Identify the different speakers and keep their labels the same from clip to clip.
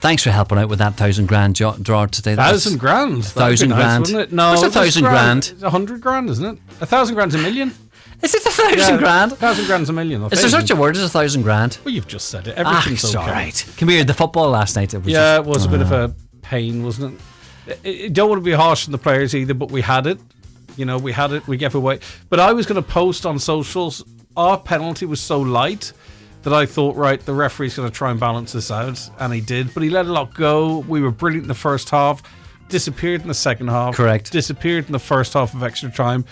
Speaker 1: Thanks for helping out with that $1,000 draw today.
Speaker 2: $1,000 grand?
Speaker 1: $1,000 grand.
Speaker 2: Wouldn't it? No,
Speaker 1: it's $1,000 grand.
Speaker 2: It's $100,000, isn't it? $1,000 a million?
Speaker 1: Is it $1,000 grand?
Speaker 2: $1,000 a million.
Speaker 1: Is there such a word as $1,000?
Speaker 2: Well, you've just said it. Everything's
Speaker 1: it's
Speaker 2: okay.
Speaker 1: all right. Come here, the football last night.
Speaker 2: It was a bit of a pain, wasn't it? I don't want to be harsh on the players either, but we had it. We had it. We gave away. But I was going to post on socials. Our penalty was so light that I thought, right, the referee's going to try and balance this out, and he did. But he let a lot go. We were brilliant in the first half. Disappeared in the second half.
Speaker 1: Correct.
Speaker 2: Disappeared in the first half of extra time.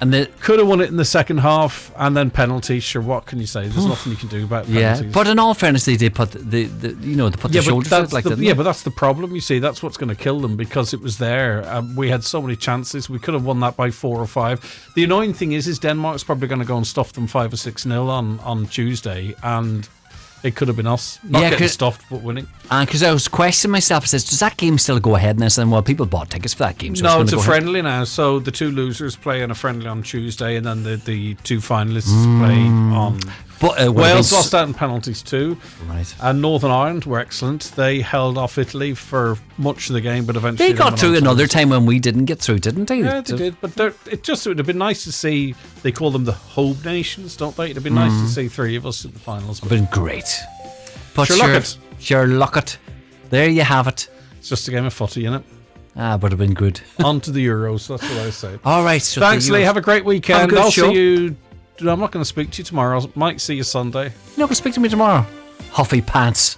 Speaker 1: And
Speaker 2: could have won it in the second half, and then penalties. Sure, what can you say? There's nothing you can do about penalties.
Speaker 1: Yeah, but in all fairness, they did put the shoulders out like that.
Speaker 2: Yeah, but that's the problem. You see, that's what's going to kill them because it was there. We had so many chances. We could have won that by 4 or 5. The annoying thing is Denmark's probably going to go and stuff them 5 or 6-0 on Tuesday, and it could have been us not getting stuffed but winning.
Speaker 1: And because I was questioning myself, I says, does that game still go ahead? And I said, well, people bought tickets for that game. So
Speaker 2: no, it's a friendly now. So the 2 losers play in a friendly on Tuesday, and then the 2 finalists play on. But Wales lost out in penalties too.
Speaker 1: Right.
Speaker 2: And Northern Ireland were excellent. They held off Italy for much of the game, but eventually
Speaker 1: they got through another time when we didn't get through, didn't they?
Speaker 2: Yeah, they did. But it would have been nice to see. They call them the Home Nations, don't they? It'd have been nice to see 3 of us in the finals.
Speaker 1: It'd been great. But
Speaker 2: sure,
Speaker 1: luck it. There you have it.
Speaker 2: It's just a game of footy, innit?
Speaker 1: Would have been good.
Speaker 2: On to the Euros, that's what I say.
Speaker 1: All right. So
Speaker 2: thanks, Lee. Have a great weekend.
Speaker 1: Have a good show.
Speaker 2: See you. I'm not going to speak to you tomorrow. I might see you Sunday.
Speaker 1: You're not going to speak to me tomorrow? Huffy pants.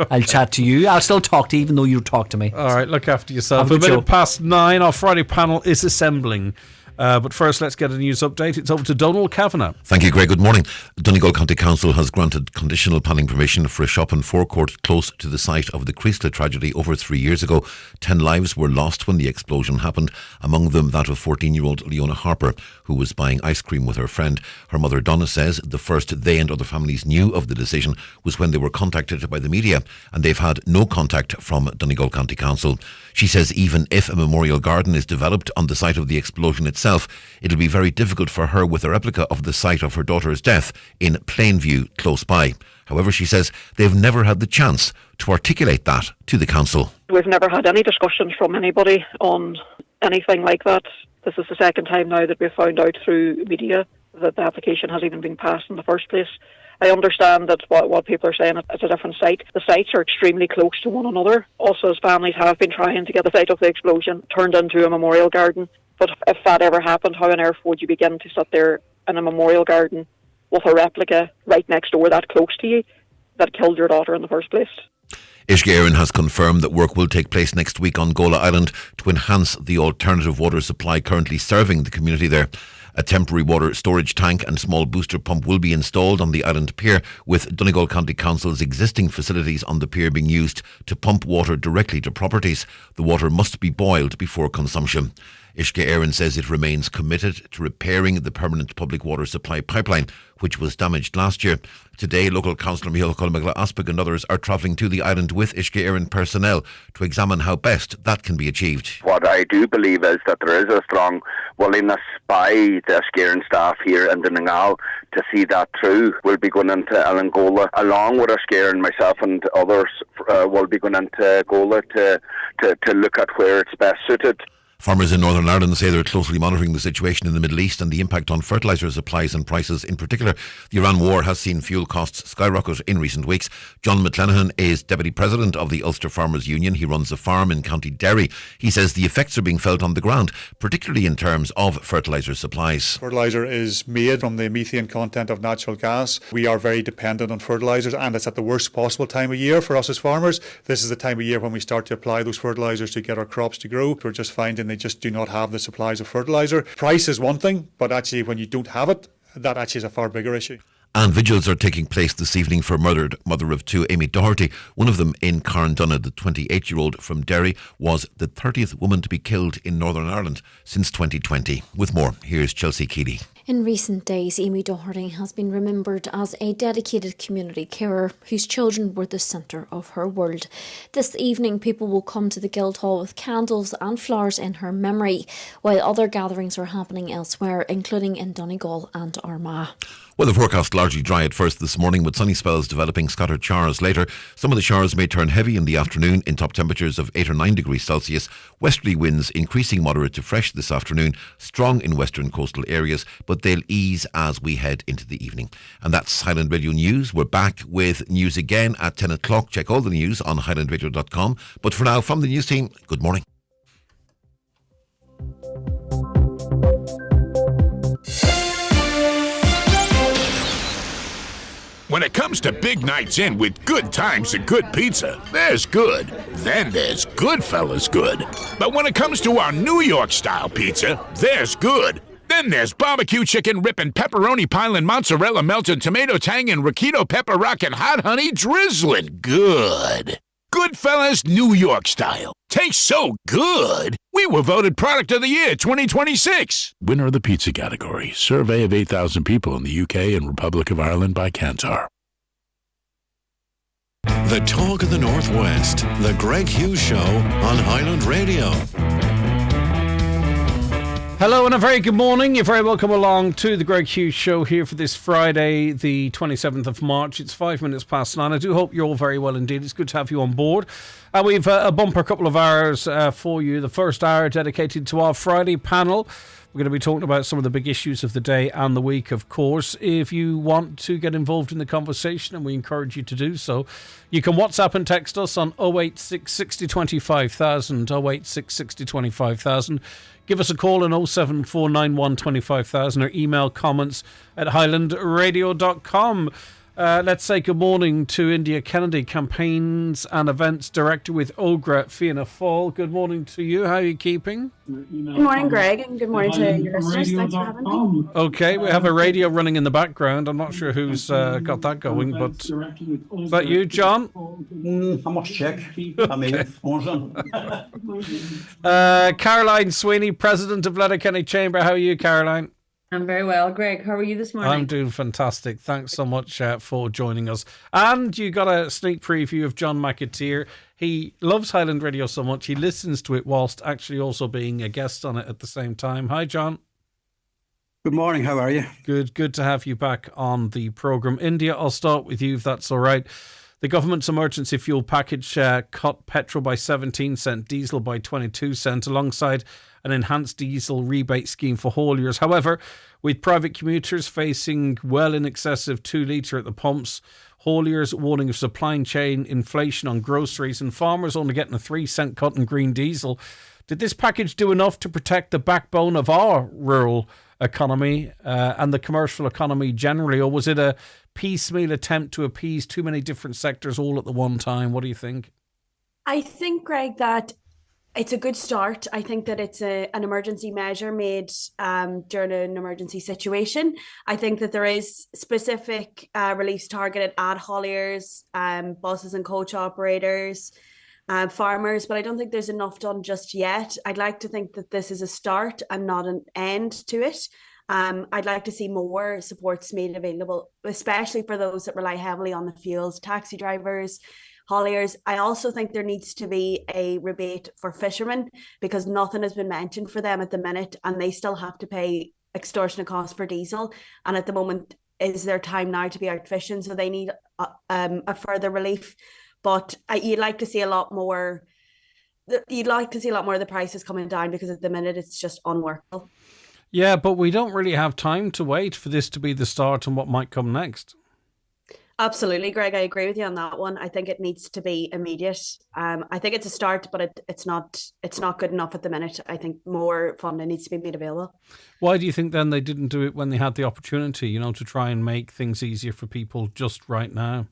Speaker 1: I'll chat to you. I'll still talk to you even though you talk to me.
Speaker 2: All right, look after yourself. A minute past 9, our Friday panel is assembling. But first, let's get a news update. It's over to Donald Kavanagh.
Speaker 3: Thank you, Greg. Good morning. Donegal County Council has granted conditional planning permission for a shop and forecourt close to the site of the Creasla tragedy over 3 years ago. 10 lives were lost when the explosion happened, among them that of 14-year-old Leona Harper, who was buying ice cream with her friend. Her mother, Donna, says the first they and other families knew of the decision was when they were contacted by the media, and they've had no contact from Donegal County Council. She says even if a memorial garden is developed on the site of the explosion itself, it'll be very difficult for her with a replica of the site of her daughter's death in Plainview close by. However, she says they've never had the chance to articulate that to the council.
Speaker 4: We've never had any discussions from anybody on anything like that. This is the second time now that we've found out through media that the application has even been passed in the first place. I understand that what people are saying, it's a different site. The sites are extremely close to one another. Also, as families have been trying to get the site of the explosion turned into a memorial garden. But if that ever happened, how on earth would you begin to sit there in a memorial garden with a replica right next door that close to you that killed your daughter in the first place?
Speaker 3: Uisce Éireann has confirmed that work will take place next week on Gola Island to enhance the alternative water supply currently serving the community there. A temporary water storage tank and small booster pump will be installed on the island pier, with Donegal County Council's existing facilities on the pier being used to pump water directly to properties. The water must be boiled before consumption. Uisce Éireann says it remains committed to repairing the permanent public water supply pipeline, which was damaged last year. Today, local councillor Micheál Colmagla Aspig and others are travelling to the island with Uisce Éireann personnel to examine how best that can be achieved.
Speaker 5: What I do believe is that there is a strong willingness by the Uisce Éireann staff here in Donegal to see that through. We'll be going into Gola along with Uisce Éireann, myself and others will be going into Gola to look at where it's best suited.
Speaker 3: Farmers in Northern Ireland say they're closely monitoring the situation in the Middle East and the impact on fertiliser supplies and prices in particular. The Iran war has seen fuel costs skyrocket in recent weeks. John McLenaghan is Deputy President of the Ulster Farmers Union. He runs a farm in County Derry. He says the effects are being felt on the ground, particularly in terms of fertiliser supplies.
Speaker 6: Fertiliser is made from the methane content of natural gas. We are very dependent on fertilisers, and it's at the worst possible time of year for us as farmers. This is the time of year when we start to apply those fertilisers to get our crops to grow. We're just finding they just do not have the supplies of fertiliser. Price is one thing, but actually when you don't have it, that actually is a far bigger issue.
Speaker 3: And vigils are taking place this evening for murdered mother of 2, Amy Doherty. One of them in Carndonagh, the 28-year-old from Derry, was the 30th woman to be killed in Northern Ireland since 2020. With more, here's Chelsea Keeley.
Speaker 7: In recent days, Amy Doherty has been remembered as a dedicated community carer whose children were the centre of her world. This evening, people will come to the Guildhall with candles and flowers in her memory, while other gatherings are happening elsewhere, including in Donegal and Armagh.
Speaker 3: Well, the forecast largely dry at first this morning, with sunny spells developing, scattered showers later. Some of the showers may turn heavy in the afternoon in top temperatures of 8 or 9 degrees Celsius. Westerly winds increasing moderate to fresh this afternoon, strong in western coastal areas, but they'll ease as we head into the evening. And that's Highland Radio News. We're back with news again at 10 o'clock. Check all the news on highlandradio.com. But for now, from the news team, good morning.
Speaker 8: When it comes to big nights in with good times and good pizza, there's good. Then there's Goodfellas good. But when it comes to our New York-style pizza, there's good. Then there's barbecue chicken ripping, pepperoni piling, mozzarella melting, tomato tang, and Raquito pepper rockin' hot honey drizzling good. Goodfellas New York style. Tastes so good, we were voted Product of the Year 2026.
Speaker 9: Winner of the pizza category. Survey of 8,000 people in the UK and Republic of Ireland by Kantar.
Speaker 10: The Talk of the Northwest. The Greg Hughes Show on Highland Radio.
Speaker 2: Hello and a very good morning. You're very welcome along to the Greg Hughes Show here for this Friday, the 27th of March. It's 5 minutes past 9. I do hope you're all very well indeed. It's good to have you on board. We've a bumper couple of hours for you. The first hour dedicated to our Friday panel. We're going to be talking about some of the big issues of the day and the week, of course. If you want to get involved in the conversation, and we encourage you to do so, you can WhatsApp and text us on 086 60 25,000, 086 60 25,000. Give us a call on 07491 25,000 or email comments at highlandradio.com. Let's say good morning to India Kennedy, Campaigns and Events Director with OGRA, Fianna Fáil. Good morning to you. How are you keeping?
Speaker 11: Good morning, Greg, and good morning to your listeners. Thanks for having me.
Speaker 2: Okay, we have a radio running in the background. I'm not sure who's got that going, but is that you, John?
Speaker 12: I must check. I may have
Speaker 2: Caroline Sweeney, President of Letterkenny Chamber. How are you, Caroline?
Speaker 11: I'm very well. Greg, how are you this morning?
Speaker 2: I'm doing fantastic. Thanks so much for joining us. And you got a sneak preview of John McAteer. He loves Highland Radio so much, he listens to it whilst actually also being a guest on it at the same time. Hi, John.
Speaker 12: Good morning. How are you?
Speaker 2: Good to have you back on the programme. India, I'll start with you if that's all right. The government's emergency fuel package cut petrol by 17 cent, diesel by 22 cent, alongside an enhanced diesel rebate scheme for hauliers. However, with private commuters facing well in excess of 2 litre at the pumps, hauliers warning of supply chain inflation on groceries, and farmers only getting a 3 cent cut in green diesel, did this package do enough to protect the backbone of our rural economy and the commercial economy generally, or was it a piecemeal attempt to appease too many different sectors all at the one time? What do you think?
Speaker 11: I think, Greg, that it's a good start. I think that it's an emergency measure made during an emergency situation. I think that there is specific reliefs targeted at hauliers, buses and coach operators, farmers, but I don't think there's enough done just yet. I'd like to think that this is a start and not an end to it. I'd like to see more supports made available, especially for those that rely heavily on the fuels, taxi drivers, hauliers. I also think there needs to be a rebate for fishermen because nothing has been mentioned for them at the minute and they still have to pay extortionate costs for diesel. And at the moment, is their time now to be out fishing? So they need a further relief. But you'd like to see a lot more. You'd like to see a lot more of the prices coming down because at the minute it's just unworkable.
Speaker 2: Yeah, but we don't really have time to wait for this to be the start and what might come next.
Speaker 11: Absolutely, Greg. I agree with you on that one. I think it needs to be immediate. I think it's a start, but it's not good enough at the minute. I think more funding needs to be made available.
Speaker 2: Why do you think then they didn't do it when they had the opportunity, to try and make things easier for people just right now?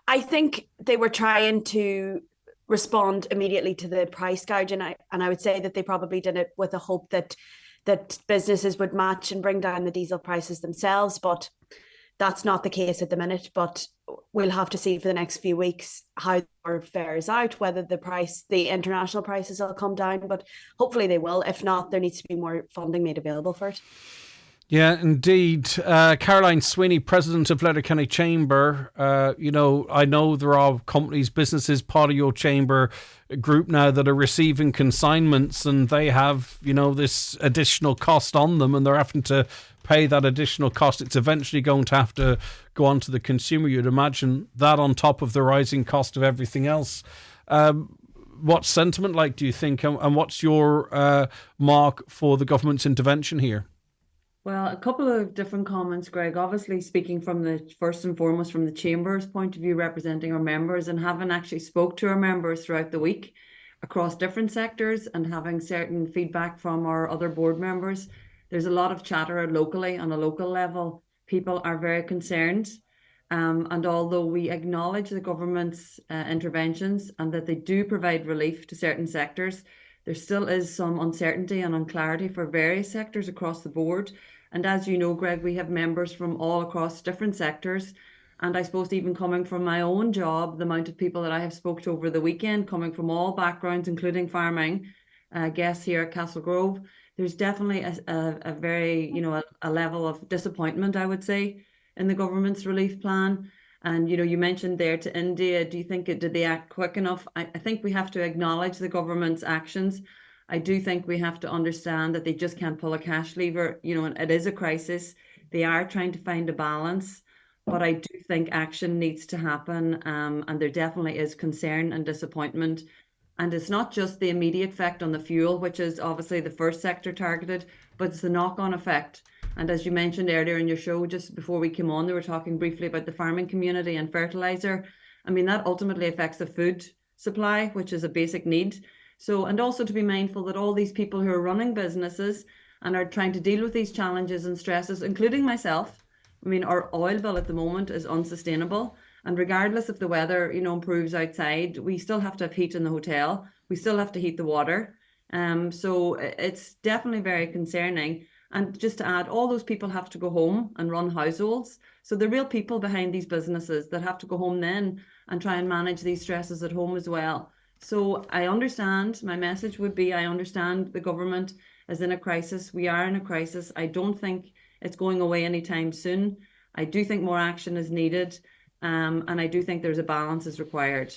Speaker 11: I think they were trying to respond immediately to the price gouging, and I would say that they probably did it with a hope that businesses would match and bring down the diesel prices themselves, but that's not the case at the minute. But we'll have to see for the next few weeks how it fares out, whether the international prices will come down, but hopefully they will. If not, there needs to be more funding made available for it.
Speaker 2: Yeah, indeed. Caroline Sweeney, President of Letterkenny Chamber. I know there are companies, businesses, part of your chamber group now that are receiving consignments, and they have, this additional cost on them, and they're having to pay that additional cost. It's eventually going to have to go on to the consumer, you'd imagine, that on top of the rising cost of everything else. What's sentiment like, do you think, and what's your mark for the government's intervention here?
Speaker 13: Well, a couple of different comments, Greg. Obviously, speaking from first and foremost from the Chamber's point of view, representing our members, and having actually spoke to our members throughout the week across different sectors, and having certain feedback from our other board members, there's a lot of chatter locally on a local level. People are very concerned. And although we acknowledge the government's interventions and that they do provide relief to certain sectors, there still is some uncertainty and unclarity for various sectors across the board. And as you know, Greg, we have members from all across different sectors. And I suppose even coming from my own job, the amount of people that I have spoke to over the weekend, coming from all backgrounds, including farming, guests here at Castle Grove, there's definitely a very, a level of disappointment, I would say, in the government's relief plan. And, you mentioned there to India, do you think did they act quick enough? I think we have to acknowledge the government's actions. I do think we have to understand that they just can't pull a cash lever. And it is a crisis. They are trying to find a balance, but I do think action needs to happen. And there definitely is concern and disappointment. And it's not just the immediate effect on the fuel, which is obviously the first sector targeted, but it's the knock-on effect. And as you mentioned earlier in your show, just before we came on, they were talking briefly about the farming community and fertilizer. I mean, that ultimately affects the food supply, which is a basic need. So, and also to be mindful that all these people who are running businesses and are trying to deal with these challenges and stresses, including myself, I mean, our oil bill at the moment is unsustainable. And regardless if the weather, improves outside, we still have to have heat in the hotel. We still have to heat the water. So it's definitely very concerning. And just to add, all those people have to go home and run households. So the real people behind these businesses that have to go home then and try and manage these stresses at home as well. So I understand, my message would be, I understand the government is in a crisis. We are in a crisis. I don't think it's going away anytime soon. I do think more action is needed. And I do think there's a balance is required.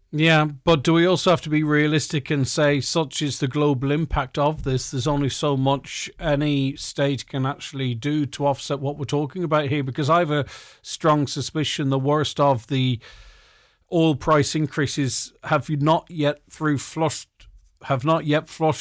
Speaker 2: Yeah, but do we also have to be realistic and say such is the global impact of this? There's only so much any state can actually do to offset what we're talking about here, because I have a strong suspicion the worst of the oil price increases have not yet flushed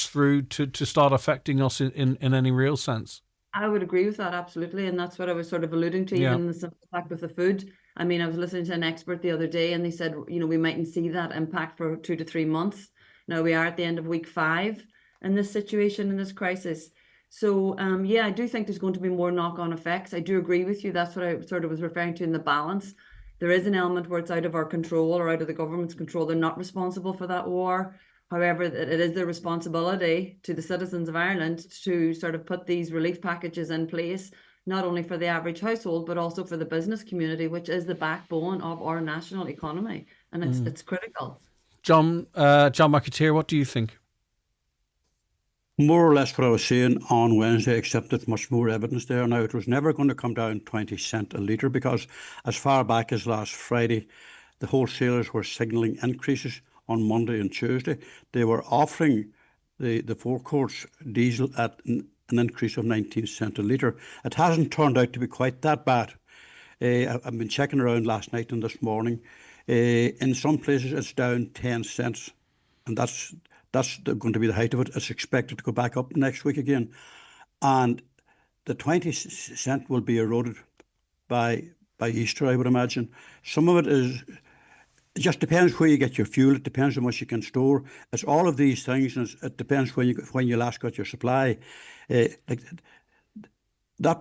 Speaker 2: through to start affecting us in any real sense.
Speaker 13: I would agree with that, absolutely. And that's what I was sort of alluding to, even in the simple fact with the food. I mean, I was listening to an expert the other day and they said, we mightn't see that impact for 2 to 3 months. Now we are at the end of week 5 in this situation, in this crisis. So, I do think there's going to be more knock-on effects. I do agree with you. That's what I sort of was referring to in the balance. There is an element where it's out of our control or out of the government's control. They're not responsible for that war. However, it is their responsibility to the citizens of Ireland to sort of put these relief packages in place, not only for the average household, but also for the business community, which is the backbone of our national economy. And it's critical.
Speaker 2: John McAteer, what do you think?
Speaker 12: More or less what I was saying on Wednesday, except that much more evidence there. Now, it was never going to come down 20 cents a litre, because as far back as last Friday, the wholesalers were signalling increases on Monday and Tuesday. They were offering the forecourts diesel at an increase of 19 cents a litre. It hasn't turned out to be quite that bad. I've been checking around last night and this morning. In some places it's down 10 cents, and that's going to be the height of it. It's expected to go back up next week again. And the 20 cent will be eroded by Easter, I would imagine. Some of it just depends where you get your fuel. It depends how much you can store. It's all of these things, and it depends when you last got your supply. That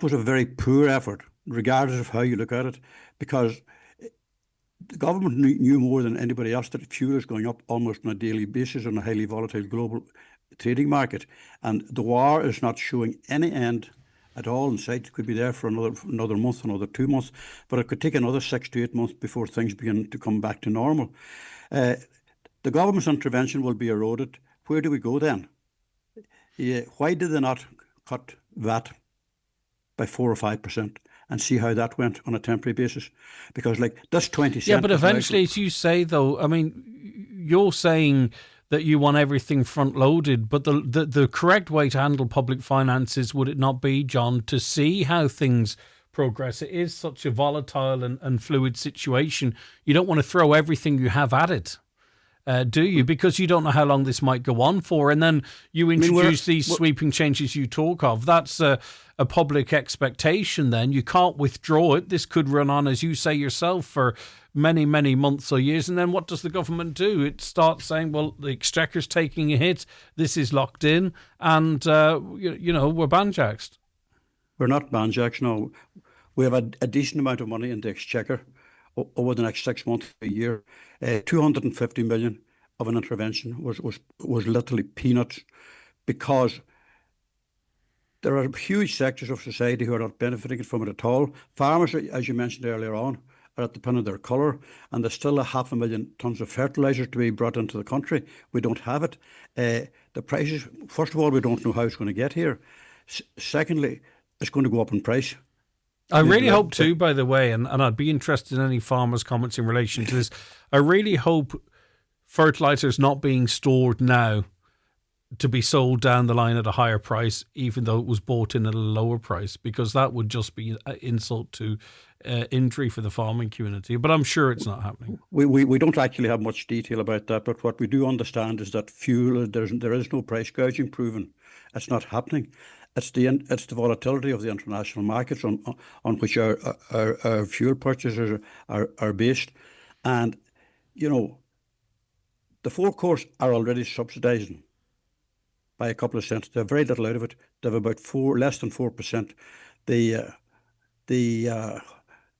Speaker 12: was a very poor effort, regardless of how you look at it, because the government knew more than anybody else that fuel is going up almost on a daily basis on a highly volatile global trading market, and the war is not showing any end at all in sight. It could be there for another month, another 2 months, but it could take another 6 to 8 months before things begin to come back to normal. The government's intervention will be eroded. Where do we go then? Why did they not cut VAT? by 4 or 5% and see how that went on a temporary basis. Because like this 20 cent...
Speaker 2: Yeah, but eventually, as you say, though, I mean, you're saying that you want everything front-loaded, but the correct way to handle public finances, would it not be, John, to see how things progress? It is such a volatile and fluid situation. You don't want to throw everything you have at it. Do you? Because you don't know how long this might go on for. And then you introduce these sweeping changes you talk of. That's a public expectation then. You can't withdraw it. This could run on, as you say yourself, for many, many months or years. And then what does the government do? It starts saying, well, the Exchequer's taking a hit. This is locked in. And, we're banjaxed.
Speaker 12: We're not banjaxed, no. We have a decent amount of money in the Exchequer over the next 6 months, a year. 250 million of an intervention was literally peanuts, because there are huge sectors of society who are not benefiting from it at all. Farmers, as you mentioned earlier on, are at the pin of their colour, and there's still 500,000 tonnes of fertiliser to be brought into the country. We don't have it. The prices, first of all, we don't know how it's going to get here. Secondly, it's going to go up in price.
Speaker 2: I really hope too, by the way, and I'd be interested in any farmers' comments in relation to this. I really hope fertiliser's not being stored now to be sold down the line at a higher price, even though it was bought in at a lower price, because that would just be an insult to injury for the farming community. But I'm sure it's not happening.
Speaker 12: We don't actually have much detail about that, but what we do understand is that fuel, there is no price gouging proven. It's not happening. It's the volatility of the international markets on which our fuel purchases are based. And, the forecourts are already subsidising by a couple of cents. They have very little out of it. They have about less than 4%. The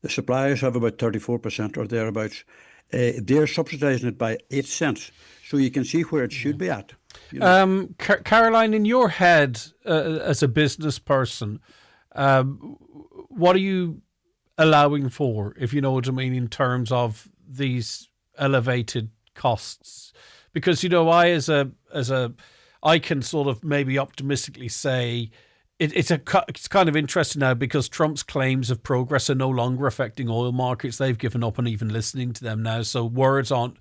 Speaker 12: suppliers have about 34% or thereabouts. They're subsidising it by 8 cents. So you can see where it should be at.
Speaker 2: Caroline, in your head, as a business person, what are you allowing for, if you know what I mean, in terms of these elevated costs? Because I can sort of maybe optimistically say it's kind of interesting now, because Trump's claims of progress are no longer affecting oil markets. They've given up on even listening to them now, so words aren't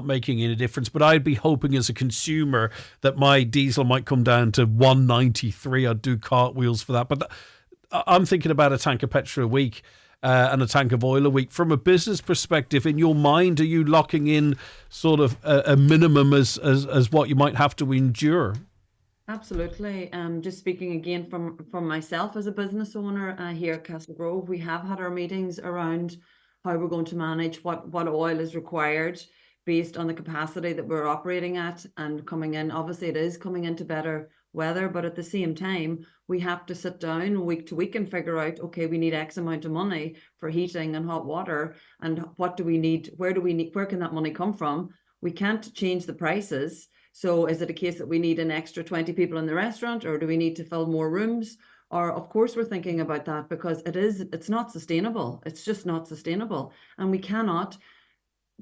Speaker 2: making any difference. But I'd be hoping as a consumer that my diesel might come down to 193. I'd do cartwheels for that. But I'm thinking about a tank of petrol a week and a tank of oil a week. From a business perspective, in your mind, are you locking in sort of a minimum as what you might have to endure?
Speaker 13: Absolutely. Just speaking again from myself as a business owner here at Castlegrove, we have had our meetings around how we're going to manage what oil is required based on the capacity that we're operating at and coming in. Obviously, it is coming into better weather, but at the same time, we have to sit down week to week and figure out, okay, we need X amount of money for heating and hot water, and what do we need? Where can that money come from? We can't change the prices. So is it a case that we need an extra 20 people in the restaurant, or do we need to fill more rooms? Or of course we're thinking about that, because it's not sustainable. It's just not sustainable. And we cannot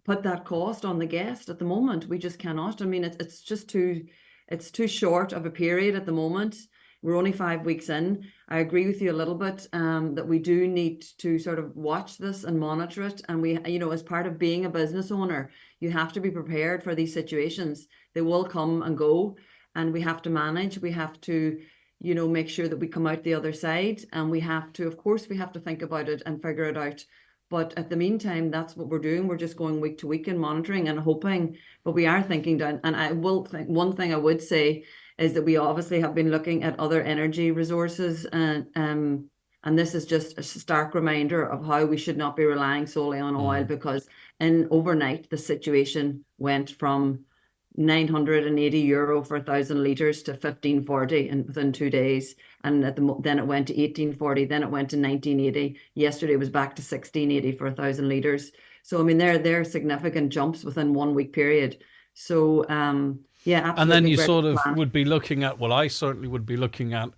Speaker 13: put that cost on the guest at the moment. We just cannot. I mean, it's too short of a period at the moment. We're only 5 weeks in. I agree with you a little bit that we do need to sort of watch this and monitor it. And we, as part of being a business owner, you have to be prepared for these situations. They will come and go, and we have to manage. We have to, make sure that we come out the other side, and we have to think about it and figure it out. But at the meantime, that's what we're doing. We're just going week to week and monitoring and hoping, but we are thinking down. And I will think, one thing I would say is that we obviously have been looking at other energy resources, and this is just a stark reminder of how we should not be relying solely on oil, because in overnight, the situation went from €980 for 1,000 litres to 1,540 within 2 days. And then it went to 1,840, then it went to 1,980. Yesterday it was back to 1,680 for 1,000 litres. So, I mean, there are significant jumps within 1 week period. So, yeah, absolutely.
Speaker 2: And then you sort of would be looking at, well, I certainly would be looking at,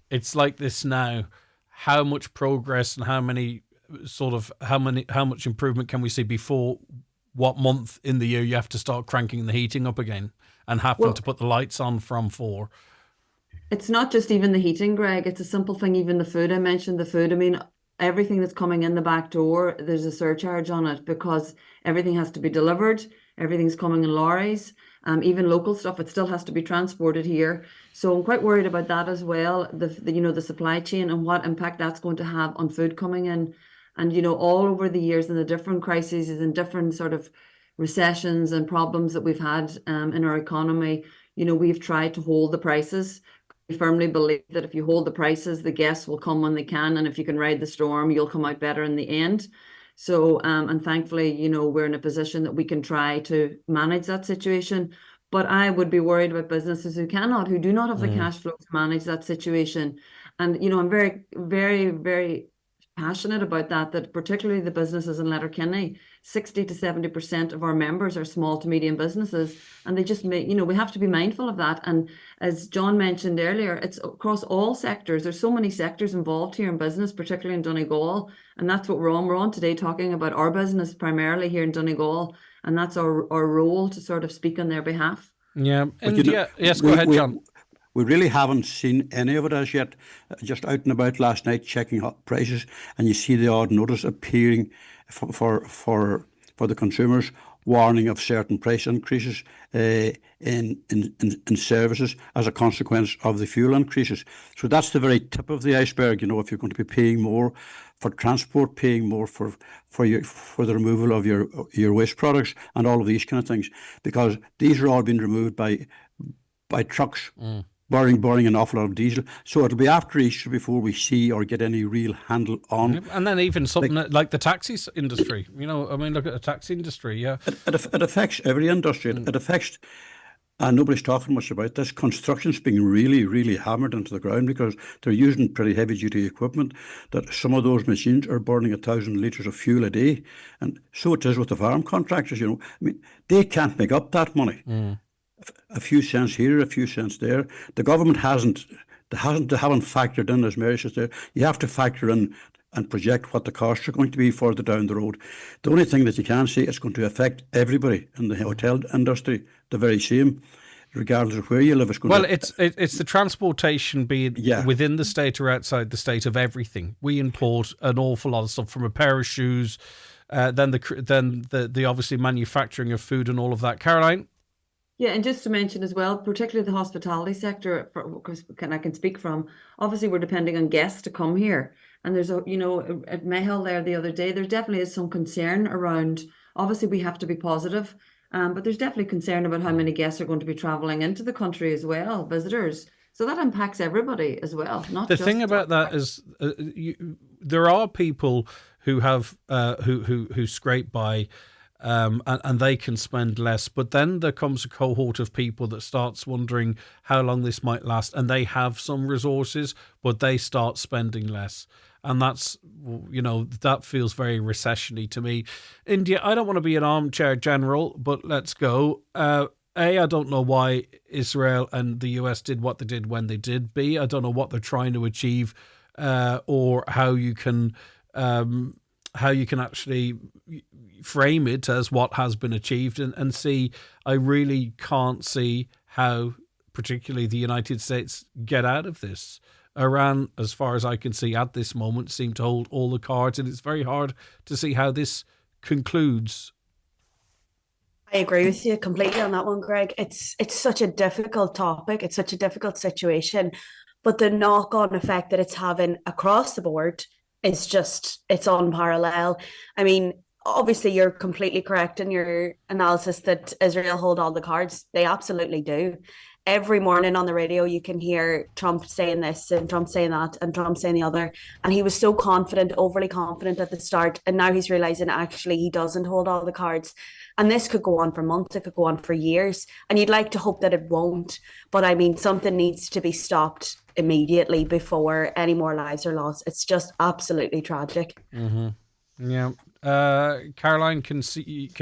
Speaker 2: it's like this now, how much progress and how much improvement can we see before what month in the year you have to start cranking the heating up again and having to put the lights on from 4?
Speaker 13: It's not just even the heating, Greg. It's a simple thing. Even the food, I mentioned the food. I mean, everything that's coming in the back door, there's a surcharge on it because everything has to be delivered. Everything's coming in lorries. Even local stuff, it still has to be transported here. So I'm quite worried about that as well. The supply chain and what impact that's going to have on food coming in. And, all over the years and the different crises and different sort of recessions and problems that we've had in our economy, we've tried to hold the prices. We firmly believe that if you hold the prices, the guests will come when they can. And if you can ride the storm, you'll come out better in the end. So, and thankfully, we're in a position that we can try to manage that situation. But I would be worried about businesses who do not have the cash flow to manage that situation. And, I'm very, very, very passionate about that particularly the businesses in Letterkenny, 60 to 70% of our members are small to medium businesses, and they just we have to be mindful of that. And as John mentioned earlier, it's across all sectors. There's so many sectors involved here in business, particularly in Donegal, and that's what we're on today, talking about our business primarily here in Donegal, and that's our role to sort of speak on their behalf.
Speaker 2: Yeah, and yes, go ahead, John.
Speaker 12: We really haven't seen any of it as yet. Just out and about last night checking up prices, and you see the odd notice appearing for the consumers, warning of certain price increases in services as a consequence of the fuel increases. So that's the very tip of the iceberg. If you're going to be paying more for transport, paying more for the removal of your waste products and all of these kind of things, because these are all being removed by trucks. Burning an awful lot of diesel. So it'll be after Easter before we see or get any real handle on.
Speaker 2: And then even something like the taxi industry. Look at the taxi industry, yeah.
Speaker 12: It affects every industry. It affects, and nobody's talking much about this, construction's being really, really hammered into the ground because they're using pretty heavy-duty equipment, that some of those machines are burning 1,000 litres of fuel a day. And so it is with the farm contractors, they can't make up that money. A few cents here, a few cents there. The government haven't factored in, as Mary says there. You have to factor in and project what the costs are going to be further down the road. The only thing that you can say, it's going to affect everybody in the hotel industry the very same, regardless of where you live.
Speaker 2: It's the transportation, being within the state or outside the state, of everything. We import an awful lot of stuff, from a pair of shoes, then the obviously manufacturing of food and all of that. Caroline?
Speaker 13: Yeah, and just to mention as well, particularly the hospitality sector, because I can speak from, obviously we're depending on guests to come here. And there's at Mayhill there the other day, there definitely is some concern around, obviously we have to be positive, but there's definitely concern about how many guests are going to be travelling into the country as well, visitors. So that impacts everybody as well. The
Speaker 2: thing about that is there are people who have who scrape by, and they can spend less, but then there comes a cohort of people that starts wondering how long this might last, and they have some resources, but they start spending less, and that's that feels very recession-y to me. India, I don't want to be an armchair general, but let's go. I don't know why Israel and the US did what they did when they did. B, I don't know what they're trying to achieve, or how you can actually frame it as what has been achieved, and C, I really can't see how particularly the United States get out of this. Iran, as far as I can see at this moment, seem to hold all the cards, and it's very hard to see how this concludes.
Speaker 11: I agree with you completely on that one, Greg. It's such a difficult topic. It's such a difficult situation, but the knock-on effect that it's having across the board is it's unparalleled. I mean, obviously you're completely correct in your analysis that Israel hold all the cards. They absolutely do. Every morning on the radio, you can hear Trump saying this and Trump saying that and Trump saying the other. And he was so confident, overly confident at the start. And now he's realizing actually he doesn't hold all the cards. And this could go on for months. It could go on for years. And you'd like to hope that it won't. But I mean, something needs to be stopped immediately before any more lives are lost. It's just absolutely tragic.
Speaker 2: Mm-hmm. Yeah. Caroline, can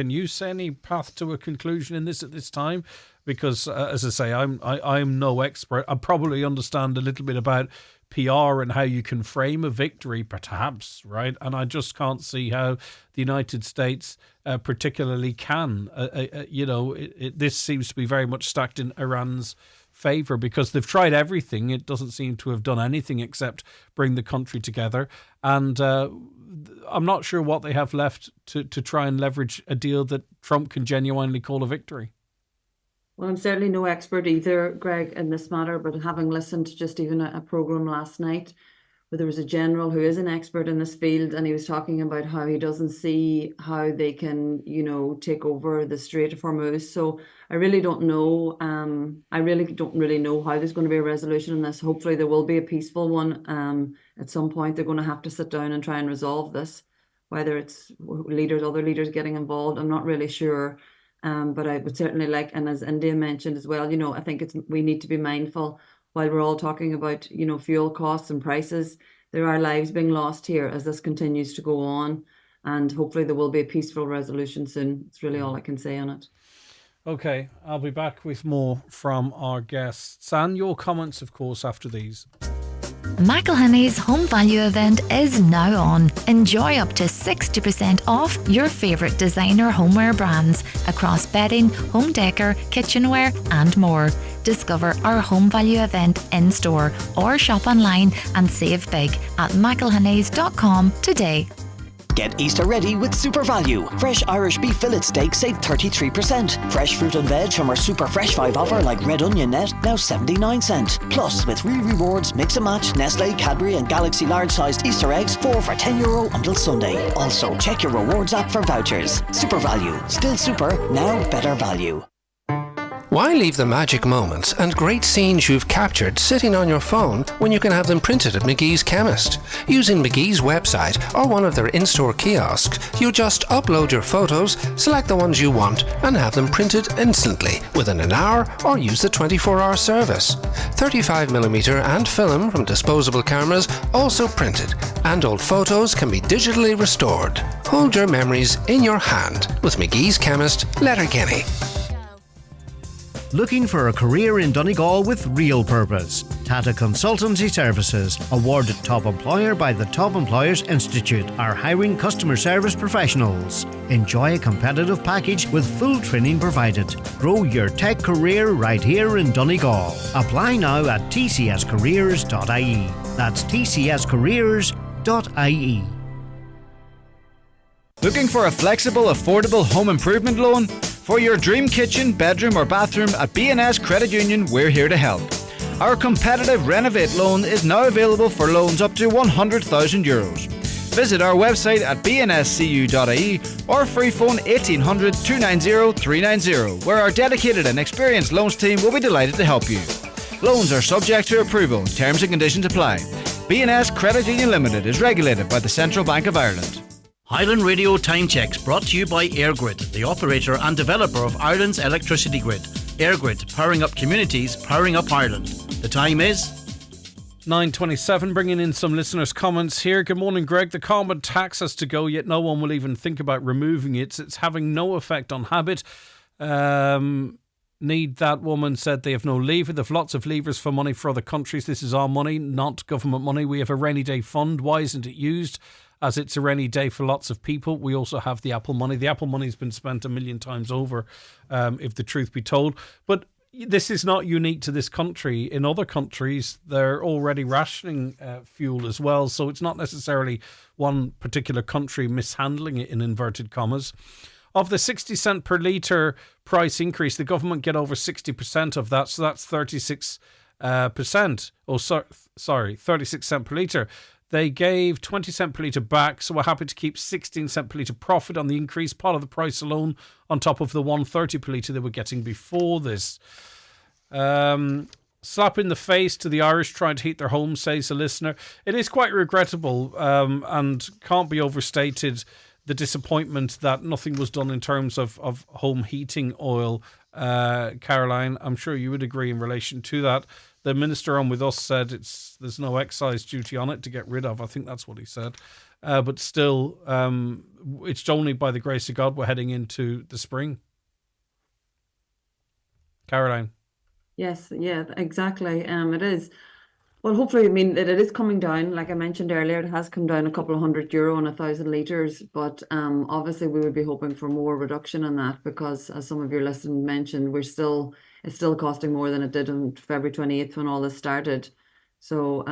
Speaker 2: you see any path to a conclusion in this at this time? Because as I say, I'm no expert. I probably understand a little bit about PR and how you can frame a victory, perhaps, right? And I just can't see how the United States particularly can. This seems to be very much stacked in Iran's favour because they've tried everything. It doesn't seem to have done anything except bring the country together. And I'm not sure what they have left to try and leverage a deal that Trump can genuinely call a victory.
Speaker 13: Well, I'm certainly no expert either, Greg, in this matter, but having listened to just even a programme last night where there was a general who is an expert in this field, and he was talking about how he doesn't see how they can, take over the Strait of Hormuz. So I really don't know. I really don't really know how there's going to be a resolution in this. Hopefully there will be a peaceful one. At some point, they're going to have to sit down and try and resolve this. Whether it's other leaders getting involved, I'm not really sure. But I would certainly like, and as India mentioned as well, I think we need to be mindful while we're all talking about, fuel costs and prices. There are lives being lost here as this continues to go on, and hopefully there will be a peaceful resolution soon. It's really all I can say on it.
Speaker 2: Okay, I'll be back with more from our guests and your comments, of course, after these.
Speaker 14: McElhinney's Home Value event is now on. Enjoy up to 60% off your favourite designer homeware brands across bedding, home decor, kitchenware and more. Discover our Home Value event in store or shop online and save big at mcilhenneys.com today.
Speaker 15: Get Easter ready with Super Value. Fresh Irish beef fillet steak save 33%. Fresh fruit and veg from our Super Fresh 5 offer like red onion net, now 79 cents. Plus, with real rewards, mix and match, Nestle, Cadbury and Galaxy large-sized Easter eggs, 4 for €10 until Sunday. Also, check your rewards app for vouchers. Super Value. Still super, now better value.
Speaker 16: Why leave the magic moments and great scenes you've captured sitting on your phone when you can have them printed at McGee's Chemist? Using McGee's website or one of their in-store kiosks, you just upload your photos, select the ones you want and have them printed instantly within an hour, or use the 24-hour service. 35mm and film from disposable cameras also printed, and old photos can be digitally restored. Hold your memories in your hand with McGee's Chemist, Letterkenny.
Speaker 17: Looking for a career in Donegal with real purpose? Tata Consultancy Services, awarded Top Employer by the Top Employers Institute, are hiring customer service professionals. Enjoy a competitive package with full training provided. Grow your tech career right here in Donegal. Apply now at tcscareers.ie. That's tcscareers.ie.
Speaker 18: Looking for a flexible, affordable home improvement loan? For your dream kitchen, bedroom or bathroom at B&S Credit Union, we're here to help. Our competitive Renovate loan is now available for loans up to €100,000. Visit our website at bnscu.ie or free phone 1800 290 390, where our dedicated and experienced loans team will be delighted to help you. Loans are subject to approval. Terms and conditions apply. B&S Credit Union Limited is regulated by the Central Bank of Ireland.
Speaker 17: Highland Radio Time Checks brought to you by EirGrid, the operator and developer of Ireland's electricity grid. EirGrid, powering up communities, powering up Ireland. The time is
Speaker 2: 9:27, bringing in some listeners' comments here. Good morning, Greg. The carbon tax has to go, yet no one will even think about removing it. It's having no effect on habit. Need that woman said they have no lever. They've lots of levers for money for other countries. This is our money, not government money. We have a rainy day fund. Why isn't it used? As it's a rainy day for lots of people. We also have the Apple money. The Apple money has been spent 1 million times over, if the truth be told. But this is not unique to this country. In other countries, they're already rationing fuel as well. So it's not necessarily one particular country mishandling it in inverted commas. Of the 60 cent per litre price increase, the government get over 60% of that. So that's 36%. 36 cent per litre. They gave 20 cent per litre back, so we're happy to keep 16 cent per litre profit on the increase, part of the price alone, on top of the 130 per litre they were getting before this. Slap in the face to the Irish trying to heat their homes, says a listener. It is quite regrettable and can't be overstated, the disappointment that nothing was done in terms of home heating oil. Caroline, I'm sure you would agree in relation to that. The minister on with us said there's no excise duty on it to get rid of. I think that's what he said. But still, it's only by the grace of God we're heading into the spring. Caroline.
Speaker 13: Yes, yeah, exactly. It is. Well, hopefully, I mean, it is coming down. Like I mentioned earlier, it has come down a couple of €100 on 1,000 litres. But obviously, we would be hoping for more reduction in that because, as some of your listeners mentioned, it's still costing more than it did on February 28th when all this started. So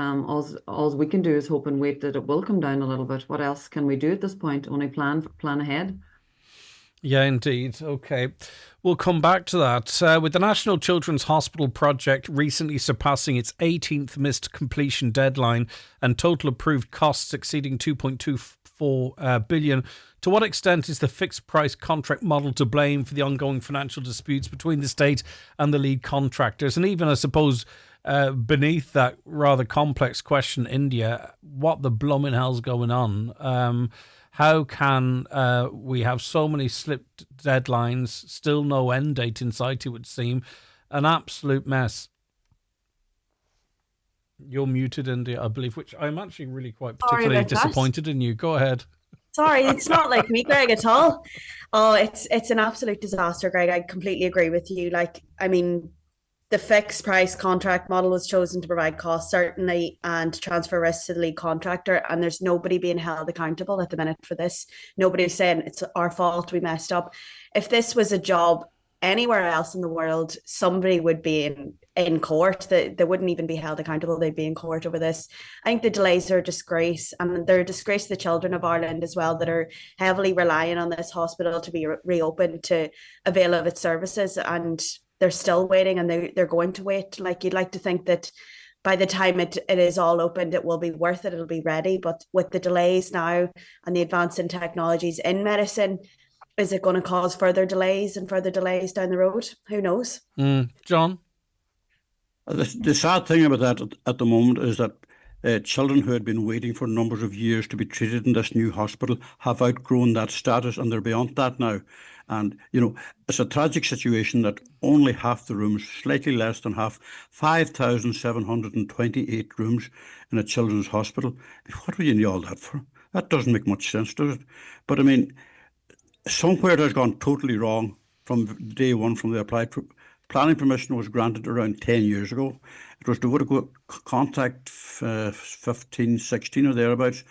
Speaker 13: all we can do is hope and wait that it will come down a little bit. What else can we do at this point? Only plan ahead.
Speaker 2: Yeah, indeed. Okay. We'll come back to that. With the National Children's Hospital project recently surpassing its 18th missed completion deadline and total approved costs exceeding $2.24 billion, to what extent is the fixed price contract model to blame for the ongoing financial disputes between the state and the lead contractors? And even, I suppose, beneath that rather complex question, India, what the blooming hell's going on? How can we have so many slipped deadlines, still no end date in sight, it would seem? An absolute mess. You're muted, India, I believe, which I'm actually really quite particularly disappointed in you. Go ahead.
Speaker 11: Sorry, it's not like me, Greg, at all. Oh, it's an absolute disaster, Greg. I completely agree with you. Like, I mean, the fixed price contract model was chosen to provide cost certainty and to transfer risks to the lead contractor. And there's nobody being held accountable at the minute for this. Nobody's saying it's our fault, we messed up. If this was a job anywhere else in the world, somebody would be in court. They wouldn't even be held accountable. They'd be in court over this. I think the delays are a disgrace, and they're a disgrace to the children of Ireland as well, that are heavily relying on this hospital to be reopened to avail of its services. And they're still waiting, and they're going to wait. Like, you'd like to think that by the time it is all opened, it will be worth it, it'll be ready. But with the delays now and the advance in technologies in medicine, is it going to cause further delays and further delays down the road? Who knows?
Speaker 2: John?
Speaker 12: The sad thing about that at the moment is that children who had been waiting for numbers of years to be treated in this new hospital have outgrown that status, and they're beyond that now. And, you know, it's a tragic situation that only half the rooms, slightly less than half, 5,728 rooms in a children's hospital. What would you need all that for? That doesn't make much sense, does it? But I mean, somewhere it has gone totally wrong from day one, from the applied planning permission was granted around 10 years ago. It was to go contact 15, 16 or thereabouts.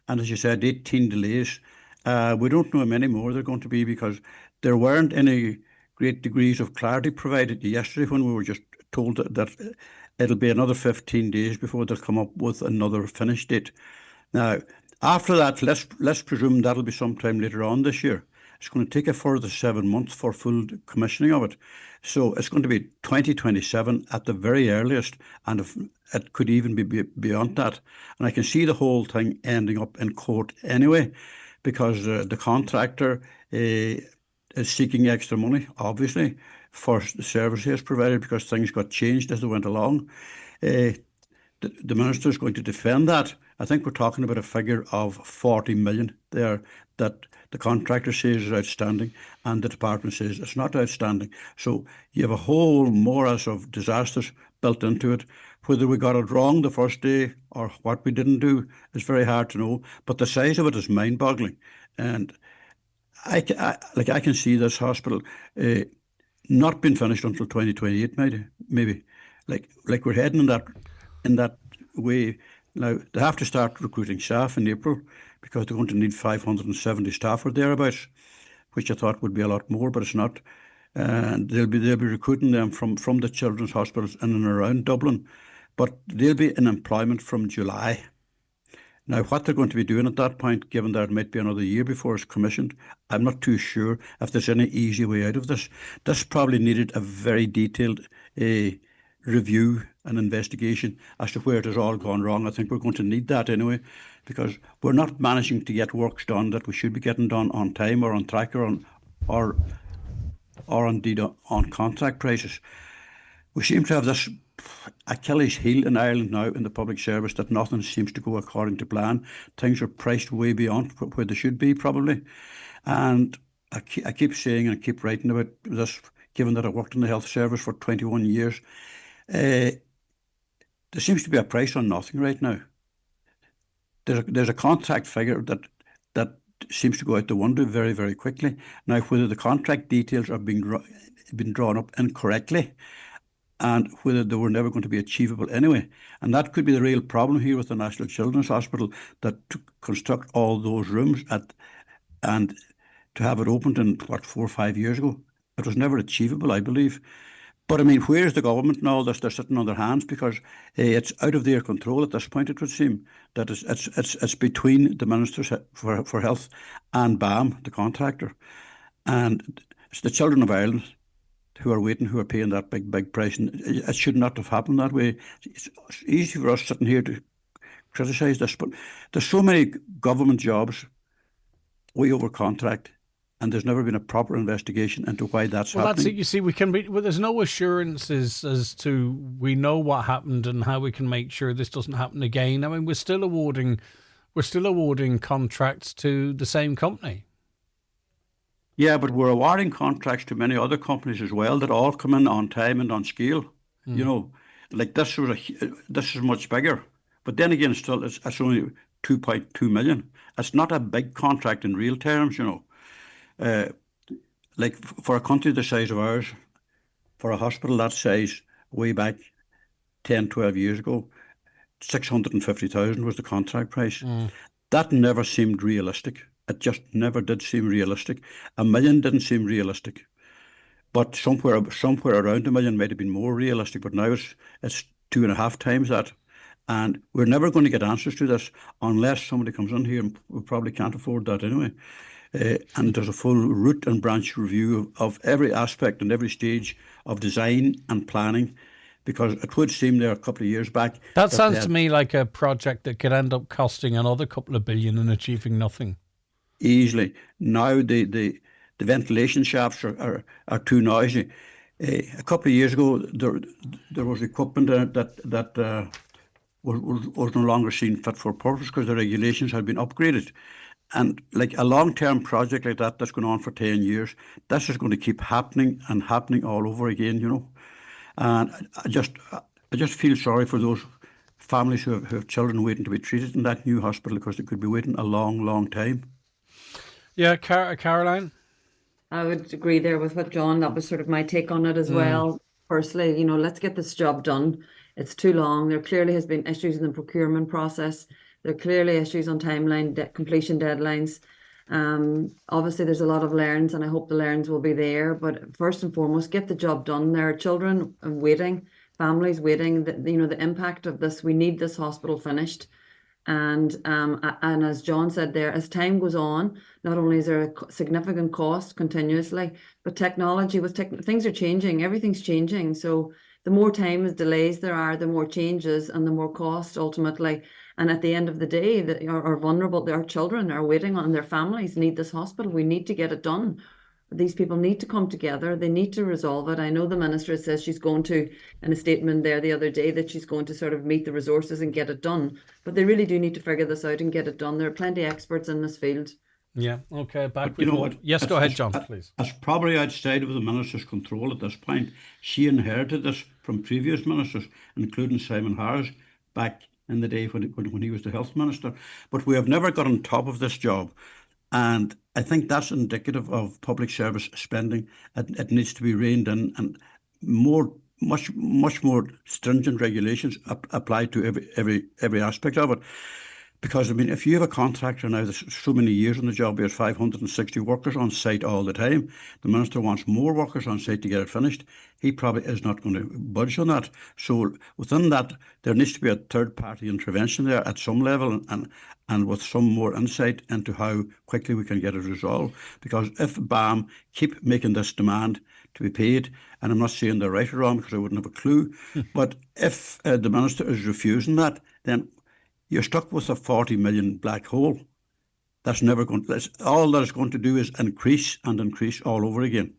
Speaker 12: And as you said, 18 delays. We don't know how many more they're going to be, because there weren't any great degrees of clarity provided yesterday when we were just told that it'll be another 15 days before they'll come up with another finish date. Now, after that, let's presume that'll be sometime later on this year. It's going to take a further 7 months for full commissioning of it. So it's going to be 2027 at the very earliest, and if it could even be beyond that. And I can see the whole thing ending up in court anyway, because the contractor is seeking extra money, obviously, for the service he has provided, because things got changed as they went along. The minister is going to defend that. I think we're talking about a figure of 40 million there that the contractor says is outstanding and the department says it's not outstanding. So you have a whole morass of disasters built into it. Whether we got it wrong the first day or what we didn't do is very hard to know. But the size of it is mind-boggling. And I can see this hospital not being finished until 2028, maybe. Like we're heading in that way. Now, they have to start recruiting staff in April, because they're going to need 570 staff or thereabouts, which I thought would be a lot more, but it's not. And they'll be recruiting them from the children's hospitals in and around Dublin, but they'll be in employment from July. Now, what they're going to be doing at that point, given that it might be another year before it's commissioned, I'm not too sure if there's any easy way out of this. This probably needed a very detailed review and investigation as to where it has all gone wrong. I think we're going to need that anyway, because we're not managing to get works done that we should be getting done on time or on track or indeed on contract prices. We seem to have this Achilles heel in Ireland now in the public service, that nothing seems to go according to plan. Things are priced way beyond where they should be, probably. And I keep saying and I keep writing about this, given that I worked in the health service for 21 years. There seems to be a price on nothing right now. There's a contract figure that seems to go out the window very, very quickly. Now, whether the contract details are being drawn up incorrectly, and whether they were never going to be achievable anyway. And that could be the real problem here with the National Children's Hospital, that to construct all those rooms and to have it opened in, 4 or 5 years ago, it was never achievable, I believe. But I mean, where's the government now? They're sitting on their hands because it's out of their control at this point, it would seem. That it's between the Ministers for Health and BAM, the contractor. And it's the children of Ireland who are waiting, who are paying that big price. And it should not have happened that way. It's easy for us sitting here to criticise this, but there's so many government jobs way over contract, and there's never been a proper investigation into why that's happening.
Speaker 2: That's it. You see, there's no assurances as to we know what happened and how we can make sure this doesn't happen again. I mean, we're still awarding contracts to the same company.
Speaker 12: Yeah, but we're awarding contracts to many other companies as well that all come in on time and on scale. You know, like this is much bigger, but then again, still it's only 2.2 million. It's not a big contract in real terms, you know. Like for a country the size of ours, for a hospital that size, way back 10, 12 years ago, 650,000 was the contract price. That never seemed realistic. It just never did seem realistic. 1 million didn't seem realistic. But somewhere around 1 million might have been more realistic, but now it's 2.5 times that. And we're never going to get answers to this unless somebody comes in here, and we probably can't afford that anyway. And there's a full root and branch review of every aspect and every stage of design and planning, because it would seem there a couple of years back.
Speaker 2: That sounds to me like a project that could end up costing another couple of billion and achieving nothing.
Speaker 12: Easily. Now the ventilation shafts are too noisy. A couple of years ago, there was equipment that was no longer seen fit for purpose because the regulations had been upgraded. And like a long-term project like that that's going on for 10 years, this is going to keep happening and happening all over again, you know. And I just feel sorry for those families who have children waiting to be treated in that new hospital, because they could be waiting a long, long time.
Speaker 2: Yeah, Caroline?
Speaker 13: I would agree there with what John, that was sort of my take on it as well. Personally, you know, let's get this job done. It's too long. There clearly has been issues in the procurement process. There are clearly issues on timeline, completion deadlines. Obviously, there's a lot of learns, and I hope the learns will be there. But first and foremost, get the job done. There are children waiting, families waiting. The impact of this. We need this hospital finished. And as John said there, as time goes on, not only is there a significant cost continuously, but technology things are changing. Everything's changing. So the more time delays there are, the more changes and the more cost ultimately. And at the end of the day, that are vulnerable. Our children are waiting on, their families need this hospital. We need to get it done. These people need to come together. They need to resolve it. I know the minister says she's going to, in a statement there the other day, that she's going to sort of meet the resources and get it done. But they really do need to figure this out and get it done. There are plenty of experts in this field.
Speaker 2: Yeah, okay, back
Speaker 12: with you.
Speaker 2: Yes, go ahead, John, please.
Speaker 12: It's probably outside of the minister's control at this point. She inherited this from previous ministers, including Simon Harris, back in the day when he was the health minister. But we have never got on top of this job. And I think that's indicative of public service spending. It needs to be reined in, and much more stringent regulations applied to every aspect of it. Because I mean, if you have a contractor now that's so many years on the job, there's 560 workers on site all the time. The minister wants more workers on site to get it finished. He probably is not going to budge on that. So within that, there needs to be a third-party intervention there at some level, and with some more insight into how quickly we can get it resolved. Because if BAM keep making this demand to be paid, and I'm not saying they're right or wrong because I wouldn't have a clue, but if the minister is refusing that, then you're stuck with a 40 million black hole. That's never going to, all that is going to do is increase and increase all over again.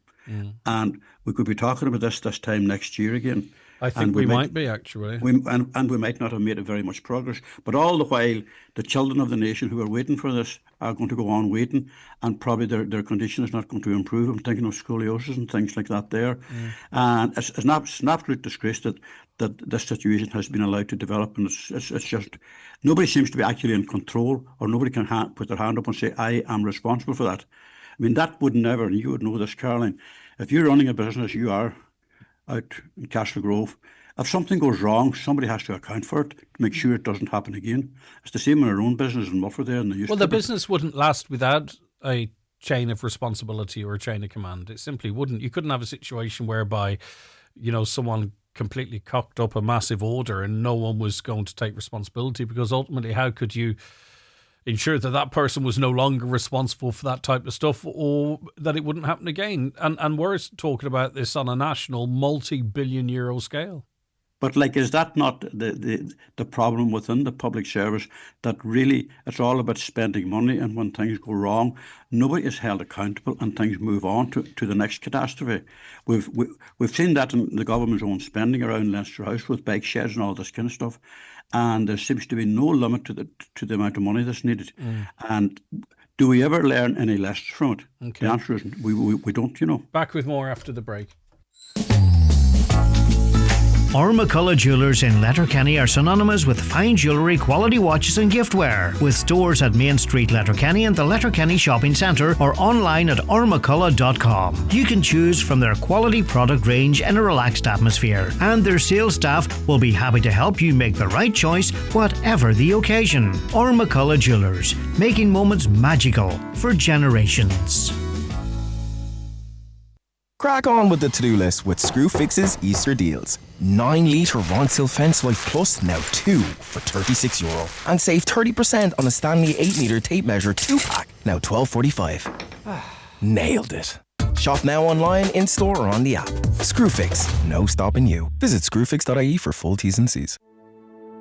Speaker 12: And we could be talking about this time next year again.
Speaker 2: I think we might be, actually.
Speaker 12: And we might not have made very much progress. But all the while, the children of the nation who are waiting for this are going to go on waiting, and probably their condition is not going to improve. I'm thinking of scoliosis and things like that there. And it's an absolute disgrace that this situation has been allowed to develop. And it's just, nobody seems to be actually in control, or nobody can put their hand up and say, I am responsible for that. I mean, that would never, and you would know this, Caroline, if you're running a business, you are, out in Castle Grove. If something goes wrong, somebody has to account for it to make sure it doesn't happen again. It's the same in our own business in Muffler there.
Speaker 2: Well, the business wouldn't last without a chain of responsibility or a chain of command. It simply wouldn't. You couldn't have a situation whereby, someone completely cocked up a massive order and no one was going to take responsibility, because ultimately how could you ensure that that person was no longer responsible for that type of stuff, or that it wouldn't happen again? And we're talking about this on a national multi-billion euro scale.
Speaker 12: But is that not the problem within the public service, that really it's all about spending money, and when things go wrong, nobody is held accountable and things move on to the next catastrophe. We've seen that in the government's own spending around Leinster House with bike sheds and all this kind of stuff, and there seems to be no limit to the amount of money that's needed. And do we ever learn any lessons from it?
Speaker 2: Okay.
Speaker 12: The answer is we don't.
Speaker 2: Back with more after the break.
Speaker 17: McCullough Jewellers in Letterkenny are synonymous with fine jewellery, quality watches and giftware, with stores at Main Street, Letterkenny and the Letterkenny Shopping Centre, or online at ormccullough.com. You can choose from their quality product range in a relaxed atmosphere, and their sales staff will be happy to help you make the right choice, whatever the occasion. McCullough Jewellers, making moments magical for generations.
Speaker 19: Crack on with the to-do list with Screwfix's Easter deals. 9 litre Ronseal Fence Life Plus, now 2 for €36. And save 30% on a Stanley 8 metre tape measure 2-pack, now $12.45. Nailed it. Shop now online, in-store or on the app. Screwfix, no stopping you. Visit screwfix.ie for full T's and C's.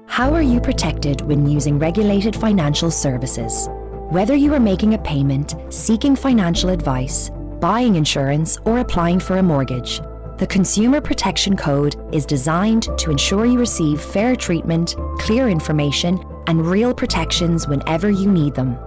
Speaker 20: How are you protected when using regulated financial services? Whether you are making a payment, seeking financial advice, buying insurance, or applying for a mortgage, the Consumer Protection Code is designed to ensure you receive fair treatment, clear information, and real protections whenever you need them.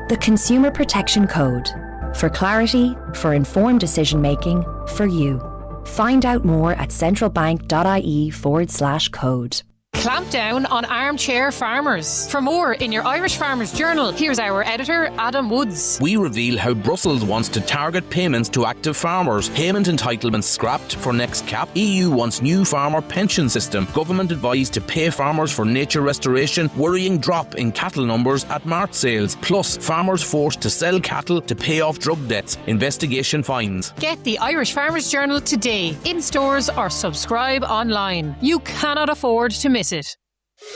Speaker 20: The Consumer Protection Code. For clarity, for informed decision making, for you. Find out more at centralbank.ie/code.
Speaker 21: Clamp down on armchair farmers. For more in your Irish Farmers Journal, here's our editor, Adam Woods.
Speaker 22: We reveal how Brussels wants to target payments to active farmers. Payment entitlements scrapped for next cap. EU wants new farmer pension system. Government advised to pay farmers for nature restoration. Worrying drop in cattle numbers at mart sales. Plus, farmers forced to sell cattle to pay off drug debts. Investigation finds.
Speaker 21: Get the Irish Farmers Journal today, in stores or subscribe online. You cannot afford to miss it.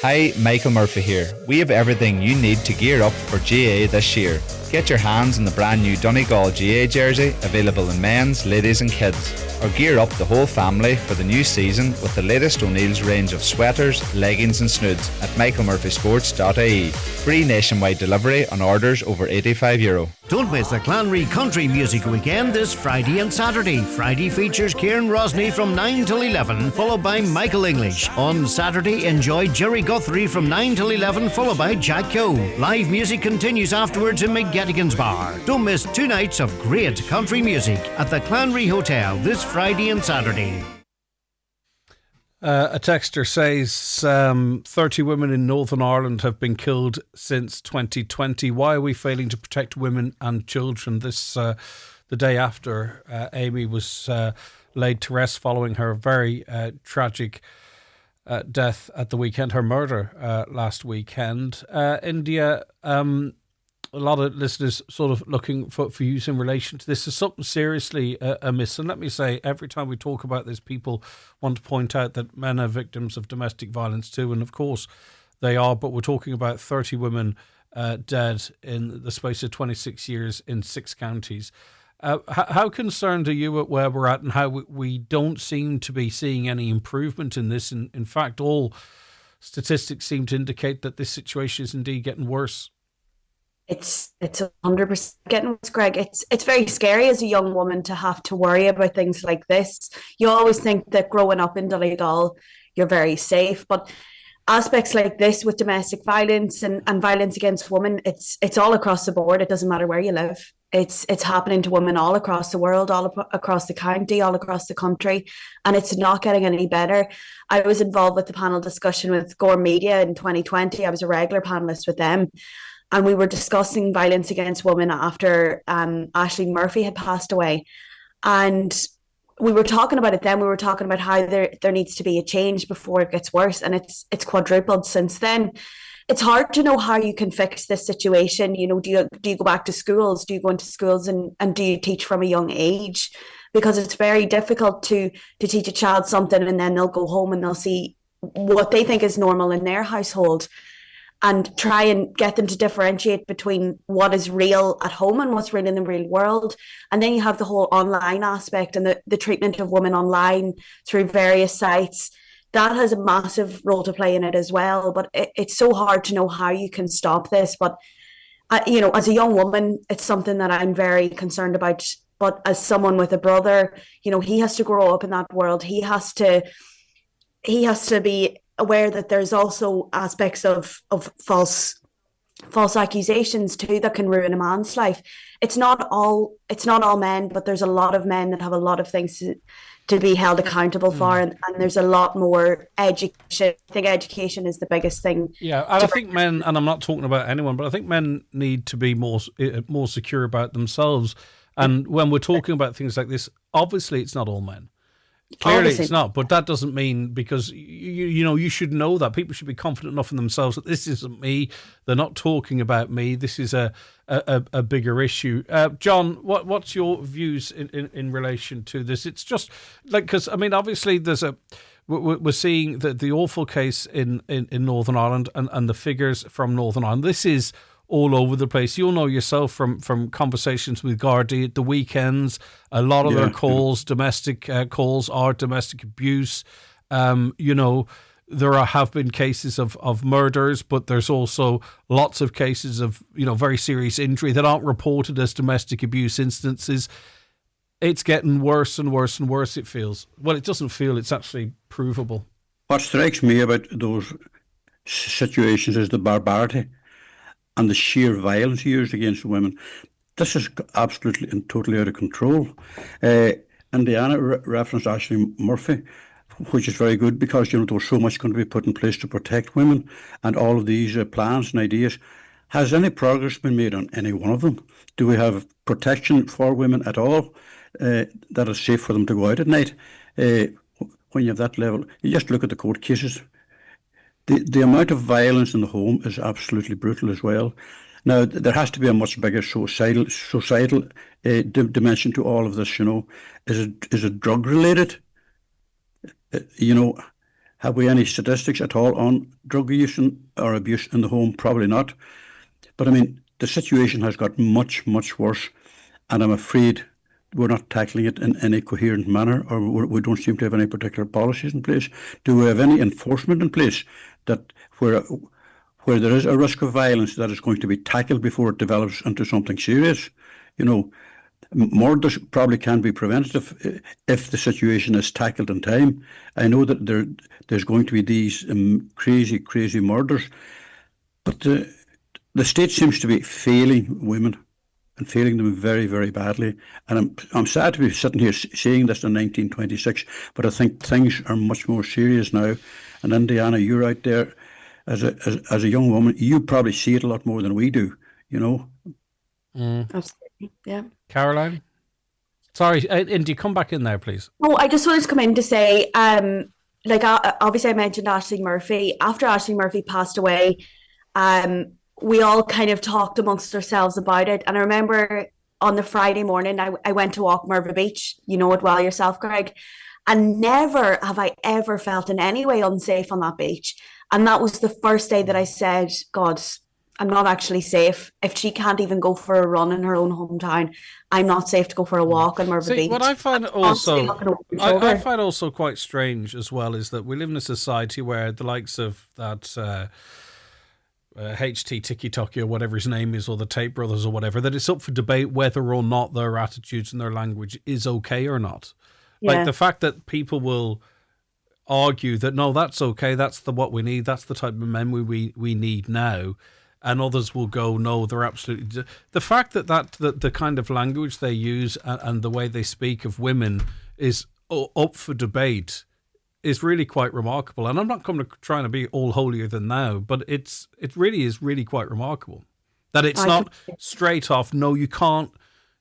Speaker 23: Hi, Michael Murphy here. We have everything you need to gear up for GA this year. Get your hands on the brand new Donegal GA jersey, available in men's, ladies and kids. Or gear up the whole family for the new season with the latest O'Neill's range of sweaters, leggings and snoods at michaelmurphysports.ie. Free nationwide delivery on orders over €85.
Speaker 17: Don't miss the Clanry Country Music Weekend this Friday and Saturday. Friday features Kieran Rosny from 9 till 11, followed by Michael English. On Saturday, enjoy Jerry Guthrie from 9 till 11, followed by Jack Coe. Live music continues afterwards in McGettigan's Bar. Don't miss 2 nights of great country music at the Clanry Hotel this Friday and Saturday.
Speaker 2: A texter says 30 women in Northern Ireland have been killed since 2020. Why are we failing to protect women and children? This the day after Amy was laid to rest following her very tragic death at the weekend, her murder last weekend. India, a lot of listeners sort of looking for views in relation to this. Is something seriously amiss? And let me say, every time we talk about this, people want to point out that men are victims of domestic violence too, and of course they are, but we're talking about 30 women dead in the space of 26 years in 6 counties. How concerned are you at where we're at and how we don't seem to be seeing any improvement in this? In fact, all statistics seem to indicate that this situation is indeed getting worse.
Speaker 11: It's 100% getting worse, Greg. It's very scary as a young woman to have to worry about things like this. You always think that growing up in Donegal, you're very safe, but aspects like this with domestic violence and violence against women, it's all across the board. It doesn't matter where you live. It's happening to women all across the world, all across the county, all across the country, and it's not getting any better. I was involved with the panel discussion with Gore Media in 2020. I was a regular panelist with them, and we were discussing violence against women after Ashling Murphy had passed away. And we were talking about it then. We were talking about how there needs to be a change before it gets worse, and it's quadrupled since then. It's hard to know how you can fix this situation. You know, do you go back to schools? Do you go into schools and do you teach from a young age? Because it's very difficult to teach a child something and then they'll go home and they'll see what they think is normal in their household, and try and get them to differentiate between what is real at home and what's real in the real world. And then you have the whole online aspect and the treatment of women online through various sites. That has a massive role to play in it as well. But it's so hard to know how you can stop this. But, you know, as a young woman, it's something that I'm very concerned about. But as someone with a brother, you know, he has to grow up in that world. He has to be aware that there's also aspects of false accusations too that can ruin a man's life. It's not all men, but there's a lot of men that have a lot of things to be held accountable for, and there's a lot more education. I think education is the biggest thing.
Speaker 2: Yeah, and I think men, and I'm not talking about anyone, but I think men need to be more secure about themselves. And when we're talking about things like this, obviously it's not all men. Clearly it's not, but that doesn't mean, because you know, you should know that people should be confident enough in themselves that this isn't me. They're not talking about me. This is a bigger issue. John, what's your views in relation to this? It's just like, because I mean, obviously we're seeing the awful case in Northern Ireland and the figures from Northern Ireland. This is all over the place. You'll know yourself from conversations with Gardaí at the weekends. A lot of their calls, domestic calls, are domestic abuse. You know, there have been cases of murders, but there's also lots of cases of, you know, very serious injury that aren't reported as domestic abuse instances. It's getting worse and worse and worse, it feels. Well, it doesn't feel, it's actually provable.
Speaker 12: What strikes me about those situations is the barbarity and the sheer violence used against women. This is absolutely and totally out of control. And Diana referenced Ashley Murphy, which is very good, because, you know, there was so much going to be put in place to protect women, and all of these plans and ideas. Has any progress been made on any one of them? Do we have protection for women at all that is safe for them to go out at night? When you have that level, you just look at the court cases. The amount of violence in the home is absolutely brutal as well. Now, there has to be a much bigger societal dimension to all of this, you know. Is it drug related? You know, have we any statistics at all on drug use or abuse in the home? Probably not. But I mean, the situation has got much, much worse, and I'm afraid we're not tackling it in any coherent manner, or we don't seem to have any particular policies in place. Do we have any enforcement in place that where there is a risk of violence, that is going to be tackled before it develops into something serious? You know, murders probably can be prevented if the situation is tackled in time. I know that there's going to be these crazy murders, but the state seems to be failing women, and failing them very, very badly. And I'm sad to be sitting here saying this in 1926, but I think things are much more serious now. And then, Diana, you're out there as a young woman. You probably see it a lot more than we do, you know.
Speaker 11: Absolutely, yeah.
Speaker 2: Caroline? Sorry, Indy, come back in there, please.
Speaker 11: Oh, I just wanted to come in to say, obviously I mentioned Ashley Murphy. After Ashley Murphy passed away, we all kind of talked amongst ourselves about it. And I remember on the Friday morning, I went to walk Merva Beach. You know it well yourself, Greg. And never have I ever felt in any way unsafe on that beach. And that was the first day that I said, God, I'm not actually safe. If she can't even go for a run in her own hometown, I'm not safe to go for a walk on Merva Beach.
Speaker 2: What I find I find also quite strange as well is that we live in a society where the likes of that HT Tiki Toki or whatever his name is, or the Tate Brothers or whatever, that it's up for debate whether or not their attitudes and their language is okay or not. Yeah. Like the fact that people will argue that, no, that's okay, that's what we need, that's the type of men we need now. And others will go, no, they're absolutely... The fact that the kind of language they use and the way they speak of women is up for debate is really quite remarkable. And I'm not trying to be all holier than thou, but it really is really quite remarkable. That it's not straight off, no, you can't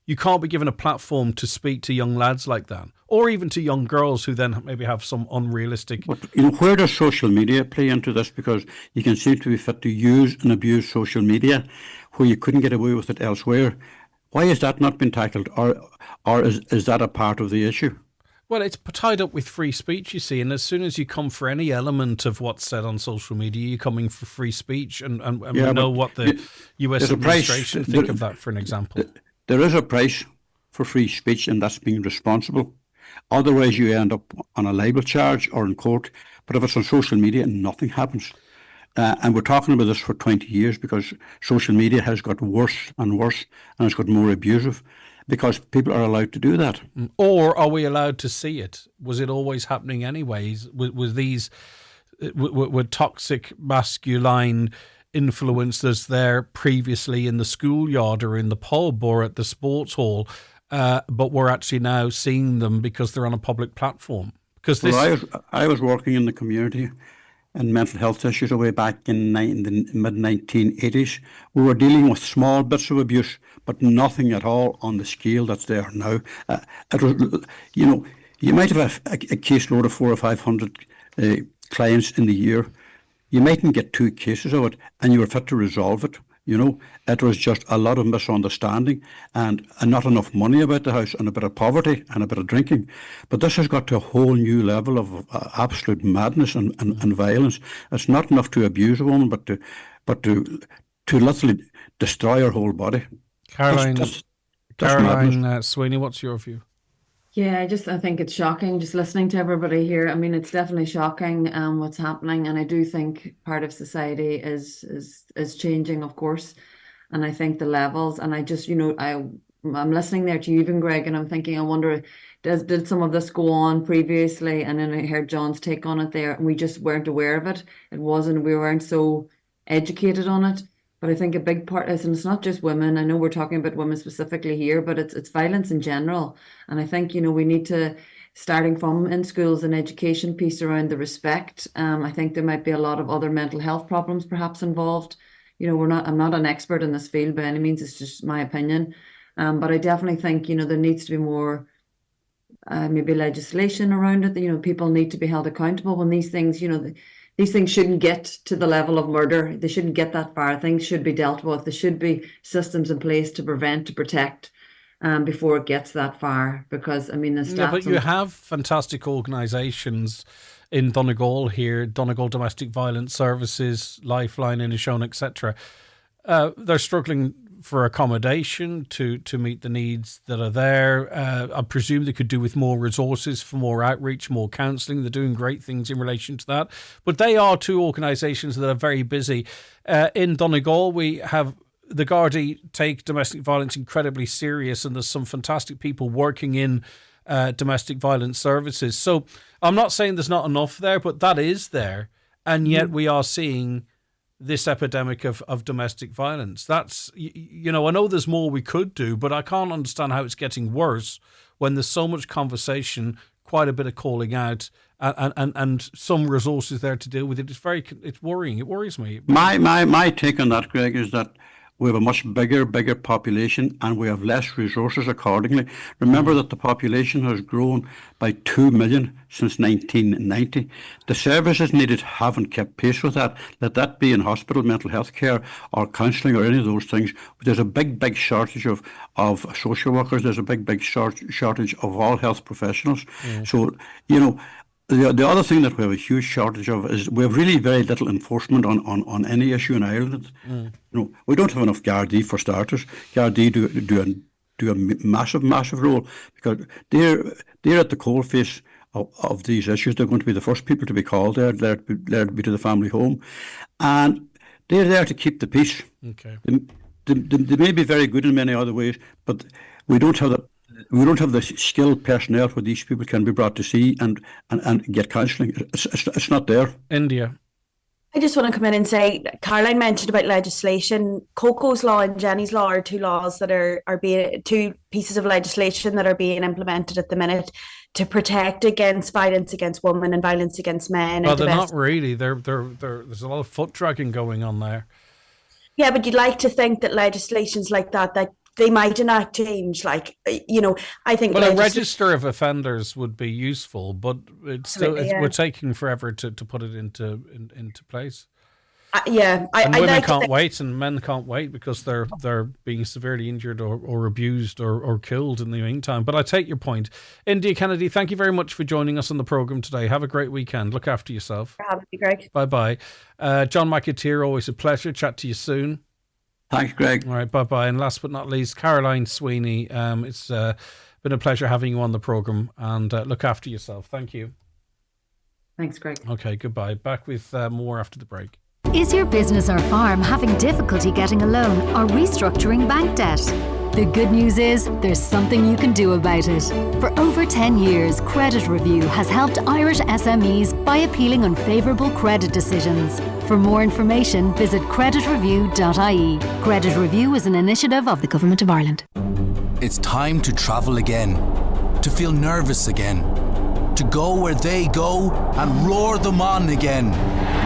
Speaker 2: you can't be given a platform to speak to young lads like that, or even to young girls who then maybe have some unrealistic.
Speaker 12: But where does social media play into this? Because you can seem to be fit to use and abuse social media, where you couldn't get away with it elsewhere. Why has that not been tackled, or is that a part of the issue?
Speaker 2: Well, it's tied up with free speech, you see, and as soon as you come for any element of what's said on social media, you're coming for free speech, and we know what the US administration think of that, for an example.
Speaker 12: There is a price for free speech, and that's being responsible. Otherwise, you end up on a libel charge or in court. But if it's on social media, nothing happens. And we're talking about this for 20 years because social media has got worse and worse, and it's got more abusive, because people are allowed to do that.
Speaker 2: Or are we allowed to see it? Was it always happening anyways? Was these were toxic masculine influencers there previously in the schoolyard or in the pub or at the sports hall, but we're actually now seeing them because they're on a public platform? Because
Speaker 12: I was working in the community and mental health issues way back in the mid-1980s. We were dealing with small bits of abuse, but nothing at all on the scale that's there now. It was, you might have a caseload of 400 or 500 clients in the year. You mightn't get 2 cases of it, and you were fit to resolve it. It was just a lot of misunderstanding and not enough money about the house, and a bit of poverty and a bit of drinking. But this has got to a whole new level of absolute madness and violence. It's not enough to abuse a woman, but to literally destroy her whole body.
Speaker 2: Caroline Sweeney, what's your view?
Speaker 13: Yeah, I think it's shocking just listening to everybody here. I mean, it's definitely shocking what's happening, and I do think part of society is changing, of course. And I think the levels, and I just, I'm listening there to you even, Greg, and I'm thinking, I wonder, did some of this go on previously? And then I heard John's take on it there, and we just weren't aware of it. We weren't so educated on it. But I think a big part is, and it's not just women. I know we're talking about women specifically here, but it's violence in general. And I think, we need to, starting from in schools, an education piece around the respect. I think there might be a lot of other mental health problems perhaps involved. I'm not an expert in this field by any means. It's just my opinion. But I definitely think, there needs to be more maybe legislation around it. People need to be held accountable when these things, these things shouldn't get to the level of murder. They shouldn't get that far. Things should be dealt with. There should be systems in place to prevent, to protect, before it gets that far. Because, the stats...
Speaker 2: Yeah, but you have fantastic organisations in Donegal here, Donegal Domestic Violence Services, Lifeline, Inishowen, etc. They're struggling for accommodation to meet the needs that are there. I presume they could do with more resources for more outreach, more counselling. They're doing great things in relation to that. But they are 2 organisations that are very busy. In Donegal, we have the Gardaí take domestic violence incredibly serious, and there's some fantastic people working in domestic violence services. So I'm not saying there's not enough there, but that is there. And yet we are seeing this epidemic of domestic violence. That's, I know there's more we could do, but I can't understand how it's getting worse when there's so much conversation, quite a bit of calling out, and some resources there to deal with it. It's worrying. It worries me.
Speaker 12: My take on that, Greg, is that we have a much bigger population, and we have less resources accordingly. Remember that the population has grown by 2 million since 1990. The services needed haven't kept pace with that. Let that be in hospital, mental health care, or counselling, or any of those things. But there's a big shortage of social workers. There's a big shortage of all health professionals. Yeah. So, the other thing that we have a huge shortage of is we have really very little enforcement on any issue in Ireland. We don't have enough Gardaí for starters. Gardaí do a massive role, because they're at the coalface of these issues. They're going to be the first people to be called there. They're to be to the family home, and they're there to keep the peace.
Speaker 2: Okay.
Speaker 12: They may be very good in many other ways, but we don't have the skilled personnel where these people can be brought to see and get counselling. It's not there.
Speaker 2: India.
Speaker 11: I just want to come in and say, Caroline mentioned about legislation. Coco's law and Jenny's law are 2 laws that are being 2 pieces of legislation that are being implemented at the minute to protect against violence against women and violence against men.
Speaker 2: Well, they're not really. There's a lot of foot dragging going on there.
Speaker 11: Yeah, but you'd like to think that legislations like that they might not change. Like, I think.
Speaker 2: Well, a register of offenders would be useful, but we're taking forever to put it into place.
Speaker 11: And
Speaker 2: women can't wait, and men can't wait because they're being severely injured or abused or killed in the meantime. But I take your point. India Kennedy, thank you very much for joining us on the programme today. Have a great weekend. Look after yourself.
Speaker 11: Have a great.
Speaker 2: Bye-bye. John McAteer, always a pleasure. Chat to you soon.
Speaker 12: Thanks, Greg.
Speaker 2: All right, bye-bye. And last but not least, Caroline Sweeney. It's been a pleasure having you on the programme, and look after yourself. Thank you.
Speaker 13: Thanks, Greg.
Speaker 2: Okay, goodbye. Back with more after the break.
Speaker 1: Is your business or farm having difficulty getting a loan or restructuring bank debt? The good news is there's something you can do about it. For over 10 years, Credit Review has helped Irish SMEs by appealing unfavourable credit decisions. For more information, visit creditreview.ie. Credit Review is an initiative of the Government of Ireland.
Speaker 4: It's time to travel again, to feel nervous again, to go where they go and roar them on again.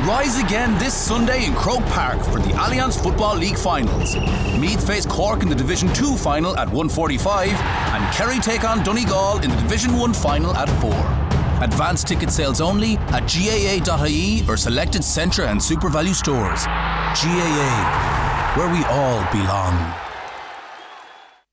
Speaker 4: Rise again this Sunday in Croke Park for the Allianz Football League finals. Meath face Cork in the Division 2 final at 1:45 and Kerry take on Donegal in the Division 1 final at 4. Advanced ticket sales only at GAA.ie or selected Centra and SuperValu stores. GAA, where we all belong.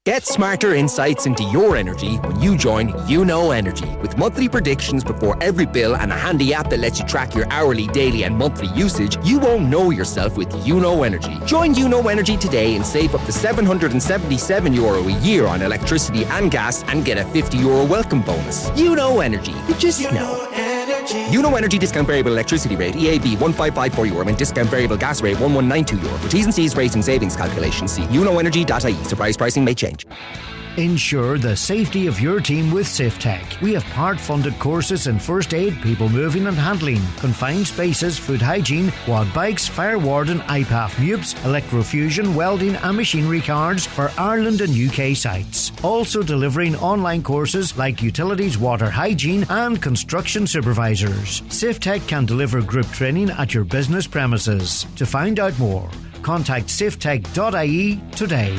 Speaker 5: Get smarter insights into your energy when you join YouKnow Energy. With monthly predictions before every bill and a handy app that lets you track your hourly, daily and monthly usage, you won't know yourself with YouKnow Energy. Join YouKnow Energy today and save up to €777 a year on electricity and gas and get a €50 welcome bonus. YouKnow Energy. You just know. YouKnow Energy discount variable electricity rate EAB €1554 and discount variable gas rate €1192. For T's and C's rates and savings calculations, see YouKnowEnergy.ie. Surprise pricing may change.
Speaker 17: Ensure the safety of your team with SafeTech. We have part-funded courses in first aid, people moving and handling, confined spaces, food hygiene, quad bikes, fire warden, IPAF MUPS, electrofusion, welding and machinery cards for Ireland and UK sites. Also delivering online courses like utilities, water hygiene and construction supervisors. SafeTech can deliver group training at your business premises. To find out more, contact safetech.ie today.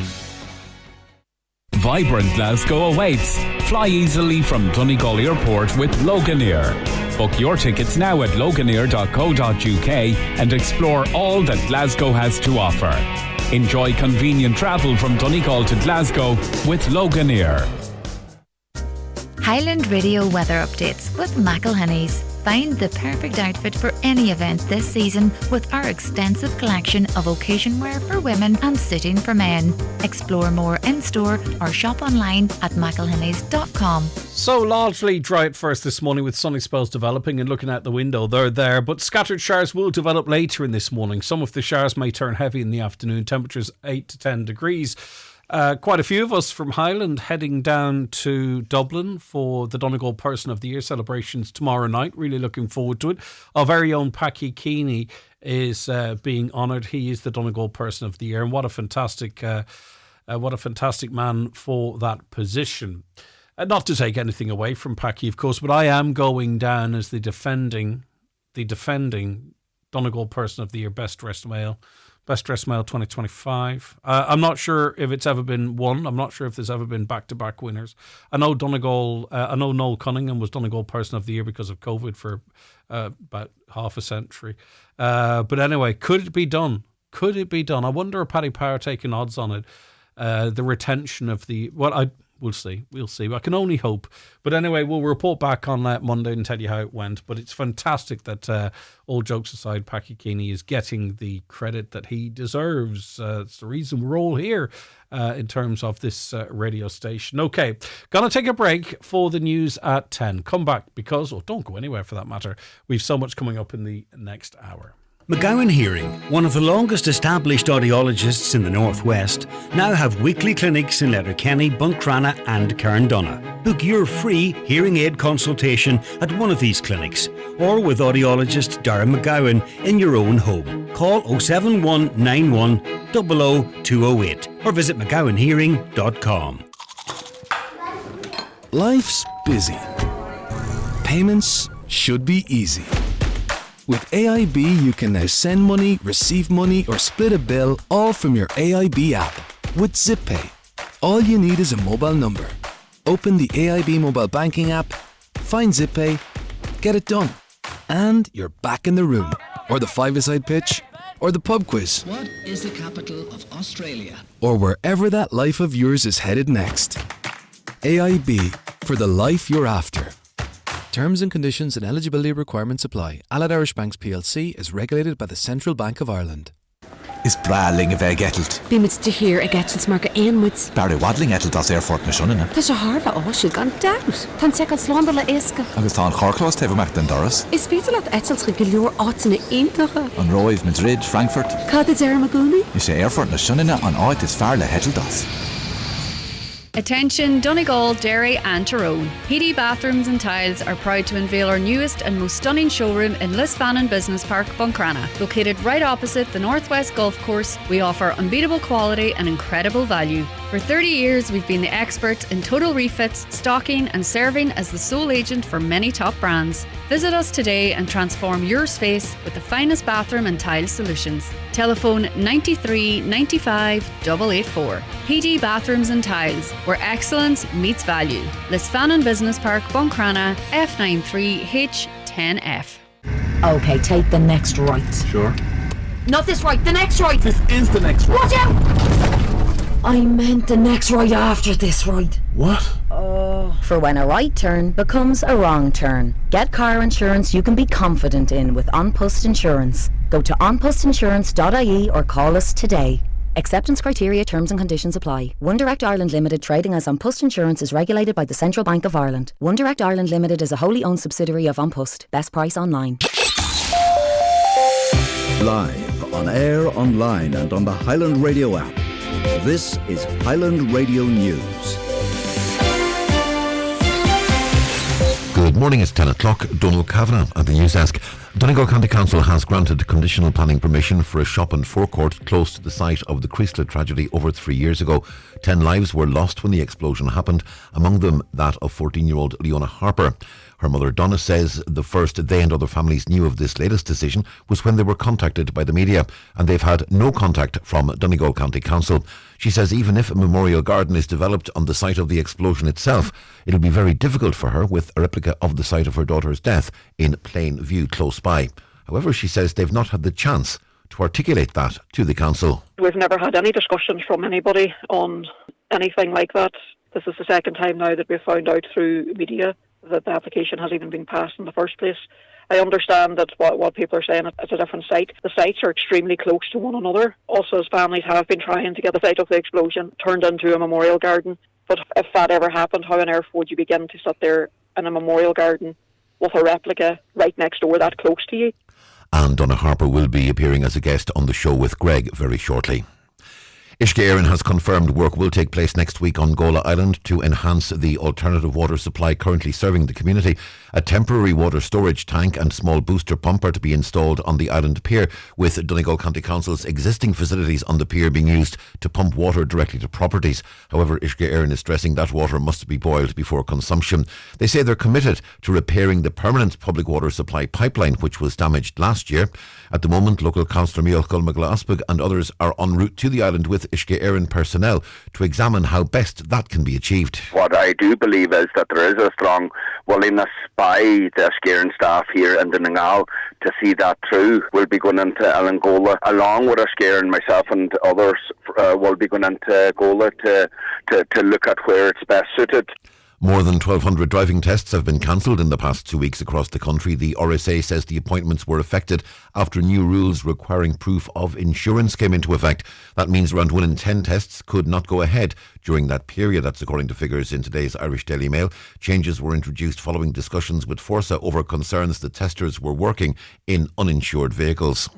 Speaker 24: Vibrant Glasgow awaits. Fly easily from Donegal Airport with Loganair. Book your tickets now at loganair.co.uk and explore all that Glasgow has to offer. Enjoy convenient travel from Donegal to Glasgow with Loganair.
Speaker 14: Highland Radio weather updates with McElhinney's. Find the perfect outfit for any event this season with our extensive collection of occasion wear for women and suiting for men. Explore more in-store or shop online at mcelhinneys.com.
Speaker 2: So largely dry at first this morning with sunny spells developing, and looking out the window, they're there, but scattered showers will develop later in this morning. Some of the showers may turn heavy in the afternoon, temperatures 8 to 10 degrees. Quite a few of us from Highland heading down to Dublin for the Donegal Person of the Year celebrations tomorrow night. Really looking forward to it. Our very own Packy Keeney is being honoured. He is the Donegal Person of the Year, and what a fantastic man for that position. Not to take anything away from Packy, of course, but I am going down as the defending Donegal Person of the Year, Best Dressed Male 2025. I'm not sure if it's ever been won. I'm not sure if there's ever been back-to-back winners. I know Noel Cunningham was Donegal Person of the Year because of COVID for about half a century. But anyway, could it be done? Could it be done? I wonder if Paddy Power taking odds on it. The retention of we'll see. We'll see. I can only hope. But anyway, we'll report back on that Monday and tell you how it went. But it's fantastic that, all jokes aside, Packy Keeney is getting the credit that he deserves. It's the reason we're all here in terms of this radio station. Okay, gonna take a break for the news at 10. Come back don't go anywhere for that matter. We've so much coming up in the next hour.
Speaker 25: McGowan Hearing, one of the longest established audiologists in the Northwest, now have weekly clinics in Letterkenny, Buncrana and Carndonagh. Book your free hearing aid consultation at one of these clinics or with audiologist Darren McGowan in your own home. Call 07191 00208 or visit mcgowanhearing.com.
Speaker 4: Life's busy. Payments should be easy. With AIB, you can now send money, receive money, or split a bill all from your AIB app with ZipPay.
Speaker 3: All you need is a mobile number. Open the AIB mobile banking app, find ZipPay, get it done. And you're back in the room. Or the five-a-side pitch, or the pub quiz.
Speaker 6: What is the capital of Australia?
Speaker 3: Or wherever that life of yours is headed next. AIB, for the life you're after. Terms and conditions and eligibility requirements apply. Allied Irish Banks plc is regulated by the Central Bank of Ireland.
Speaker 7: Is braling a bheith getalt?
Speaker 8: Bí mit de hir a getalt mar go éonmuid.
Speaker 7: Barry wadling getalt as airfort na siúna.
Speaker 8: Tá sé Harva áisiúil gan daut. Tá second slán le isca.
Speaker 7: Agus tá an chorclás tefamach den doras.
Speaker 8: Is féidir leat etalt go leor átainna iontacha.
Speaker 7: An Roiv, Madrid, Frankfurt.
Speaker 8: Cad is ar magúni?
Speaker 7: Is sé airfort na siúna an áit is fear le hetalt as.
Speaker 9: Attention Donegal, Derry and Tyrone. PD Bathrooms and Tiles are proud to unveil our newest and most stunning showroom in Lisfannon Business Park, Buncrana. Located right opposite the Northwest Golf Course, we offer unbeatable quality and incredible value. For 30 years, we've been the experts in total refits, stocking and serving as the sole agent for many top brands. Visit us today and transform your space with the finest bathroom and tile solutions. Telephone 93 95 884. PD Bathrooms and Tiles, where excellence meets value. Lisfannon Business Park, Buncrana, F93H10F.
Speaker 8: Okay, take the next right.
Speaker 7: Sure.
Speaker 8: Not this right, the next right.
Speaker 7: This is the next right.
Speaker 8: Watch out! I meant the next right after this right.
Speaker 7: What?
Speaker 20: For when a right turn becomes a wrong turn. Get car insurance you can be confident in with An Post Insurance. Go to onpostinsurance.ie or call us today. Acceptance criteria, terms and conditions apply. One Direct Ireland Limited trading as An Post Insurance is regulated by the Central Bank of Ireland. One Direct Ireland Limited is a wholly owned subsidiary of An Post. Best price online.
Speaker 26: Live, on air, online and on the Highland Radio app. This is Highland Radio News.
Speaker 27: Good morning, it's 10 o'clock. Donald Kavanagh at the News Desk. Donegal County Council has granted conditional planning permission for a shop and forecourt close to the site of the Creaslet tragedy over 3 years ago. 10 lives were lost when the explosion happened, among them that of 14-year-old Leona Harper. Her mother Donna says the first they and other families knew of this latest decision was when they were contacted by the media, and they've had no contact from Donegal County Council. She says even if a memorial garden is developed on the site of the explosion itself, it'll be very difficult for her with a replica of the site of her daughter's death in plain view close by. However, she says they've not had the chance to articulate that to the council.
Speaker 28: We've never had any discussions from anybody on anything like that. This is the second time now that we've found out through media that the application has even been passed in the first place. I understand that what people are saying, it's a different site. The sites are extremely close to one another. Also, as families have been trying to get the site of the explosion turned into a memorial garden. But if that ever happened, how on earth would you begin to sit there in a memorial garden with a replica right next door that close to you?
Speaker 27: And Donna Harper will be appearing as a guest on the show with Greg very shortly. Uisce Éireann has confirmed work will take place next week on Gola Island to enhance the alternative water supply currently serving the community. A temporary water storage tank and small booster pump are to be installed on the island pier, with Donegal County Council's existing facilities on the pier being used to pump water directly to properties. However, Uisce Éireann is stressing that water must be boiled before consumption. They say they're committed to repairing the permanent public water supply pipeline, which was damaged last year. At the moment, local councillor Micheál Culmaglaspag and others are en route to the island with Uisce Éireann personnel to examine how best that can be achieved.
Speaker 29: What I do believe is that there is a strong willingness by the Uisce Éireann staff here in Donegal to see that through. We'll be going into Gola along with Uisce Éireann, myself and others will be going into Gola to look at where it's best suited.
Speaker 27: More than 1,200 driving tests have been cancelled in the past 2 weeks across the country. The RSA says the appointments were affected after new rules requiring proof of insurance came into effect. That means around 1 in 10 tests could not go ahead during that period. That's according to figures in today's Irish Daily Mail. Changes were introduced following discussions with Forsa over concerns that testers were working in uninsured vehicles.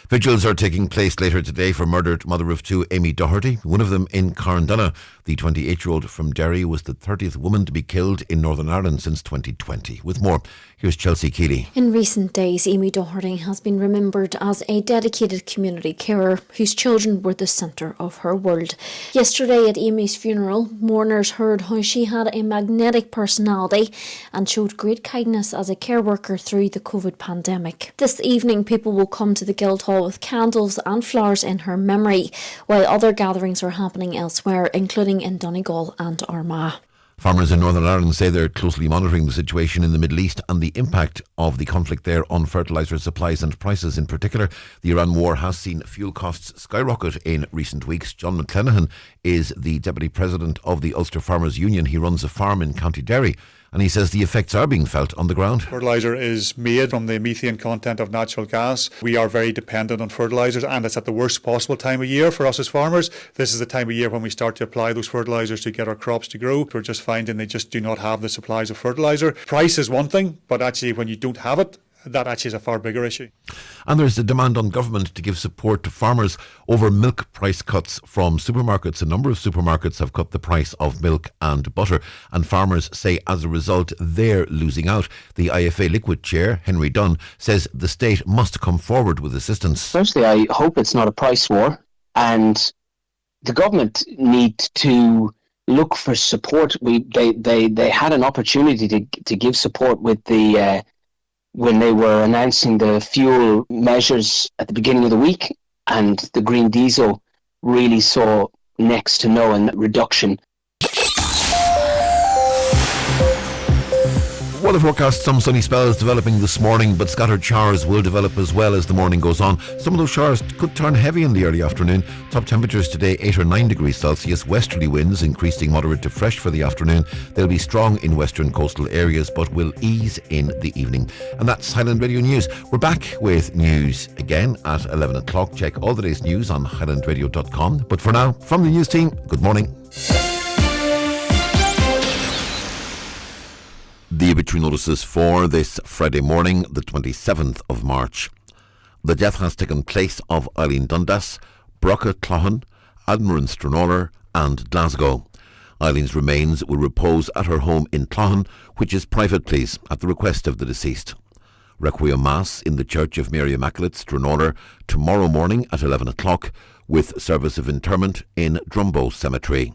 Speaker 27: Vigils are taking place later today for murdered mother of two, Amy Doherty, one of them in Carndonagh. The 28-year-old from Derry was the 30th woman to be killed in Northern Ireland since 2020. With more, here's Here's Chelsea Keeley.
Speaker 10: In recent days, Amy Doherty has been remembered as a dedicated community carer whose children were the centre of her world. Yesterday at Amy's funeral, mourners heard how she had a magnetic personality and showed great kindness as a care worker through the COVID pandemic. This evening, people will come to the Guildhall with candles and flowers in her memory, while other gatherings are happening elsewhere, including in Donegal and Armagh.
Speaker 27: Farmers in Northern Ireland say they're closely monitoring the situation in the Middle East and the impact of the conflict there on fertiliser supplies and prices in particular. The Iran war has seen fuel costs skyrocket in recent weeks. John McClenaghan is the Deputy President of the Ulster Farmers Union. He runs a farm in County Derry, and he says the effects are being felt on the ground.
Speaker 11: Fertiliser is made from the methane content of natural gas. We are very dependent on fertilisers, and it's at the worst possible time of year for us as farmers. This is the time of year when we start to apply those fertilisers to get our crops to grow. We're just finding they just do not have the supplies of fertiliser. Price is one thing, but actually when you don't have it, that actually is a far bigger issue.
Speaker 27: And there's a demand on government to give support to farmers over milk price cuts from supermarkets. A number of supermarkets have cut the price of milk and butter, and farmers say as a result they're losing out. The IFA Liquid Chair, Henry Dunn, says the state must come forward with assistance.
Speaker 15: Firstly, I hope it's not a price war, and the government need to look for support. They had an opportunity to give support with the when they were announcing the fuel measures at the beginning of the week, and the green diesel really saw next to no reduction.
Speaker 27: Weather forecast, some sunny spells developing this morning, but scattered showers will develop as well as the morning goes on. Some of those showers could turn heavy in the early afternoon. Top temperatures today 8 or 9 degrees Celsius. Westerly winds increasing moderate to fresh for the afternoon. They'll be strong in western coastal areas but will ease in the evening. And that's Highland Radio News. We're back with news again at 11 o'clock. Check all the day's news on highlandradio.com. But for now, from the news team, good morning. The obituary notices for this Friday morning, the 27th of March. The death has taken place of Eileen Dundas, Brocha Clohan, Admiral Stranora and Glasgow. Eileen's remains will repose at her home in Clohan, which is private, please, at the request of the deceased. Requiem Mass in the Church of Mary Immaculate, Stranora, tomorrow morning at 11 o'clock, with service of interment in Drumbo Cemetery.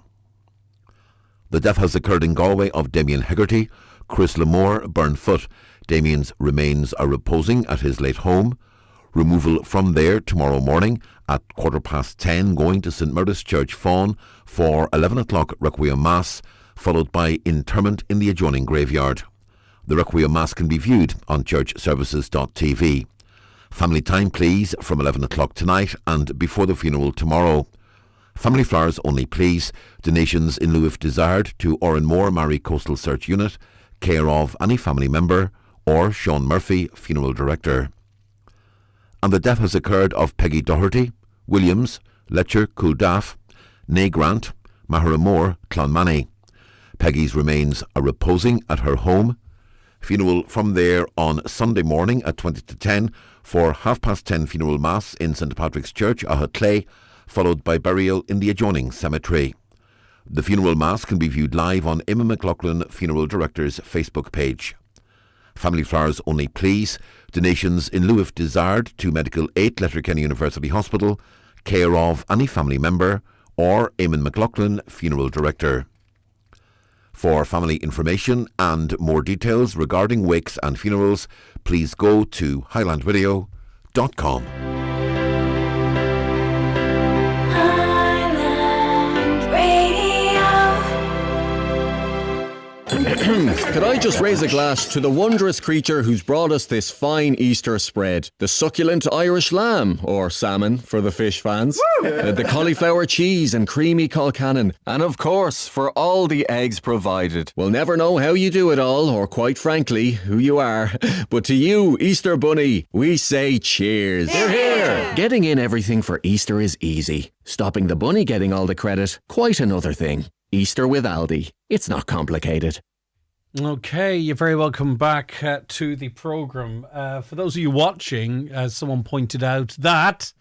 Speaker 27: The death has occurred in Galway of Damien Hegarty, Chris Lamore, Burnfoot. Damien's remains are reposing at his late home. Removal from there tomorrow morning at 10:15, going to St Murdoch's Church, Fawn, for 11 o'clock Requiem Mass, followed by interment in the adjoining graveyard. The Requiem Mass can be viewed on churchservices.tv. Family time, please, from 11 o'clock tonight and before the funeral tomorrow. Family flowers only, please. Donations in lieu if desired to Oranmore Mary Coastal Search Unit, care of any family member or Sean Murphy, funeral director. And the death has occurred of Peggy Doherty, Williams, Letcher, Cooldaff, Nay Grant, Maharamore, Clonmany. Peggy's remains are reposing at her home. Funeral from there on Sunday morning at 10:20 for 10:30 funeral mass in St Patrick's Church, Ahatclay, followed by burial in the adjoining cemetery. The funeral mass can be viewed live on Emma McLaughlin, funeral director's Facebook page. Family flowers only, please. Donations in lieu if desired to Medical 8 Letterkenny University Hospital, care of any family member or Eamon McLaughlin, funeral director. For family information and more details regarding wakes and funerals, please go to highlandradio.com.
Speaker 16: Could I just raise a glass to the wondrous creature who's brought us this fine Easter spread? The succulent Irish lamb, or salmon for the fish fans, the cauliflower cheese and creamy colcannon, and of course, for all the eggs provided. We'll never know how you do it all, or quite frankly, who you are. But to you, Easter Bunny, we say cheers. Hear, hear. Getting in everything for Easter is easy. Stopping the bunny getting all the credit, quite another thing. Easter with Aldi. It's not complicated.
Speaker 2: Okay, you're very welcome back to the programme. For those of you watching, as someone pointed out, that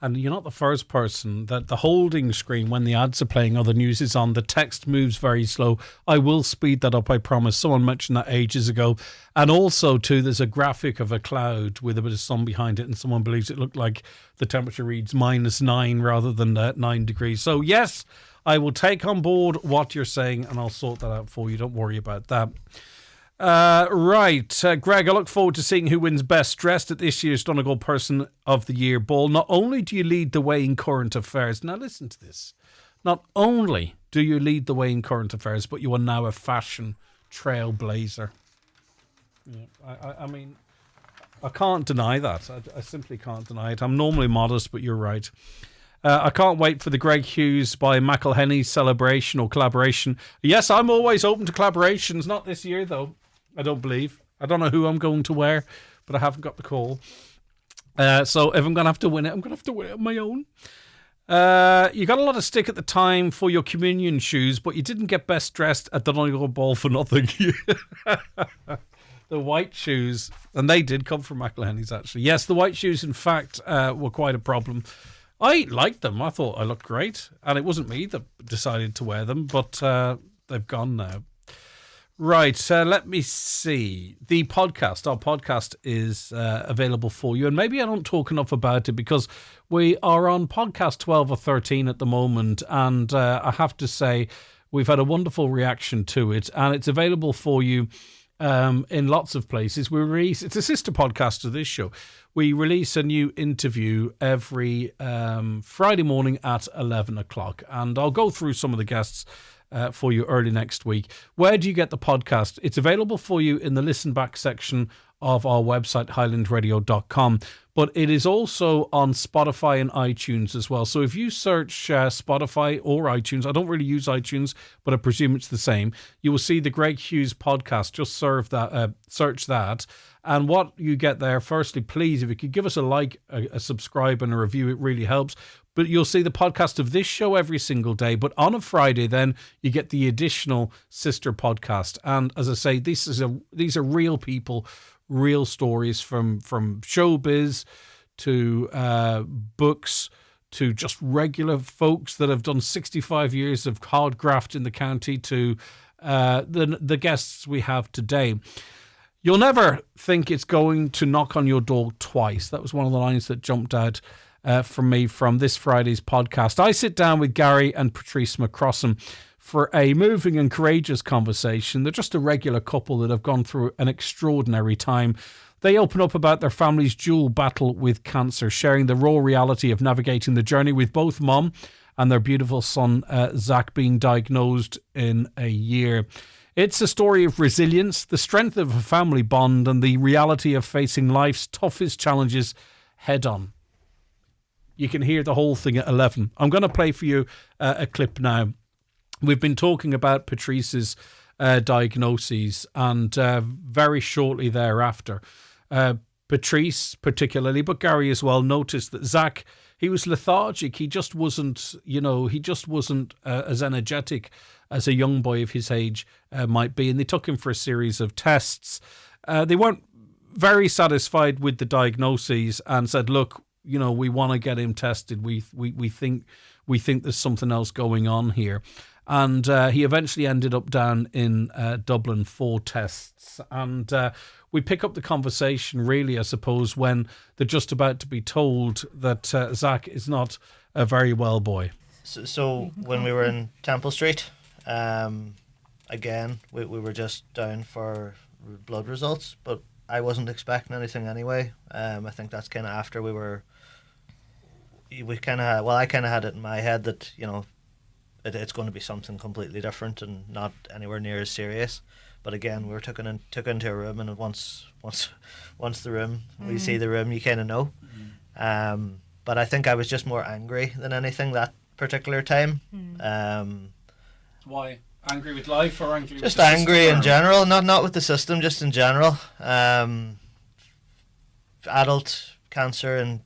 Speaker 2: And you're not the first person that the holding screen, when the ads are playing or the news is on, the text moves very slow. I will speed that up, I promise. Someone mentioned that ages ago. And also, too, there's a graphic of a cloud with a bit of sun behind it, and someone believes it looked like the temperature reads -9 rather than 9 degrees. So, yes, I will take on board what you're saying, and I'll sort that out for you. Don't worry about that. Greg, I look forward to seeing who wins Best Dressed at this year's Donegal Person of the Year Ball. Not only do you lead the way in current affairs, now listen to this, not only do you lead the way in current affairs, but you are now a fashion trailblazer. Yeah, I mean, I can't deny that. I simply can't deny it. I'm normally modest, but you're right. I can't wait for the Greg Hughes by McElhenney celebration or collaboration. Yes, I'm always open to collaborations. Not this year, though. I don't believe. I don't know who I'm going to wear, but I haven't got the call. So if I'm going to have to win it, I'm going to have to win it on my own. You got a lot of stick at the time for your communion shoes, but you didn't get Best Dressed at the Donegal Ball for nothing. The white shoes, and they did come from McElhenney's, actually. Yes, the white shoes, in fact, were quite a problem. I liked them. I thought I looked great, and it wasn't me that decided to wear them, but they've gone now. Right, let me see. The podcast, our podcast is available for you, and maybe I don't talk enough about it because we are on podcast 12 or 13 at the moment, and I have to say we've had a wonderful reaction to it, and it's available for you in lots of places. It's a sister podcast to this show. We release a new interview every Friday morning at 11 o'clock, and I'll go through some of the guests for you early next week. Where do you get the podcast? It's available for you in the listen back section of our website, highlandradio.com, but it is also on Spotify and iTunes as well. So if you search Spotify or iTunes, I don't really use iTunes, but I presume it's the same, you will see the Greg Hughes podcast. Just search that. And what you get there, firstly, please, if you could give us a like, a subscribe and a review, it really helps. But you'll see the podcast of this show every single day. But on a Friday, then, you get the additional sister podcast. And as I say, these are real people, real stories from showbiz to books to just regular folks that have done 65 years of hard graft in the county to the guests we have today. You'll never think it's going to knock on your door twice. That was one of the lines that jumped out from me from this Friday's podcast. I sit down with Gary and Patrice McCrossan for a moving and courageous conversation. They're just a regular couple that have gone through an extraordinary time. They open up about their family's dual battle with cancer, sharing the raw reality of navigating the journey with both mum and their beautiful son, Zach, being diagnosed in a year. It's a story of resilience, the strength of a family bond, and the reality of facing life's toughest challenges head on. You can hear the whole thing at 11. I'm going to play for you a clip now. We've been talking about Patrice's diagnoses, and very shortly thereafter, Patrice particularly, but Gary as well, noticed that Zach, he was lethargic. He just wasn't, as energetic as a young boy of his age might be. And they took him for a series of tests. They weren't very satisfied with the diagnoses and said, look, we want to get him tested. We think there's something else going on here. And he eventually ended up down in Dublin for tests. And we pick up the conversation, really, I suppose, when they're just about to be told that Zach is not a very well boy.
Speaker 1: So when we were in Temple Street, again, we were just down for blood results, but I wasn't expecting anything anyway. I think that's kind of after I kind of had it in my head that, it's going to be something completely different and not anywhere near as serious. But again, we were took into a room, and once the room, we see the room, you kind of know. But I think I was just more angry than anything that particular time.
Speaker 2: Why? Angry with life or angry
Speaker 1: just
Speaker 2: with the
Speaker 1: angry
Speaker 2: system?
Speaker 1: In general, not with the system, just in general. Adult cancer and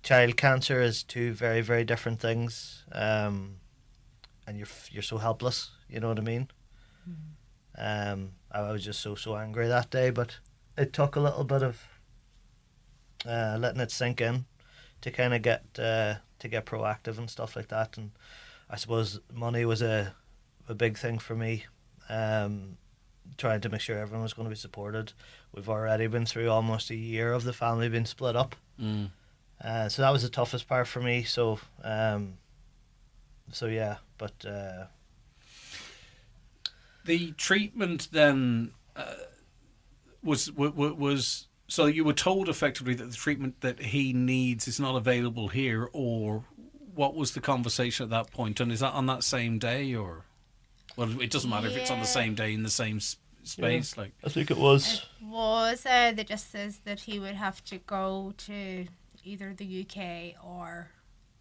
Speaker 1: child cancer is two very, very different things. And you're so helpless, you know what I mean? I was just so angry that day, but it took a little bit of letting it sink in kind of get proactive and stuff like that. And I suppose money was a big thing for me. Trying to make sure everyone was going to be supported. We've already been through almost a year of the family being split up. So that was the toughest part for me. So yeah, but
Speaker 2: the treatment then was so you were told effectively that the treatment that he needs is not available here, or what was the conversation at that point? And is that on that same day, or well, it doesn't matter if it's on the same day in the same space. Like
Speaker 1: I think it was.
Speaker 5: It was. That just says that he would have to go to either the UK or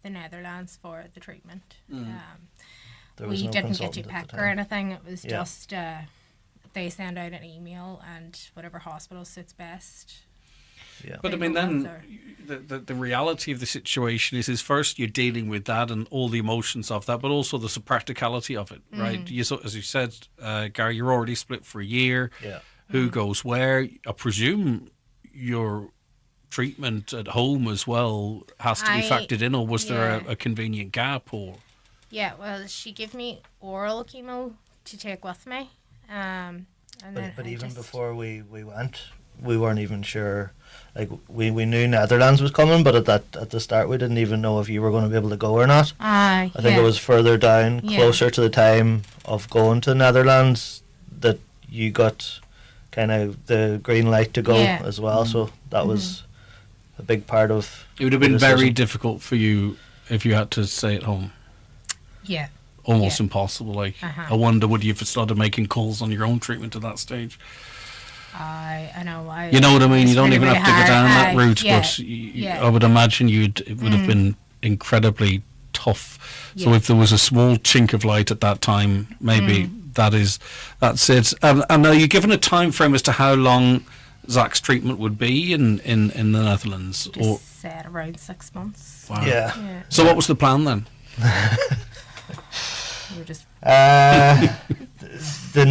Speaker 5: the Netherlands for the treatment. We didn't get to pick or anything. It was just they send out an email and whatever hospital suits best.
Speaker 1: Yeah.
Speaker 2: But I mean, then the reality of the situation is first you're dealing with that and all the emotions of that, but also there's the practicality of it, right? As you said, Gary, you're already split for a year.
Speaker 1: Yeah.
Speaker 2: Who goes where? I presume your treatment at home as well has to be factored in, or was there a convenient gap? Or
Speaker 5: well, she gave me oral chemo to take with me.
Speaker 1: But even before we went, we weren't even sure. Like we knew Netherlands was coming, but at the start we didn't even know if you were going to be able to go or not. I think it was further down, closer to the time of going to Netherlands, that you got kind of the green light to go as well. So that was a big part of.
Speaker 2: It would have been very difficult for you if you had to stay at home.
Speaker 5: Yeah.
Speaker 2: Almost impossible. Like I wonder, would you have started making calls on your own treatment at that stage?
Speaker 5: I know.
Speaker 2: You know what I mean? You don't even have to go down that route, but I would imagine it would have been incredibly tough. So if there was a small chink of light at that time, maybe that's it. And are you given a time frame as to how long Zach's treatment would be in the Netherlands?
Speaker 5: Or said around 6 months.
Speaker 2: Wow. Yeah. So what was the plan then?
Speaker 5: We were just
Speaker 1: when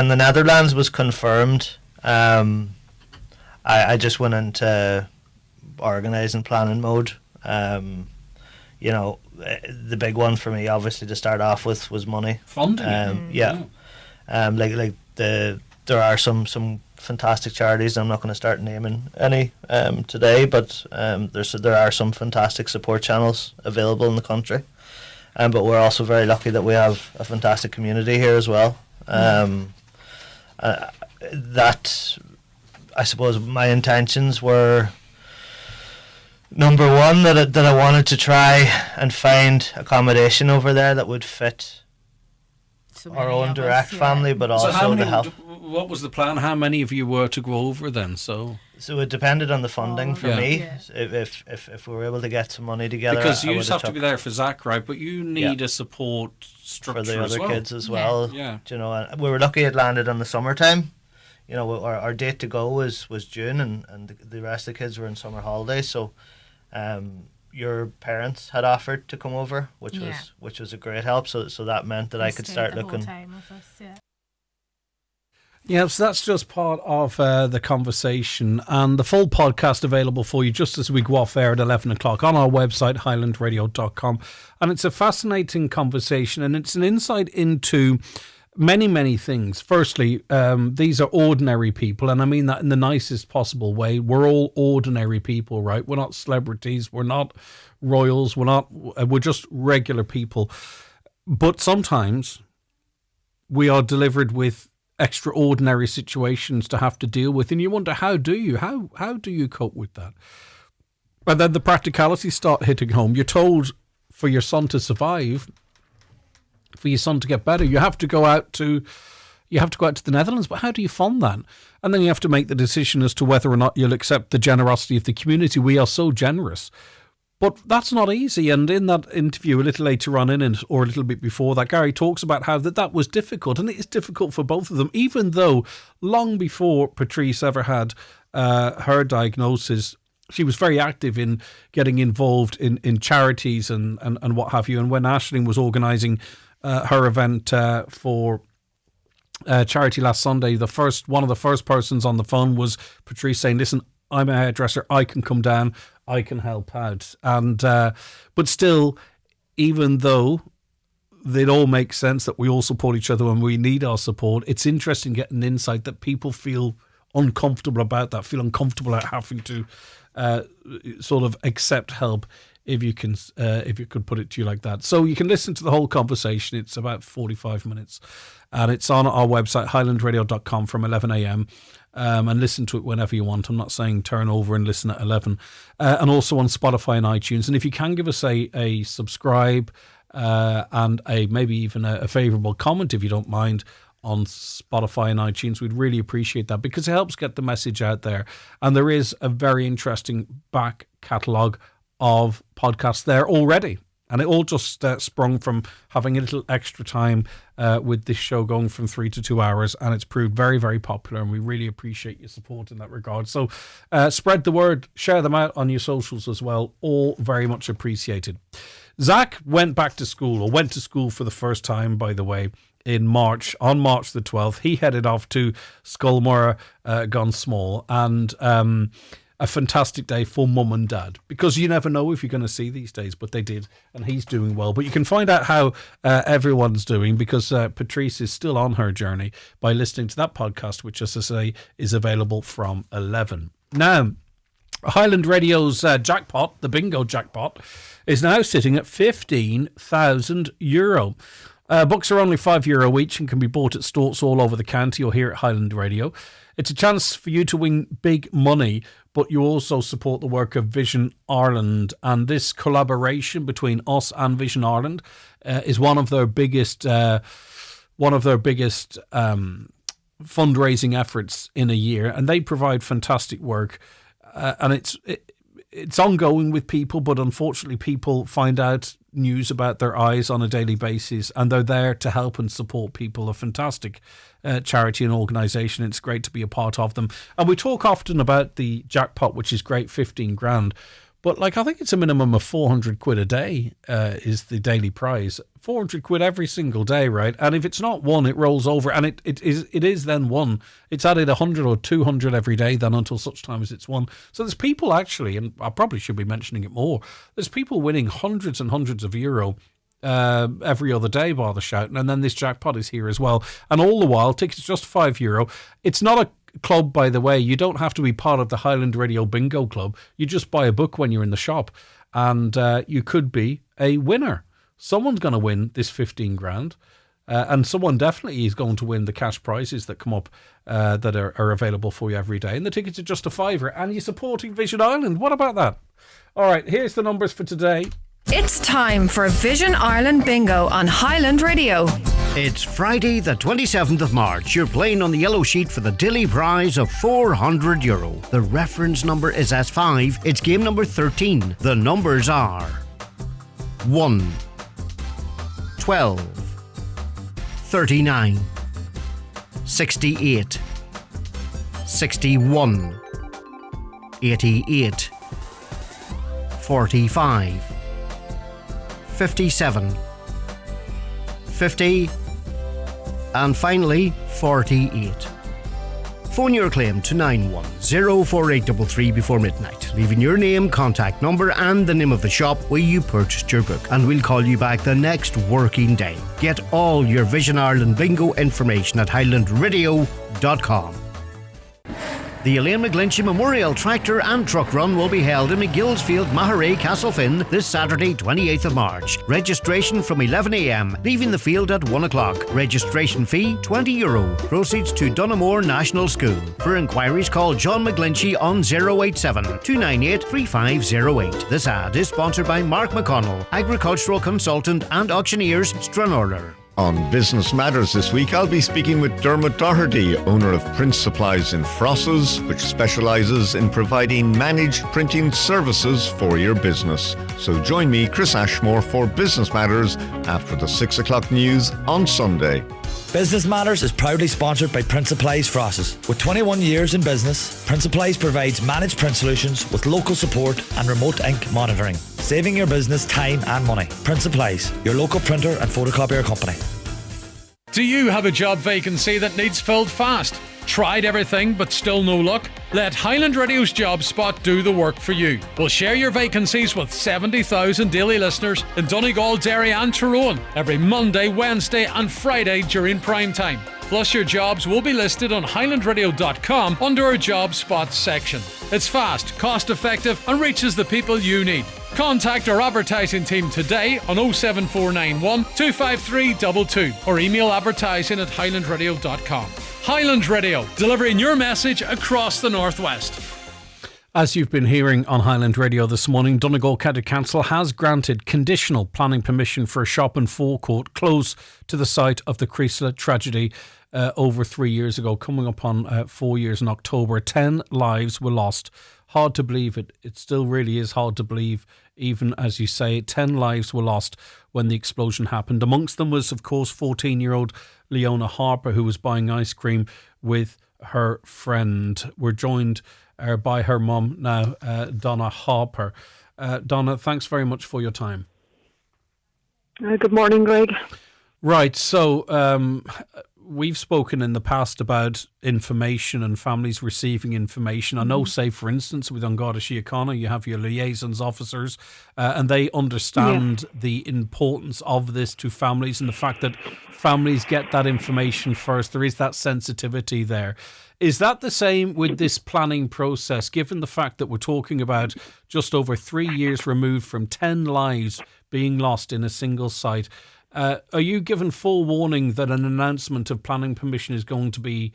Speaker 1: the Netherlands was confirmed, I just went into organising planning mode. You know, the big one for me, obviously, to start off with was money.
Speaker 2: Funding.
Speaker 1: There are some fantastic charities. I'm not going to start naming any today, but there are some fantastic support channels available in the country. But we're also very lucky that we have a fantastic community here as well. That, I suppose, my intentions were, number one, that I wanted to try and find accommodation over there that would fit our own direct family, but also to help.
Speaker 2: What was the plan? How many of you were to go over then? So
Speaker 1: it depended on the funding for me. If we were able to get some money together,
Speaker 2: because you have to be there for Zach, right? But you need a support structure
Speaker 1: for the other kids as well.
Speaker 2: Yeah.
Speaker 1: You know, and we were lucky it landed in the summertime. You know, our date to go was June, and the rest of the kids were in summer holidays. So, your parents had offered to come over, which was a great help. So that meant that I could start looking.
Speaker 2: Yeah, so that's just part of the conversation, and the full podcast available for you just as we go off air at 11 o'clock on our website, highlandradio.com. And it's a fascinating conversation, and it's an insight into many, many things. Firstly, these are ordinary people, and I mean that in the nicest possible way. We're all ordinary people, right? We're not celebrities, we're not royals, we're just regular people. But sometimes we are delivered with extraordinary situations to have to deal with, and you wonder, how do you cope with that? And then the practicalities start hitting home. You're told, for your son to survive, for your son to get better, you have to go out to the Netherlands. But how do you fund that? And then you have to make the decision as to whether or not you'll accept the generosity of the community. We are so generous. But that's not easy. And in that interview a little later on or a little bit before that, Gary talks about how that was difficult. And it is difficult for both of them, even though long before Patrice ever had her diagnosis, she was very active in getting involved in charities and what have you. And when Aisling was organising her event for charity last Sunday, one of the first persons on the phone was Patrice saying, listen, I'm a hairdresser, I can come down, I can help out. And but still, even though it all makes sense that we all support each other when we need our support, it's interesting getting insight that people feel uncomfortable about that, feel uncomfortable at having to sort of accept help, if you could put it to you like that. So you can listen to the whole conversation. It's about 45 minutes, and it's on our website, highlandradio.com, from 11 a.m. And listen to it whenever you want. I'm not saying turn over and listen at 11. And also on Spotify and iTunes. And if you can give us a subscribe and maybe even a favourable comment, if you don't mind, on Spotify and iTunes, we'd really appreciate that, because it helps get the message out there. And there is a very interesting back catalogue of podcasts there already. And it all just sprung from having a little extra time with this show going from 3 to 2 hours. And it's proved very, very popular. And we really appreciate your support in that regard. So spread the word, share them out on your socials as well. All very much appreciated. Zach went back to school, or went to school for the first time, by the way, in March, on March the 12th. He headed off to Skolmora Gone Small, and a fantastic day for mum and dad, because you never know if you're going to see these days, but they did, and he's doing well. But you can find out how everyone's doing, because Patrice is still on her journey, by listening to that podcast, which, as I say, is available from 11. Now, Highland Radio's jackpot, the bingo jackpot, is now sitting at €15,000. Books are only €5 each and can be bought at stores all over the county or here at Highland Radio. It's a chance for you to win big money, but you also support the work of Vision Ireland. And this collaboration between us and Vision Ireland is one of their biggest fundraising efforts in a year. And they provide fantastic work. And it's ongoing with people, but unfortunately people find out news about their eyes on a daily basis, and they're there to help and support people. A fantastic charity and organisation. It's great to be a part of them. And we talk often about the jackpot, which is great, 15 grand. But I think it's a minimum of 400 quid a day is the daily prize. 400 quid every single day, right? And if it's not won, it rolls over, and it is then won. It's added 100 or 200 every day then, until such time as it's won. So there's people actually, and I probably should be mentioning it more, there's people winning hundreds and hundreds of euro every other day, bother shouting. And then this jackpot is here as well. And all the while, tickets just €5. It's not a club, by the way. You don't have to be part of the Highland Radio Bingo Club. You just buy a book when you're in the shop, and you could be a winner. Someone's going to win this 15 grand, and someone definitely is going to win the cash prizes that come up that are available for you every day. And the tickets are just €5, and you're supporting Vision Ireland. What about that? All right, here's the numbers for today.
Speaker 12: It's time for Vision Ireland Bingo on Highland Radio.
Speaker 25: It's Friday the 27th of March. You're playing on the yellow sheet for the daily prize of €400. The reference number is S5. It's game number 13. The numbers are 1, 12, 39, 68, 61, 88, 45, 57, 50, and finally 48. Phone your claim to 9104833 before midnight, leaving your name, contact number and the name of the shop where you purchased your book, and we'll call you back the next working day. Get all your Vision Ireland bingo information at highlandradio.com. The Elaine McGlinchey Memorial Tractor and Truck Run will be held in McGillsfield, Maharay, Castlefin this Saturday, 28th of March. Registration from 11 a.m, leaving the field at 1 o'clock. Registration fee €20. Proceeds to Dunamore National School. For inquiries, call John McGlinchey on 087 298 3508. This ad is sponsored by Mark McConnell, Agricultural Consultant and Auctioneers, Stranorlar.
Speaker 13: On Business Matters this week, I'll be speaking with Dermot Doherty, owner of Print Supplies in Frosses, which specialises in providing managed printing services for your business. So join me, Chris Ashmore, for Business Matters after the 6 o'clock news on Sunday.
Speaker 17: Business Matters is proudly sponsored by Print Supplies Frosses. With 21 years in business, Print Supplies provides managed print solutions with local support and remote ink monitoring, saving your business time and money. Print Supplies, your local printer and photocopier company.
Speaker 18: Do you have a job vacancy that needs filled fast?
Speaker 4: Tried everything but still no luck? Let Highland Radio's Job Spot do the work for you. We'll share your vacancies with 70,000 daily listeners in Donegal, Derry and Tyrone every Monday, Wednesday and Friday during prime time. Plus, your jobs will be listed on highlandradio.com under our Job Spots section. It's fast, cost-effective and reaches the people you need. Contact our advertising team today on 07491 253 22 or email advertising@highlandradio.com. Highland Radio, delivering your message across the Northwest.
Speaker 2: As you've been hearing on Highland Radio this morning, Donegal County Council has granted conditional planning permission for a shop and forecourt close to the site of the Creeslet tragedy over 3 years ago, coming up on 4 years in October. 10 lives were lost. Hard to believe it. It still really is hard to believe, even as you say. 10 lives were lost when the explosion happened. Amongst them was, of course, 14-year-old Leona Harper, who was buying ice cream with her friend. We're joined by her mum now, Donna Harper. Donna, thanks very much for your time.
Speaker 28: Good morning, Greg.
Speaker 2: Right, so we've spoken in the past about information and families receiving information. I know, say, for instance, with An Garda Síochána, you have your liaisons officers and they understand the importance of this to families and the fact that families get that information first. There is that sensitivity there. Is that the same with this planning process, given the fact that we're talking about just over 3 years removed from 10 lives being lost in a single site? Are you given full warning that an announcement of planning permission is going to be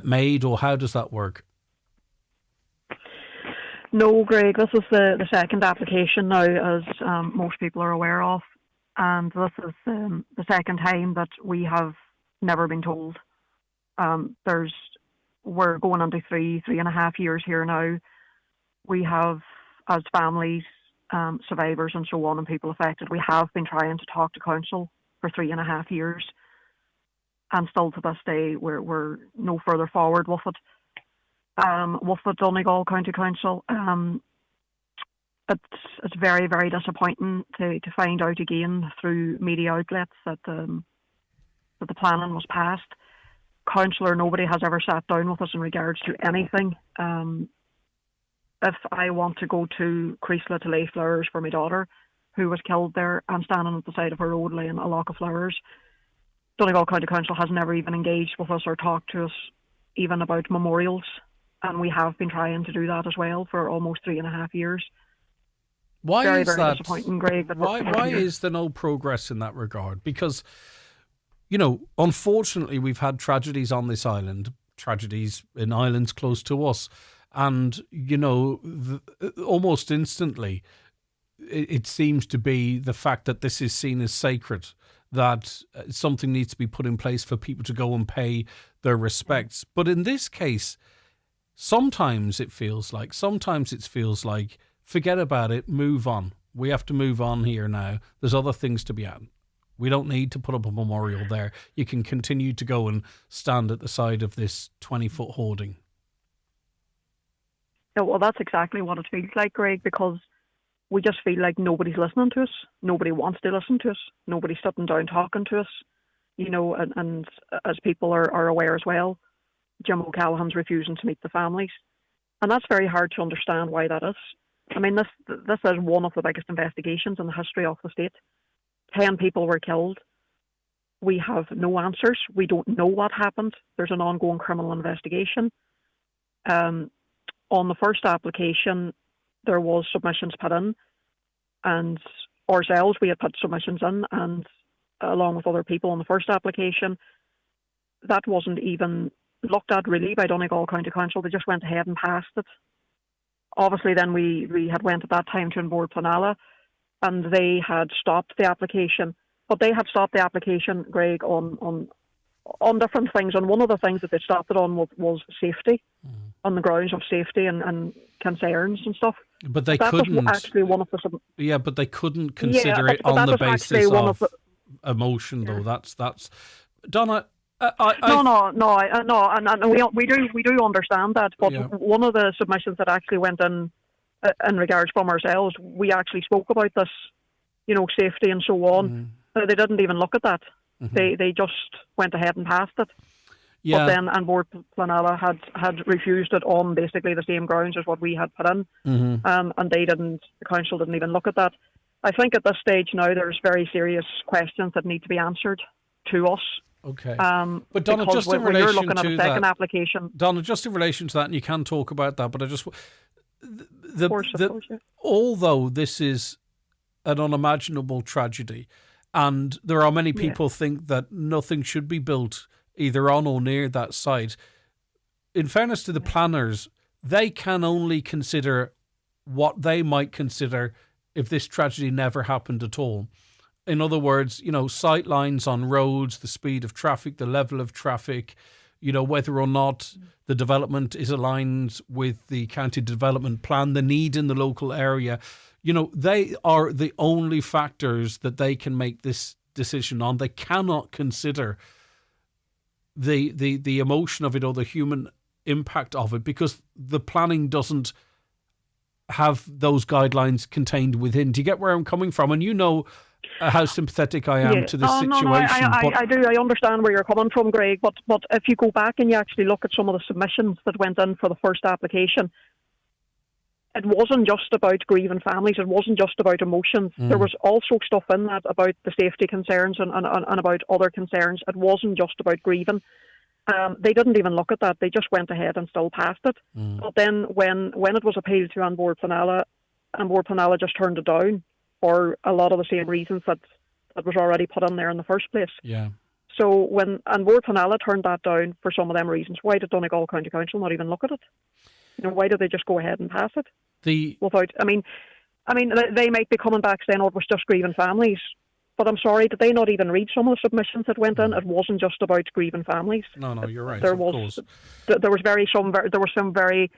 Speaker 2: made, or how does that work?
Speaker 28: No, Greg, this is the second application now, as most people are aware of. And this is the second time that we have never been told. We're going into 3.5 years here now. We have, as families, survivors and so on, and people affected, we have been trying to talk to council for 3.5 years, and still to this day we're no further forward with it. With the Donegal County Council, it's very, very disappointing to find out again through media outlets that the planning was passed. Council or nobody has ever sat down with us in regards to anything. If I want to go to Creeslet to lay flowers for my daughter, who was killed there, I'm standing at the side of her road laying a lock of flowers. Donegal County Council has never even engaged with us or talked to us even about memorials, and we have been trying to do that as well for almost 3.5 years.
Speaker 2: Why
Speaker 28: very,
Speaker 2: is
Speaker 28: very
Speaker 2: that?
Speaker 28: Disappointing, Greg.
Speaker 2: Why is there no progress in that regard? Because, you know, unfortunately, we've had tragedies on this island, tragedies in islands close to us, and, you know, almost instantly, it seems to be the fact that this is seen as sacred, that something needs to be put in place for people to go and pay their respects. But in this case, sometimes it feels like, forget about it, move on. We have to move on here now. There's other things to be at. We don't need to put up a memorial there. You can continue to go and stand at the side of this 20-foot hoarding.
Speaker 28: Yeah, well, that's exactly what it feels like, Greg, because we just feel like nobody's listening to us. Nobody wants to listen to us. Nobody's sitting down talking to us. You know, and as people are aware as well, Jim O'Callaghan's refusing to meet the families. And that's very hard to understand why that is. I mean, this is one of the biggest investigations in the history of the state. 10 people were killed. We have no answers. We don't know what happened. There's an ongoing criminal investigation. On the first application, there was submissions put in, and ourselves, we had put submissions in, and along with other people on the first application, that wasn't even looked at really by Donegal County Council. They just went ahead and passed it. Obviously then we had went at that time to An Bord Pleanála, and they had stopped the application. But they had stopped the application, Greg, on different things. And one of the things that they stopped it on was safety, on the grounds of safety and concerns and stuff.
Speaker 2: But they
Speaker 28: that
Speaker 2: couldn't.
Speaker 28: Was actually one of the.
Speaker 2: Yeah, but they couldn't consider it on the basis of emotion, though. That's Donna. No,
Speaker 28: we do understand that, but one of the submissions that actually went in regards from ourselves, we actually spoke about this, you know, safety and so on. They didn't even look at that. They just went ahead and passed it.
Speaker 2: Yeah.
Speaker 28: But then An Bord Pleanála had refused it on basically the same grounds as what we had put in.
Speaker 2: Mm-hmm.
Speaker 28: And the council didn't even look at that. I think at this stage now there's very serious questions that need to be answered to us.
Speaker 2: Okay. But Donna, just in
Speaker 28: when
Speaker 2: relation
Speaker 28: you're looking at
Speaker 2: to
Speaker 28: a second
Speaker 2: that,
Speaker 28: application,
Speaker 2: Donna, just in relation to that, and you can talk about that, but I just
Speaker 28: of course, yeah.
Speaker 2: Although this is an unimaginable tragedy, and there are many people think that nothing should be built either on or near that site. In fairness to the planners, they can only consider what they might consider if this tragedy never happened at all. In other words, sight lines on roads, the speed of traffic, the level of traffic, whether or not the development is aligned with the county development plan, the need in the local area. They are the only factors that they can make this decision on. They cannot consider the emotion of it or the human impact of it, because the planning doesn't have those guidelines contained within. Do you get where I'm coming from? And how sympathetic I am to this situation.
Speaker 28: No, I do. I understand where you're coming from, Greg. But if you go back and you actually look at some of the submissions that went in for the first application, it wasn't just about grieving families. It wasn't just about emotions. There was also stuff in that about the safety concerns and about other concerns. It wasn't just about grieving. They didn't even look at that. They just went ahead and still passed it. But then when it was appealed to An Bord Pleanála, An Bord Pleanála just turned it down for a lot of the same reasons that was already put in there in the first place.
Speaker 2: Yeah.
Speaker 28: So when An Bord Pleanála turned that down for some of them reasons, why did Donegal County Council not even look at it? Why did they just go ahead and pass it? They might be coming back saying, it was just grieving families. But I'm sorry, did they not even read some of the submissions that went in? It wasn't just about grieving families.
Speaker 2: No, you're right.
Speaker 28: There was some very,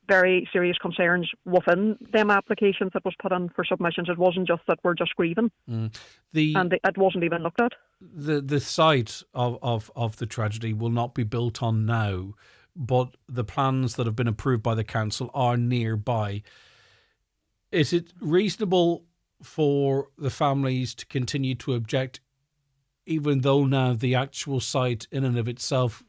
Speaker 28: very serious concerns within them applications that was put in for submissions. It wasn't just that we're just grieving, and it wasn't even looked at.
Speaker 2: The site of the tragedy will not be built on now, but the plans that have been approved by the council are nearby. Is it reasonable for the families to continue to object, even though now the actual site in and of itself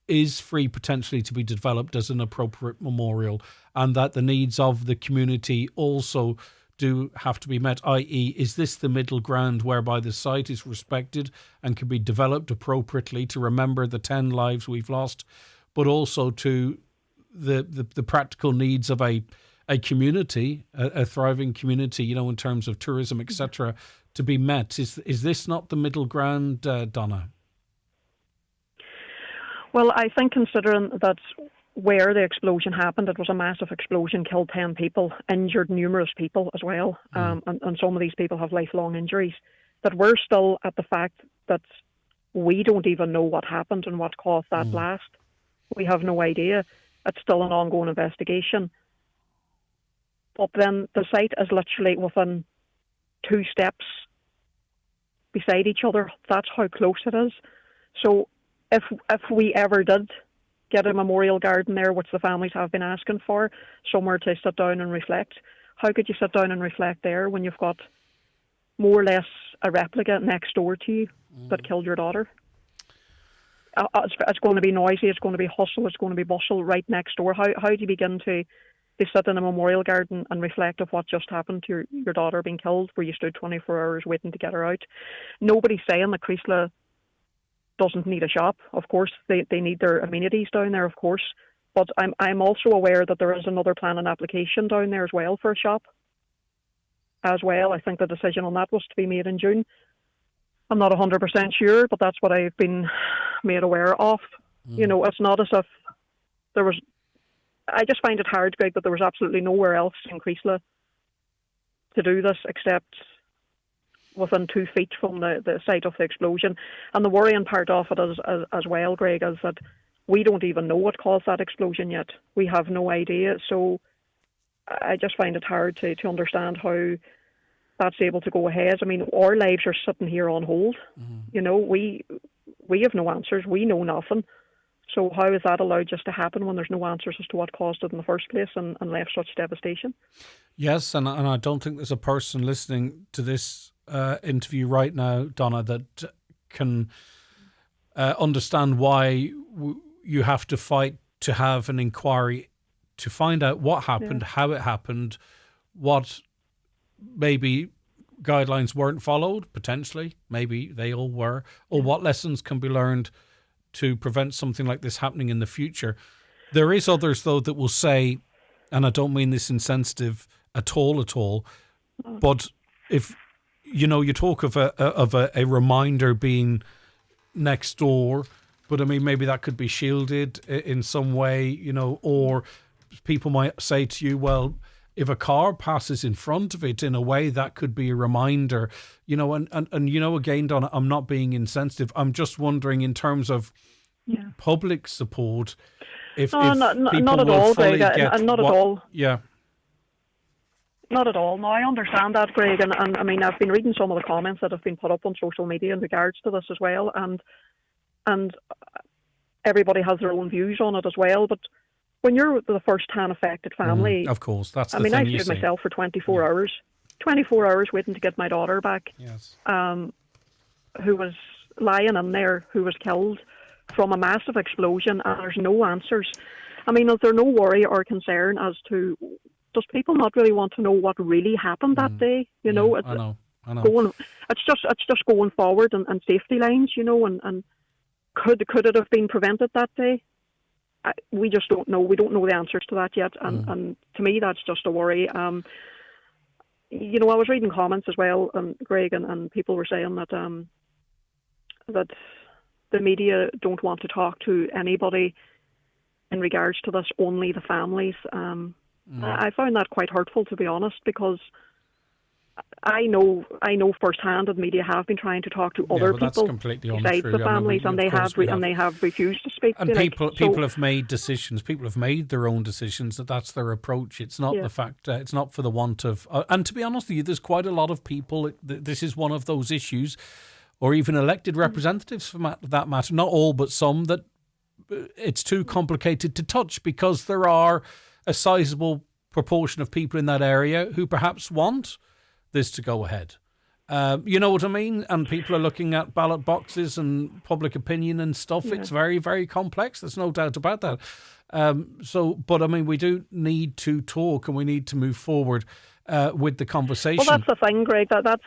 Speaker 2: is free potentially to be developed as an appropriate memorial, and that the needs of the community also do have to be met, i.e. is this the middle ground whereby the site is respected and can be developed appropriately to remember the 10 lives we've lost, but also to the practical needs of a community, a thriving community, in terms of tourism, etc., to be met? Is this not the middle ground, Donna?
Speaker 28: Well, I think considering that where the explosion happened, it was a massive explosion, killed 10 people, injured numerous people as well, and some of these people have lifelong injuries, that we're still at the fact that we don't even know what happened and what caused that blast. We have no idea. It's still an ongoing investigation. But then the site is literally within 2 steps beside each other. That's how close it is. So if we ever did get a memorial garden there, which the families have been asking for, somewhere to sit down and reflect, how could you sit down and reflect there when you've got more or less a replica next door to you that killed your daughter? It's going to be noisy, it's going to be hustle, it's going to be bustle right next door. How do you begin to sit in a memorial garden and reflect of what just happened to your daughter being killed, where you stood 24 hours waiting to get her out? Nobody's saying that Creasla doesn't need a shop. Of course, they need their amenities down there, of course. But I'm also aware that there is another planning application down there as well for a shop as well. I think the decision on that was to be made in June. I'm not 100% sure, but that's what I've been made aware of. It's not as if there was... I just find it hard, Greg, that there was absolutely nowhere else in Creasla to do this except within 2 feet from the site of the explosion. And the worrying part of it as well, Greg, is that we don't even know what caused that explosion yet. We have no idea. So I just find it hard to understand how that's able to go ahead. I mean, our lives are sitting here on hold. We have no answers. We know nothing. So how is that allowed just to happen when there's no answers as to what caused it in the first place and left such devastation?
Speaker 2: Yes, and I don't think there's a person listening to this interview right now, Donna, that can understand why you have to fight to have an inquiry to find out what happened, how it happened, what maybe guidelines weren't followed, potentially, maybe they all were, or what lessons can be learned to prevent something like this happening in the future. There is others, though, that will say, and I don't mean this insensitive at all, but if, you talk of a reminder being next door, but I mean, maybe that could be shielded in some way, or people might say to you, well, if a car passes in front of it in a way, that could be a reminder, and again, Donna, I'm not being insensitive. I'm just wondering in terms of public support, if people
Speaker 28: not at
Speaker 2: will
Speaker 28: all,
Speaker 2: fully
Speaker 28: Greg,
Speaker 2: get
Speaker 28: not at all.
Speaker 2: Yeah.
Speaker 28: Not at all. No, I understand that, Greg, and I mean, I've been reading some of the comments that have been put up on social media in regards to this as well, and everybody has their own views on it as well, but when you're the first-hand affected family...
Speaker 2: of course, that's the
Speaker 28: thing
Speaker 2: I
Speaker 28: stood myself for 24 hours. 24 hours waiting to get my daughter back.
Speaker 2: Yes.
Speaker 28: Who was lying in there, who was killed from a massive explosion, and there's no answers. I mean, is there no worry or concern as to... Does people not really want to know what really happened that day?
Speaker 2: I know.
Speaker 28: It's just going forward and safety lines, and could it have been prevented that day? We just don't know. We don't know the answers to that yet, and to me, that's just a worry. I was reading comments as well, Greg, and people were saying that that the media don't want to talk to anybody in regards to this, only the families. I found that quite hurtful, to be honest, because I know firsthand that media have been trying to talk to other people besides the families, and they have refused to speak.
Speaker 2: And people have made decisions. People have made their own decisions. That's their approach. It's not the fact. It's not for the want of. And to be honest with you, there's quite a lot of people. This is one of those issues, or even elected representatives for that matter. Not all, but some, that it's too complicated to touch because there are a sizable proportion of people in that area who perhaps want this to go ahead. You know what I mean? And people are looking at ballot boxes and public opinion and stuff. Yeah. It's very, very complex. There's no doubt about that. But I mean, we do need to talk and we need to move forward with the conversation.
Speaker 28: Well, that's the thing, Greg. That's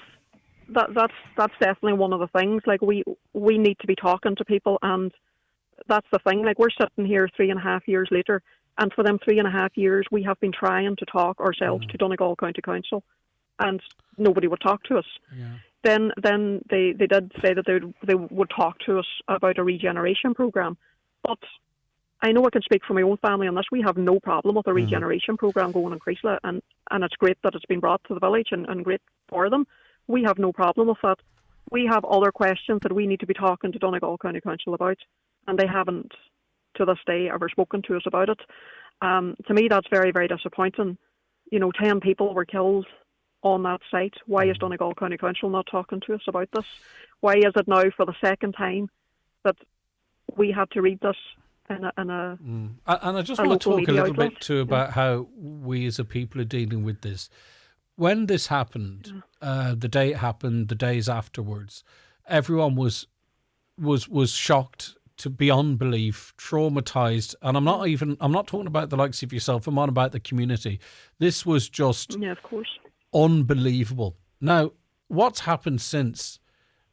Speaker 28: definitely one of the things. Like we need to be talking to people, and that's the thing. Like we're sitting here 3.5 years later, and for them 3.5 years, we have been trying to talk ourselves to Donegal County Council, and nobody would talk to us.
Speaker 2: Yeah.
Speaker 28: Then they did say that they would talk to us about a regeneration programme. But I know I can speak for my own family on this. We have no problem with a regeneration programme going in Creasla, and it's great that it's been brought to the village and great for them. We have no problem with that. We have other questions that we need to be talking to Donegal County Council about, and they haven't, to this day, ever spoken to us about it. To me, that's very, very disappointing. 10 people were killed on that site. Why is Donegal County Council not talking to us about this? Why is it now for the second time that we had to read this in a
Speaker 2: And I just want to talk a little bit too about how we as a people are dealing with this. When this happened, the day it happened, the days afterwards, everyone was shocked to beyond belief, traumatized, and I'm not talking about the likes of yourself. I'm on about the community. This was just
Speaker 28: of course,
Speaker 2: unbelievable. Now, what's happened since,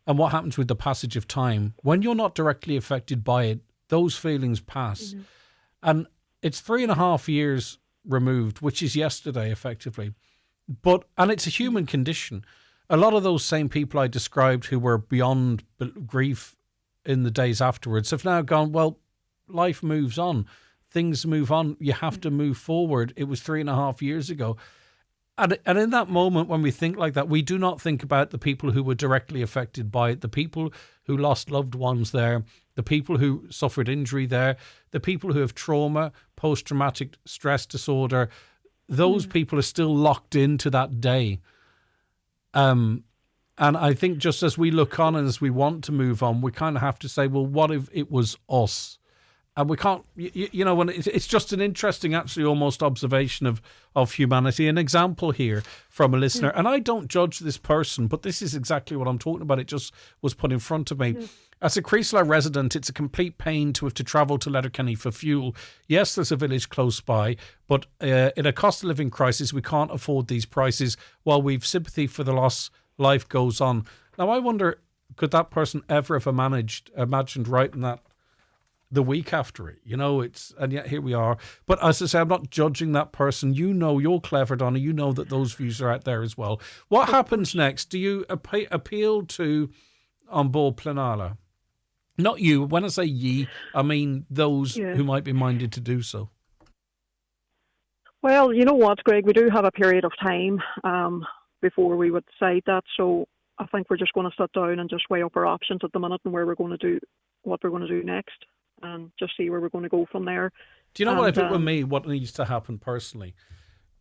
Speaker 2: and what happens with the passage of time, when you're not directly affected by it, those feelings pass, and it's 3.5 years removed, which is yesterday, effectively. And it's a human condition. A lot of those same people I described who were beyond grief in the days afterwards have now gone, well, life moves on. Things move on. You have to move forward. It was 3.5 years ago. And in that moment, when we think like that, we do not think about the people who were directly affected by it, the people who lost loved ones there, the people who suffered injury there, the people who have trauma, post-traumatic stress disorder. Those people are still locked into that day. And I think just as we look on and as we want to move on, we kind of have to say, well, what if it was us? And we can't, when it's just an interesting, actually, almost observation of humanity. An example here from a listener, and I don't judge this person, but this is exactly what I'm talking about. It just was put in front of me. As a Creaslough resident, it's a complete pain to have to travel to Letterkenny for fuel. Yes, there's a village close by, but in a cost of living crisis, we can't afford these prices. While we've sympathy for the loss, life goes on. Now, I wonder, could that person ever have imagined writing that the week after it, and yet here we are. But as I say, I'm not judging that person. You're clever, Donna. You know that those views are out there as well. What happens next? Do you appeal to An Bord Pleanála? Not you. When I say ye, I mean those who might be minded to do so.
Speaker 28: Well, you know what, Greg? We do have a period of time before we would decide that. So I think we're just going to sit down and just weigh up our options at the minute and what we're going to do next. And just see where we're going to go from there.
Speaker 2: Do you know what I think with me, what needs to happen personally?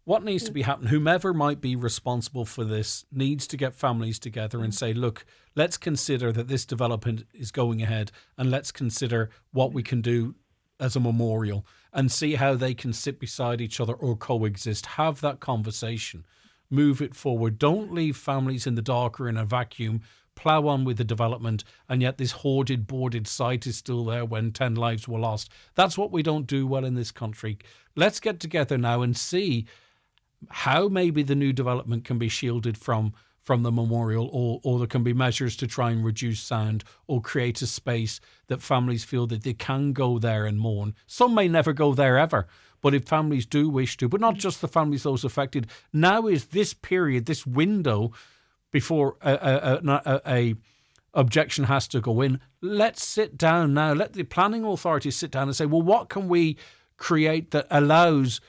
Speaker 2: What needs to be happening, whomever might be responsible for this needs to get families together and say, look, let's consider that this development is going ahead and let's consider what we can do as a memorial and see how they can sit beside each other or coexist. Have that conversation. Move it forward. Don't leave families in the dark or in a vacuum. Plough on with the development, and yet this hoarded, boarded site is still there when 10 lives were lost. That's what we don't do well in this country. Let's get together now and see how maybe the new development can be shielded from the memorial, or there can be measures to try and reduce sound or create a space that families feel that they can go there and mourn. Some may never go there ever, but if families do wish to, but not just the families, those affected, now is this period, this window before a objection has to go in. Let's sit down now. Let the planning authorities sit down and say, well, what can we create that allows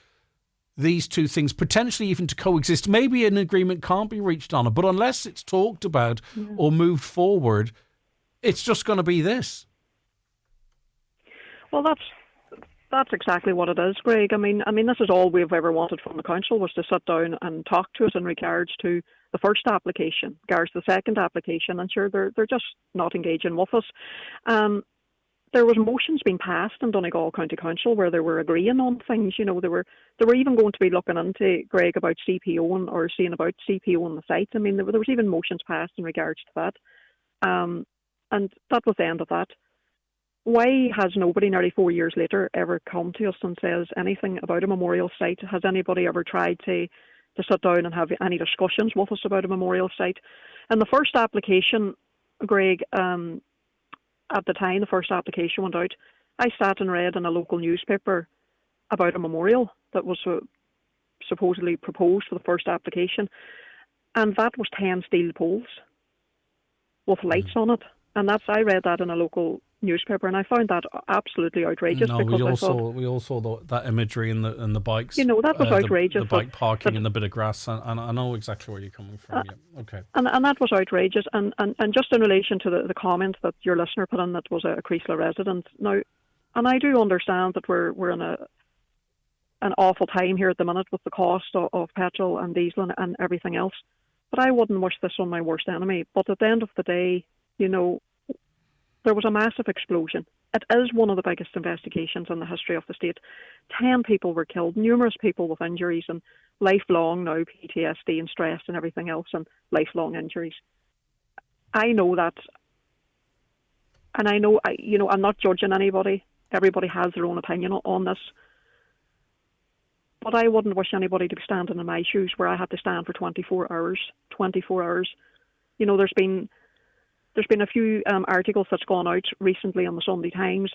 Speaker 2: these two things potentially even to coexist? Maybe an agreement can't be reached on it, but unless it's talked about or moved forward, it's just going to be this.
Speaker 28: Well, that's exactly what it is, Greg. I mean, this is all we've ever wanted from the council, was to sit down and talk to us in regards to the first application, regards to the second application, and sure, they're just not engaging with us. There was motions being passed in Donegal County Council where they were agreeing on things. They were even going to be looking into, Greg, about CPO or seeing about CPO on the site. I mean, there was even motions passed in regards to that, and that was the end of that. Why has nobody, nearly 4 years later, ever come to us and says anything about a memorial site? Has anybody ever tried to sit down and have any discussions with us about a memorial site? And the first application, Greg, at the time the first application went out, I sat and read in a local newspaper about a memorial that was supposedly proposed for the first application, and that was 10 steel poles with lights on it. And I read that in a local newspaper, and I found that absolutely outrageous.
Speaker 2: No, we all saw that imagery in the bikes.
Speaker 28: That was outrageous.
Speaker 2: The bike parking in the bit of grass, and I know exactly where you're coming from. Yeah, okay.
Speaker 28: And that was outrageous. And just in relation to the comment that your listener put in, that was a Creaslough resident. Now, and I do understand that we're in an awful time here at the minute with the cost of petrol and diesel and everything else. But I wouldn't wish this on my worst enemy. But at the end of the day, there was a massive explosion. It is one of the biggest investigations in the history of the state. 10 people were killed, numerous people with injuries, and lifelong now PTSD and stress and everything else, and lifelong injuries. I know that, and I know, I'm not judging anybody. Everybody has their own opinion on this. But I wouldn't wish anybody to be standing in my shoes where I had to stand for 24 hours. 24 hours. There's been a few articles that's gone out recently on the Sunday Times,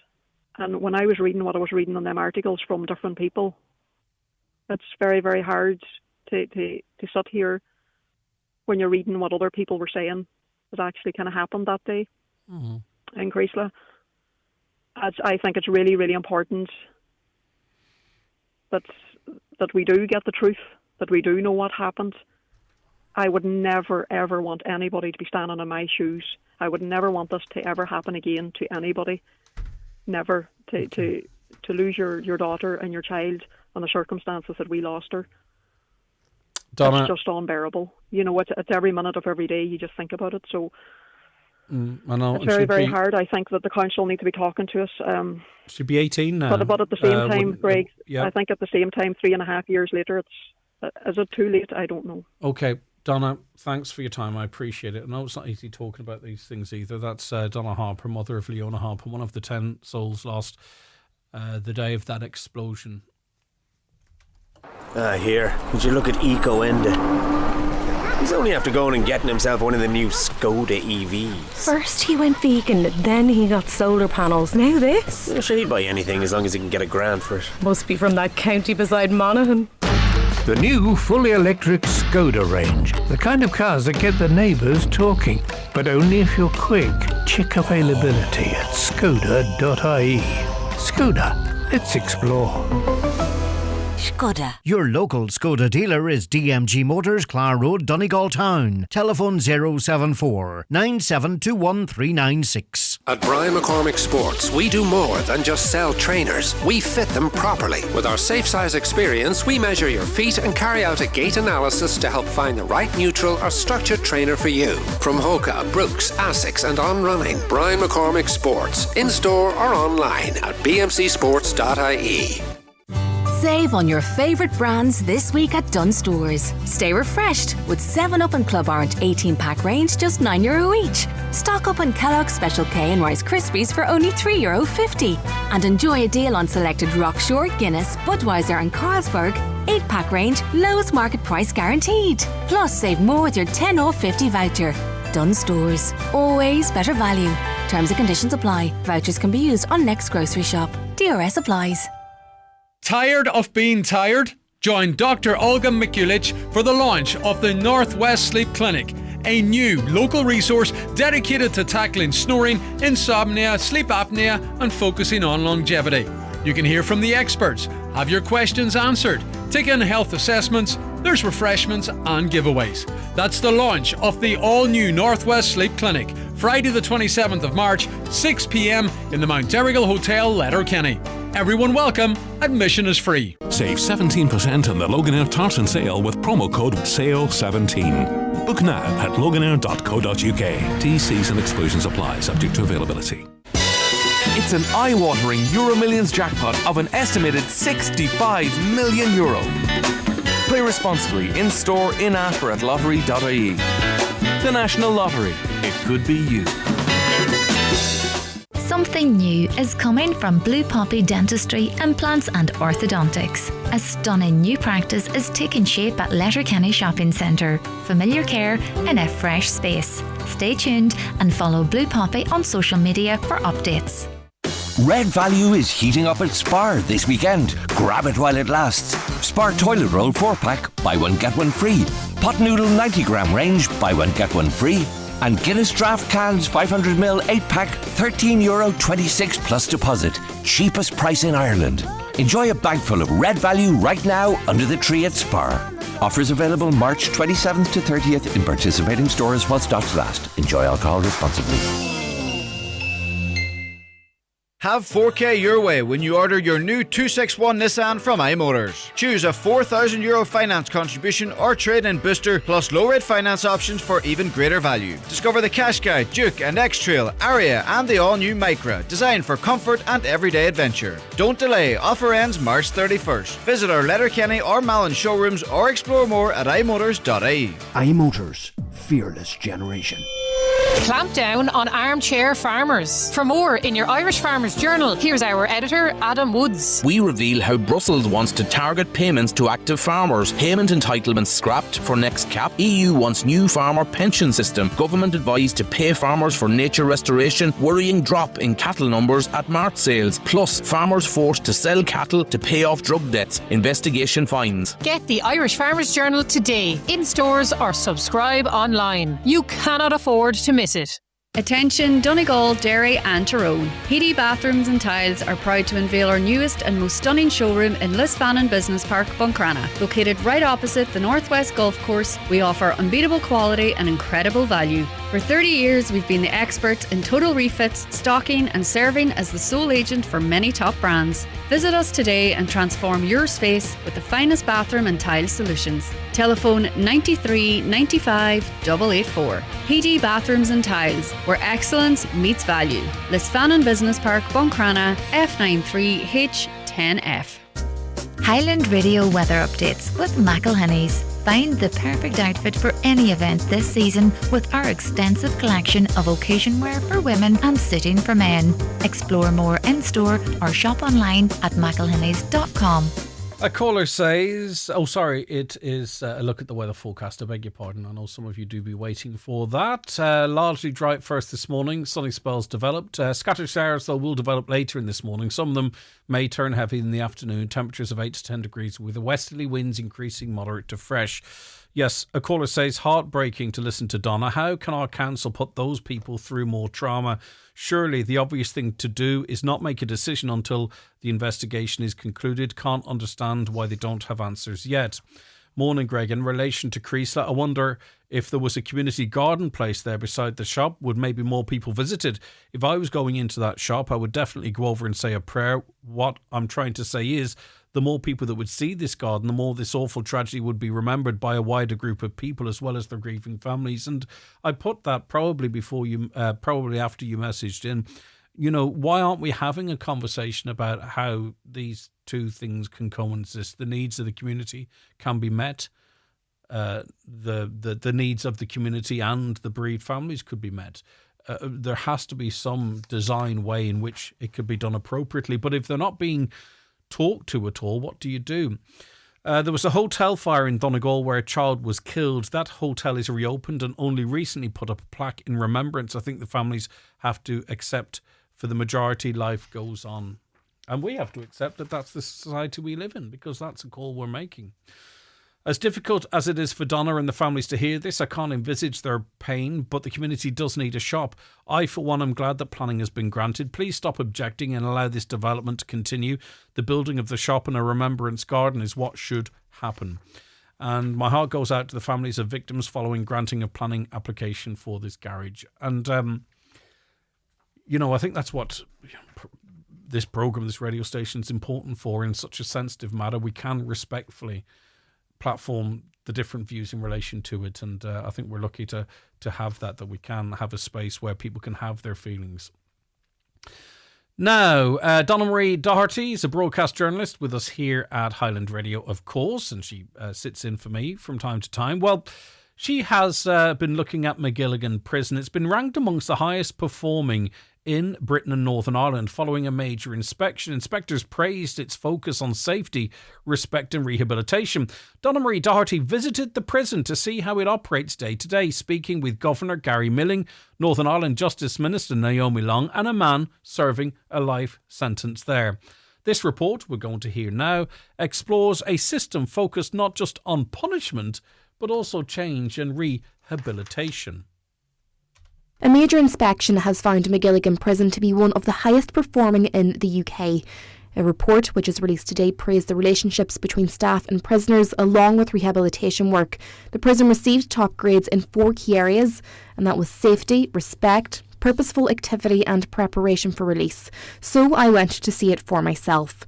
Speaker 28: and when I was reading what I was reading on them articles from different people, it's very, very hard to sit here when you're reading what other people were saying that actually kind of happened that day in Creaslough. I think it's really, really important that we do get the truth, that we do know what happened. I would never, ever want anybody to be standing in my shoes. I would never want this to ever happen again to anybody. Never. To lose your daughter and your child on the circumstances that we lost her. Donna, it's just unbearable. It's every minute of every day you just think about it. So
Speaker 2: I know.
Speaker 28: It's very, very hard. I think that the council need to be talking to us.
Speaker 2: Should be 18 now.
Speaker 28: But at the same time, Greg, I think at the same time, 3.5 years later, is it too late? I don't know.
Speaker 2: Okay, Donna, thanks for your time. I appreciate it. I know it's not easy talking about these things either. That's Donna Harper, mother of Leona Harper, one of the 10 souls lost the day of that explosion.
Speaker 3: Here, would you look at Eco Enda? He's only after going and getting himself one of the new Skoda EVs.
Speaker 6: First he went vegan, then he got solar panels, now this.
Speaker 3: I'm sure he'd buy anything as long as he can get a grant for it.
Speaker 6: Must be from that county beside Monaghan.
Speaker 14: The new fully electric Skoda range. The kind of cars that get the neighbours talking. But only if you're quick. Check availability at skoda.ie. Skoda, let's explore.
Speaker 18: Skoda. Your local Skoda dealer is DMG Motors, Clar Road, Donegal Town. Telephone 074 9721396.
Speaker 19: At Brian McCormick Sports, we do more than just sell trainers. We fit them properly. With our Safe Size experience, we measure your feet and carry out a gait analysis to help find the right neutral or structured trainer for you. From Hoka, Brooks, Asics and On Running, Brian McCormick Sports. In-store or online at bmcsports.ie.
Speaker 20: Save on your favourite brands this week at Dunnes Stores. Stay refreshed with 7up and Club Orange 18-pack range just €9 each. Stock up on Kellogg's Special K and Rice Krispies for only €3.50. And enjoy a deal on selected Rockshore, Guinness, Budweiser and Carlsberg 8-pack range, lowest market price guaranteed. Plus save more with your 10 off 50 voucher. Dunnes Stores. Always better value. Terms and conditions apply. Vouchers can be used on next grocery shop. DRS applies.
Speaker 4: Tired of being tired? Join Dr. Olga Mikulich for the launch of the Northwest Sleep Clinic, a new local resource dedicated to tackling snoring, insomnia, sleep apnea and focusing on longevity. You can hear from the experts, have your questions answered, take in health assessments, there's refreshments and giveaways. That's the launch of the all-new Northwest Sleep Clinic, Friday the 27th of March, 6 p.m. in the Mount Derrigal Hotel, Letterkenny. Everyone welcome. Admission is free.
Speaker 21: Save 17% on the Loganair Tartan sale with promo code SALE17. Book now at loganair.co.uk. T/Cs and exclusions apply, subject to availability.
Speaker 22: It's an eye-watering Euro Millions jackpot of an estimated €65 million. Play responsibly in-store, in-app or at lottery.ie. The National Lottery. It could be you.
Speaker 23: Something new is coming from Blue Poppy Dentistry, Implants and Orthodontics. A stunning new practice is taking shape at Letterkenny Shopping Centre. Familiar care in a fresh space. Stay tuned and follow Blue Poppy on social media for updates.
Speaker 24: Red Value is heating up at Spar this weekend. Grab it while it lasts. Spar Toilet Roll 4-pack, buy one get one free. Pot Noodle 90-gram range, buy one get one free. And Guinness Draft Cans 500ml 8-pack, €13.26 plus deposit. Cheapest price in Ireland. Enjoy a bagful of Red Value right now under the tree at Spar. Offers available March 27th to 30th in participating stores while stocks last. Enjoy alcohol responsibly.
Speaker 30: Have 4K your way when you order your new 261 Nissan from iMotors. Choose a €4,000 finance contribution or trade-in booster plus low-rate finance options for even greater value. Discover the Qashqai, Duke and X-Trail, Aria and the all-new Micra, designed for comfort and everyday adventure. Don't delay, offer ends March 31st. Visit our Letterkenny or Malin showrooms or explore more at imotors.ie.
Speaker 31: iMotors, fearless generation.
Speaker 32: Clamp down on armchair farmers. For more in your Irish Farmers Journal, here's our editor, Adam Woods.
Speaker 33: We reveal how Brussels wants to target payments to active farmers. Payment entitlements scrapped for next cap. EU wants new farmer pension system. Government advised to pay farmers for nature restoration. Worrying drop in cattle numbers at mart sales. Plus, farmers forced to sell cattle to pay off drug debts. Investigation finds.
Speaker 32: Get the Irish Farmers Journal today, in stores or subscribe online. You cannot afford to miss it.
Speaker 9: Attention Donegal, Derry and Tyrone. PD Bathrooms and Tiles are proud to unveil our newest and most stunning showroom in Lisfannon Business Park, Buncrana. Located right opposite the Northwest Golf Course, we offer unbeatable quality and incredible value. For 30 years, we've been the experts in total refits, stocking and serving as the sole agent for many top brands. Visit us today and transform your space with the finest bathroom and tile solutions. Telephone 93 95 884. PD Bathrooms and Tiles, where excellence meets value. Lisfannon Business Park, Buncrana, F93H10F.
Speaker 23: Highland Radio weather updates with McElhinney's. Find the perfect outfit for any event this season with our extensive collection of occasion wear for women and suiting for men. Explore more in-store or shop online at mcelhinneys.com.
Speaker 2: A caller says, it is a look at the weather forecast. I beg your pardon. I know some of you do be waiting for that. Largely dry at first this morning. Sunny spells developed. Scattered showers, though, will develop later in this morning. Some of them may turn heavy in the afternoon. Temperatures of 8 to 10 degrees with the westerly winds increasing moderate to fresh. Yes, a caller says, heartbreaking to listen to Donna. How can our council put those people through more trauma? Surely the obvious thing to do is not make a decision until the investigation is concluded. Can't understand why they don't have answers yet. Morning, Greg. In relation to Creasla, I wonder if there was a community garden place there beside the shop, would maybe more people visit it? If I was going into that shop, I would definitely go over and say a prayer. What I'm trying to say is, the more people that would see this garden, the more this awful tragedy would be remembered by a wider group of people as well as their grieving families. And I put that probably after you messaged in. You know, why aren't we having a conversation about how these two things can coexist? The needs of the community can be met. The needs of the community and the bereaved families could be met. There has to be some design way in which it could be done appropriately. But if they're not being talked to at all, what do you do? There was a hotel fire in Donegal where a child was killed. That hotel is reopened and only recently put up a plaque in remembrance. I think the families have to accept, for the majority, life goes on. And we have to accept that that's the society we live in, because that's a call we're making. As difficult as it is for Donna and the families to hear this, I can't envisage their pain, but the community does need a shop. I, for one, am glad that planning has been granted. Please stop objecting and allow this development to continue. The building of the shop and a remembrance garden is what should happen. And my heart goes out to the families of victims following granting a planning application for this garage. And, I think that's what this programme, this radio station is important for in such a sensitive matter. We can respectfully platform the different views in relation to it, and I think we're lucky to have that we can have a space where people can have their feelings. Now, Donna Marie Doherty is a broadcast journalist with us here at Highland Radio, of course, and she sits in for me from time to time. Well, she has been looking at Magilligan Prison. It's been ranked amongst the highest performing in Britain and Northern Ireland following a major inspection. Inspectors praised its focus on safety, respect and rehabilitation. Donna Marie Doherty visited the prison to see how it operates day to day, speaking with Governor Gary Milling, Northern Ireland Justice Minister Naomi Long and a man serving a life sentence there. This report, we're going to hear now, explores a system focused not just on punishment, but also change and rehabilitation.
Speaker 1: A major inspection has found Magilligan Prison to be one of the highest performing in the UK. A report which is released today praised the relationships between staff and prisoners along with rehabilitation work. The prison received top grades in 4 key areas, and that was safety, respect, purposeful activity and preparation for release. So I went to see it for myself.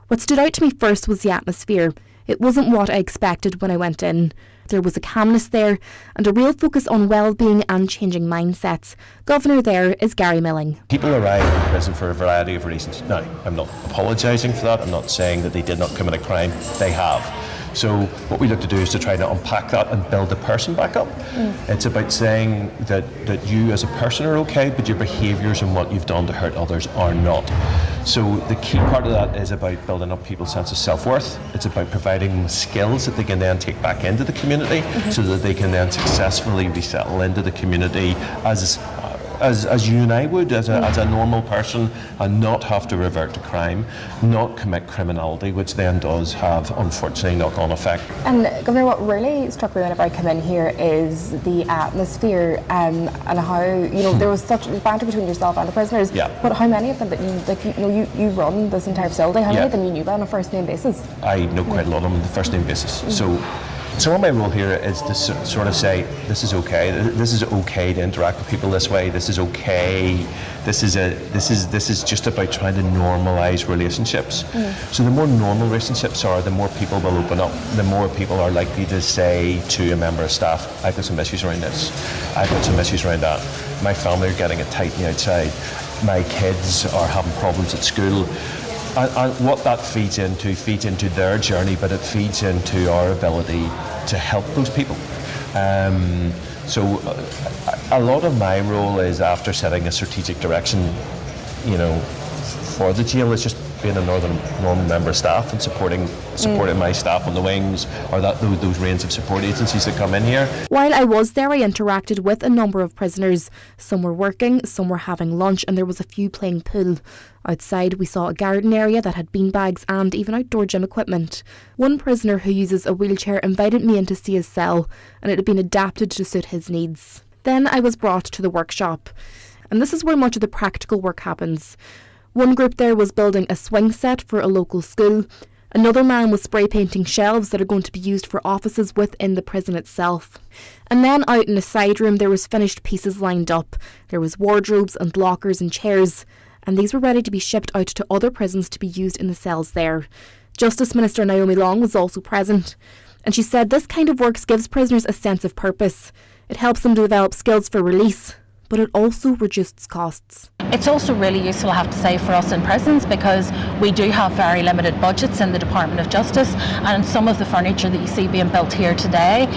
Speaker 1: What stood out to me first was the atmosphere. It wasn't what I expected when I went in. There was a calmness there and a real focus on well-being and changing mindsets. Governor there is Gary Milling.
Speaker 5: People arrive in prison for a variety of reasons. Now, I'm not apologising for that. I'm not saying that they did not commit a crime. They have. So what we look to do is to try to unpack that and build the person back up. It's about saying that you as a person are okay, but your behaviours and what you've done to hurt others are not. So the key part of that is about building up people's sense of self-worth. It's about providing them skills that they can then take back into the community so that they can then successfully resettle into the community as you and I would, as a normal person, and not have to revert to crime, not commit criminality, which then does have, unfortunately, knock-on effect.
Speaker 1: And Governor, what really struck me whenever I come in here is the atmosphere and how, there was such banter between yourself and the prisoners. Yeah. But how many of them that you run this entire facility, how many of them you knew on a first name basis?
Speaker 5: I know quite a lot of them on the first name basis. So So my role here is to sort of say, this is okay. This is okay to interact with people this way. This is okay. This is just about trying to normalise relationships. So the more normal relationships are, the more people will open up. The more people are likely to say to a member of staff, I've got some issues around this. I've got some issues around that. My family are getting it tight on the outside. My kids are having problems at school. And what that feeds into their journey, but it feeds into our ability to help those people. So a lot of my role is, after setting a strategic direction, for the jail, is just being a normal member of staff and supporting my staff on the wings, or those range of support agencies that come in here.
Speaker 1: While I was there, I interacted with a number of prisoners. Some were working, some were having lunch, and there was a few playing pool. Outside, we saw a garden area that had beanbags and even outdoor gym equipment. One prisoner who uses a wheelchair invited me in to see his cell, and it had been adapted to suit his needs. Then I was brought to the workshop, and this is where much of the practical work happens. One group there was building a swing set for a local school. Another man was spray painting shelves that are going to be used for offices within the prison itself. And then out in a side room there was finished pieces lined up. There was wardrobes and lockers and chairs, and these were ready to be shipped out to other prisons to be used in the cells there. Justice Minister Naomi Long was also present, and she said this kind of work gives prisoners a sense of purpose. It helps them to develop skills for release, but it also reduces costs.
Speaker 7: It's also really useful, I have to say, for us in prisons, because we do have very limited budgets in the Department of Justice, and some of the furniture that you see being built here today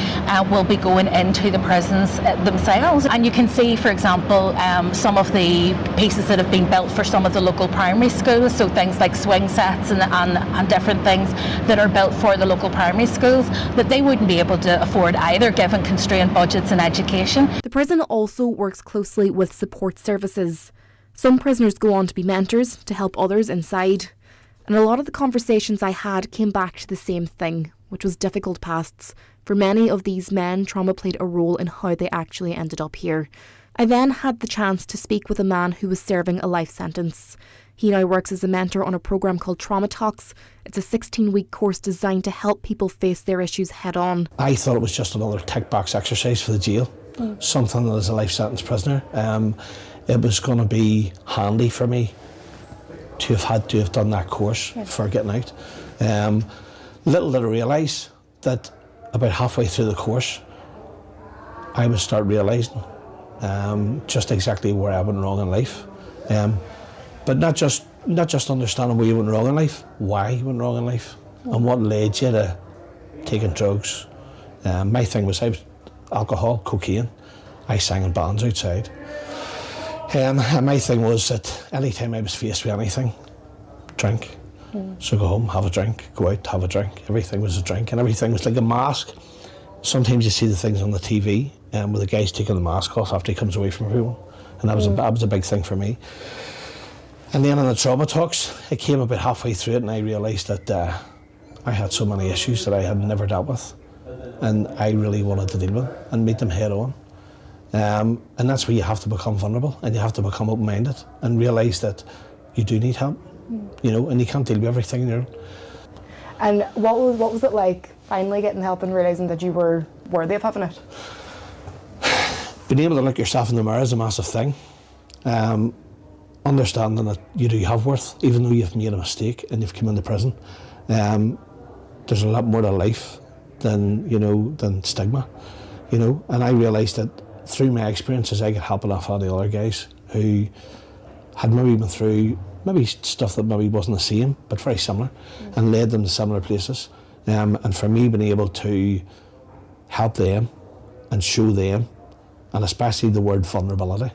Speaker 7: will be going into the prisons themselves. And you can see, for example, some of the pieces that have been built for some of the local primary schools, so things like swing sets and different things that are built for the local primary schools that they wouldn't be able to afford either, given constrained budgets in education.
Speaker 1: The prison also works closely with support services. Some prisoners go on to be mentors to help others inside. And a lot of the conversations I had came back to the same thing, which was difficult pasts. For many of these men, trauma played a role in how they actually ended up here. I then had the chance to speak with a man who was serving a life sentence. He now works as a mentor on a programme called Trauma Talks. It's a 16-week course designed to help people face their issues head on.
Speaker 8: I thought it was just another tick box exercise for the jail. Something that as a life sentence prisoner, it was going to be handy for me to have done that course for getting out. Little did I realise that about halfway through the course, I would start realising just exactly where I went wrong in life. But not just understanding where you went wrong in life, why you went wrong in life, and what led you to taking drugs. My thing was alcohol, cocaine. I sang in bands outside. And my thing was that any time I was faced with anything, drink. So go home, have a drink, go out, have a drink. Everything was a drink, and everything was like a mask. Sometimes you see the things on the TV where the guy's taking the mask off after he comes away from everyone. And that was a big thing for me. And then in the Trauma Talks, it came about halfway through it, and I realised that I had so many issues that I had never dealt with, and I really wanted to deal with and meet them head on. And that's where you have to become vulnerable, and you have to become open-minded and realise that you do need help, and you can't deal with everything on your own.
Speaker 10: And what was it like finally getting help and realising that you were worthy of having it?
Speaker 8: Being able to look yourself in the mirror is a massive thing. Understanding that you do have worth, even though you've made a mistake and you've come into prison. There's a lot more to life than stigma, and I realised that through my experiences I could help enough of the other guys who had maybe been through stuff that maybe wasn't the same but very similar, and led them to similar places, and for me being able to help them and show them, and especially the word vulnerability,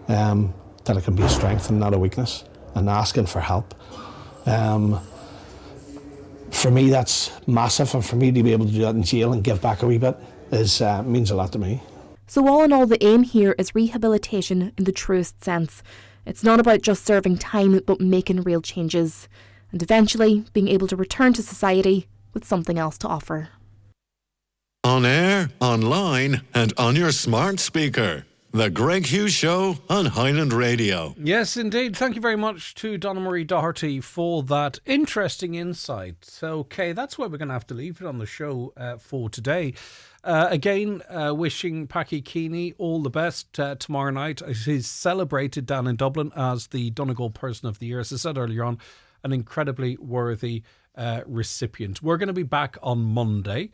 Speaker 8: that it can be a strength and not a weakness, and asking for help. For me that's massive, and for me to be able to do that in jail and give back a wee bit means a lot to me.
Speaker 1: So all in all, the aim here is rehabilitation in the truest sense. It's not about just serving time, but making real changes, and eventually being able to return to society with something else to offer.
Speaker 11: On air, online, and on your smart speaker.
Speaker 3: The Greg Hughes Show on Highland Radio.
Speaker 2: Yes, indeed. Thank you very much to Donna Marie Doherty for that interesting insight. Okay, that's where we're going to have to leave it on the show for today. Again, wishing Packy Keeney all the best tomorrow night. He's celebrated down in Dublin as the Donegal Person of the Year. As I said earlier on, an incredibly worthy recipient. We're going to be back on Monday.